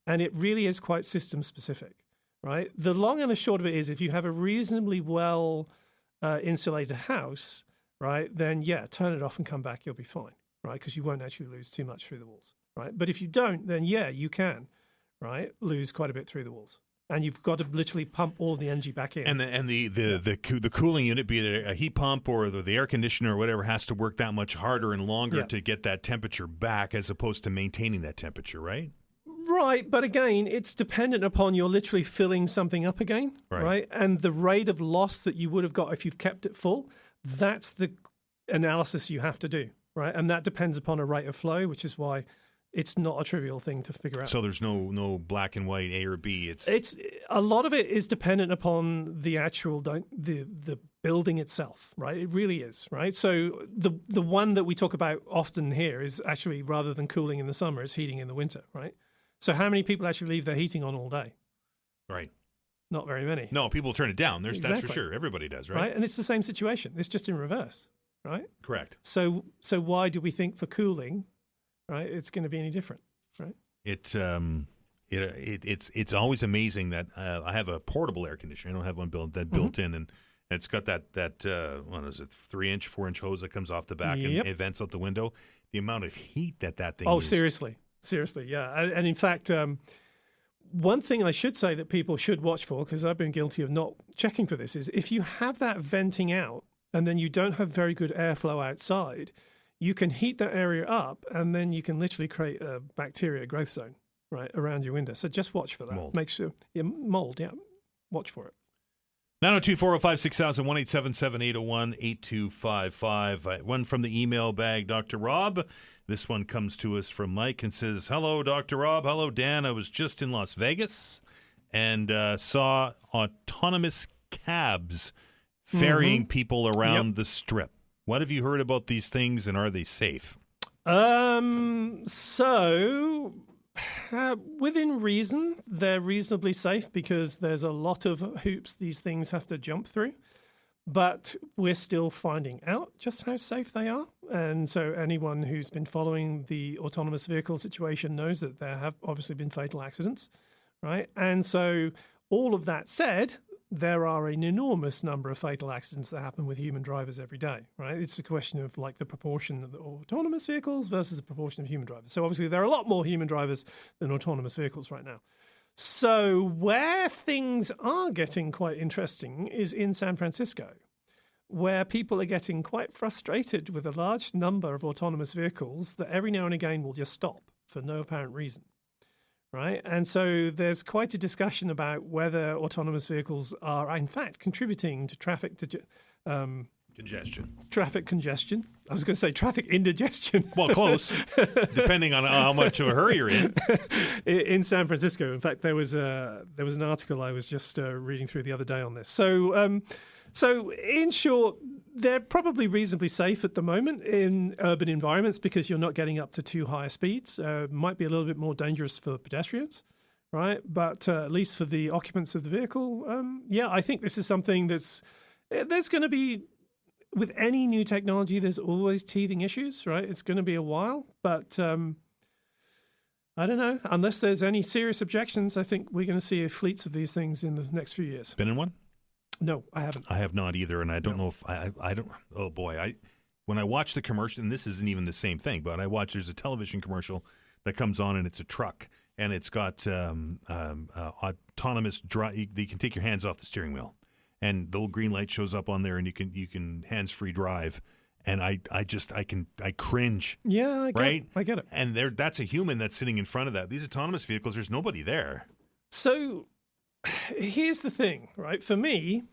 and it really is quite system specific, right? The long and the short of it is if you have a reasonably well insulated house, right, then yeah, turn it off and come back, you'll be fine, right? Because you won't actually lose too much through the walls, right? But if you don't, then yeah, you can, right, lose quite a bit through the walls. And you've got to literally pump all of the energy back in. And the cooling unit, be it a heat pump or the air conditioner or whatever, has to work that much harder and longer to get that temperature back as opposed to maintaining that temperature, right? Right, but again, it's dependent upon you're literally filling something up again, right? And the rate of loss that you would have got if you've kept it full, that's the analysis you have to do, right? And that depends upon a rate of flow, which is why it's not a trivial thing to figure out. So there's no black and white A or B. It's a lot of it is dependent upon the actual the building itself, right? It really is, right? So the one that we talk about often here is actually, rather than cooling in the summer, it's heating in the winter, right? So how many people actually leave their heating on all day? Right. Not very many. No, people turn it down. That's Exactly. for sure. Everybody does, right? And it's the same situation. It's just in reverse, right? Correct. So why do we think for cooling, right, it's going to be any different, right? It's always amazing that I have a portable air conditioner. I don't have one built in, and it's got that what is it, 3-inch, 4-inch hose that comes off the back and it vents out the window. The amount of heat that thing. Oh, is. Seriously, yeah. And in fact, one thing I should say that people should watch for, because I've been guilty of not checking for this, is if you have that venting out and then you don't have very good airflow outside, you can heat that area up and then you can literally create a bacteria growth zone, right, around your window. So just watch for that. Mold. Make sure, mold, yeah. Watch for it. 902-405-6000, 1-877-801-8255. One from the email bag, Dr. Rob. This one comes to us from Mike and says, "Hello, Dr. Rob. Hello, Dan. I was just in Las Vegas and saw autonomous cabs ferrying people around the Strip. What have you heard about these things, and are they safe?" Within reason, they're reasonably safe because there's a lot of hoops these things have to jump through. But we're still finding out just how safe they are. And so anyone who's been following the autonomous vehicle situation knows that there have obviously been fatal accidents, right? And so all of that said, there are an enormous number of fatal accidents that happen with human drivers every day, right? It's a question of like the proportion of the autonomous vehicles versus the proportion of human drivers. So obviously there are a lot more human drivers than autonomous vehicles right now. So where things are getting quite interesting is in San Francisco, where people are getting quite frustrated with a large number of autonomous vehicles that every now and again will just stop for no apparent reason, right? And so there's quite a discussion about whether autonomous vehicles are in fact contributing to traffic congestion. Traffic congestion. I was going to say traffic indigestion. Well, close, depending on how much of a hurry you're in. In San Francisco, in fact, there was an article I was just reading through the other day on this. So in short, they're probably reasonably safe at the moment in urban environments because you're not getting up to too high speeds. Might be a little bit more dangerous for pedestrians, right? But at least for the occupants of the vehicle, I think this is something there's going to be. With any new technology, there's always teething issues, right? It's going to be a while, but I don't know. Unless there's any serious objections, I think we're going to see fleets of these things in the next few years. Been in one? No, I haven't. I have not either, and I don't know if I don't. Oh boy, when I watch the commercial, and this isn't even the same thing, but there's a television commercial that comes on, and it's a truck, and it's got autonomous drive. You can take your hands off the steering wheel. And the little green light shows up on there, and you can hands-free drive, and I cringe. Yeah, I get it. And that's a human that's sitting in front of that. These autonomous vehicles, there's nobody there. So here's the thing, right? For me,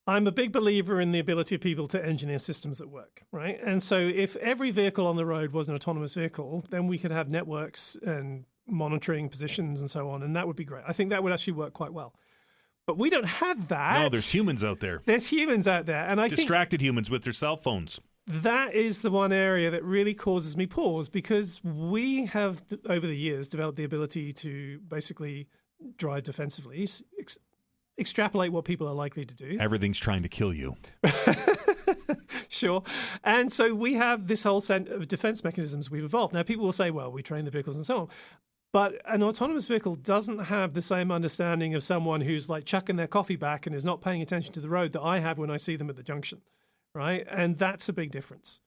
I'm a big believer in the ability of people to engineer systems that work, right? And so if every vehicle on the road was an autonomous vehicle, then we could have networks and monitoring positions and so on, and that would be great. I think that would actually work quite well. But we don't have that. No, there's humans out there. There's humans out there. And I think distracted humans with their cell phones. that is the one area that really causes me pause, because we have, over the years, developed the ability to basically drive defensively, extrapolate what people are likely to do. Everything's trying to kill you. Sure. And so we have this whole set of defense mechanisms we've evolved. Now, people will say, well, we train the vehicles and so on. But an autonomous vehicle doesn't have the same understanding of someone who's like chucking their coffee back and is not paying attention to the road that I have when I see them at the junction, right? And that's a big difference.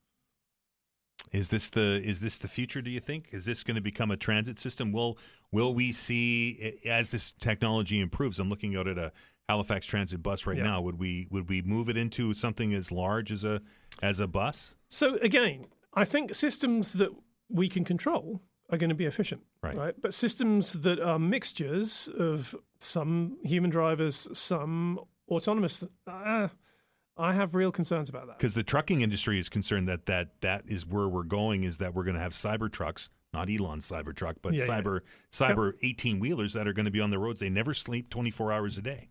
Is this the future, do you think? Is this going to become a transit system? Will we see, as this technology improves, I'm looking out at a Halifax transit bus right now, would we move it into something as large as a bus? So again, I think systems that we can control are going to be efficient, right? But systems that are mixtures of some human drivers, some autonomous, I have real concerns about that. Because the trucking industry is concerned that is where we're going, is that we're going to have cyber trucks, not Elon's cyber truck, but cyber 18-wheelers that are going to be on the roads. They never sleep 24 hours a day.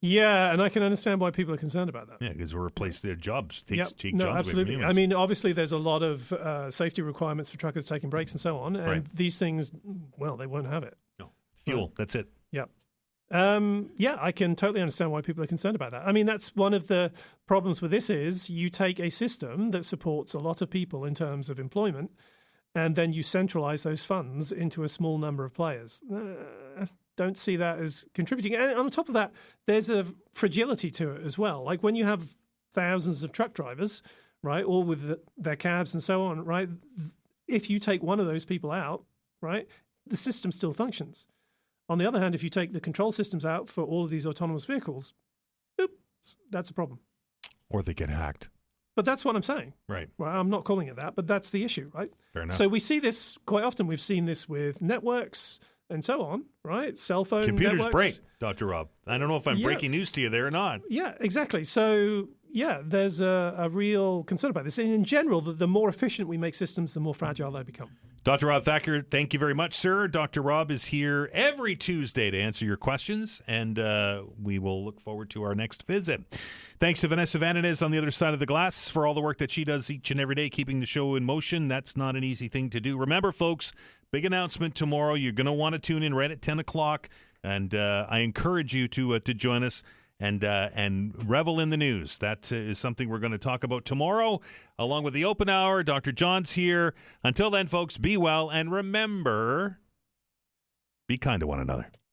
Yeah, and I can understand why people are concerned about that. Yeah, because we'll replace their jobs. Take jobs absolutely. away from I mean, obviously, there's a lot of safety requirements for truckers taking breaks and so on, and these things, well, they won't have it. No, fuel. That's it. Yeah. I can totally understand why people are concerned about that. I mean, that's one of the problems with this is you take a system that supports a lot of people in terms of employment, and then you centralize those funds into a small number of players. Don't see that as contributing. And on top of that, there's a fragility to it as well. Like when you have thousands of truck drivers, right, all with their cabs and so on, right, if you take one of those people out, right, the system still functions. On the other hand, if you take the control systems out for all of these autonomous vehicles, oops, that's a problem. Or they get hacked. But that's what I'm saying. Right. Well, I'm not calling it that, but that's the issue, right? Fair enough. So we see this quite often. We've seen this with networks and so on, right? Cell phone computers networks. break, Dr. Rob. I don't know if I'm breaking news to you there or not. Yeah, exactly. So, there's a real concern about this. And in general, the more efficient we make systems, the more fragile they become. Dr. Rob Thacker, thank you very much, sir. Dr. Rob is here every Tuesday to answer your questions, and we will look forward to our next visit. Thanks to Vanessa Vananez on the other side of the glass for all the work that she does each and every day, keeping the show in motion. That's not an easy thing to do. Remember, folks, big announcement tomorrow. You're going to want to tune in right at 10 o'clock, and I encourage you to join us and revel in the news. That is something we're going to talk about tomorrow, along with the open hour. Dr. John's here. Until then, folks, be well, and remember, be kind to one another.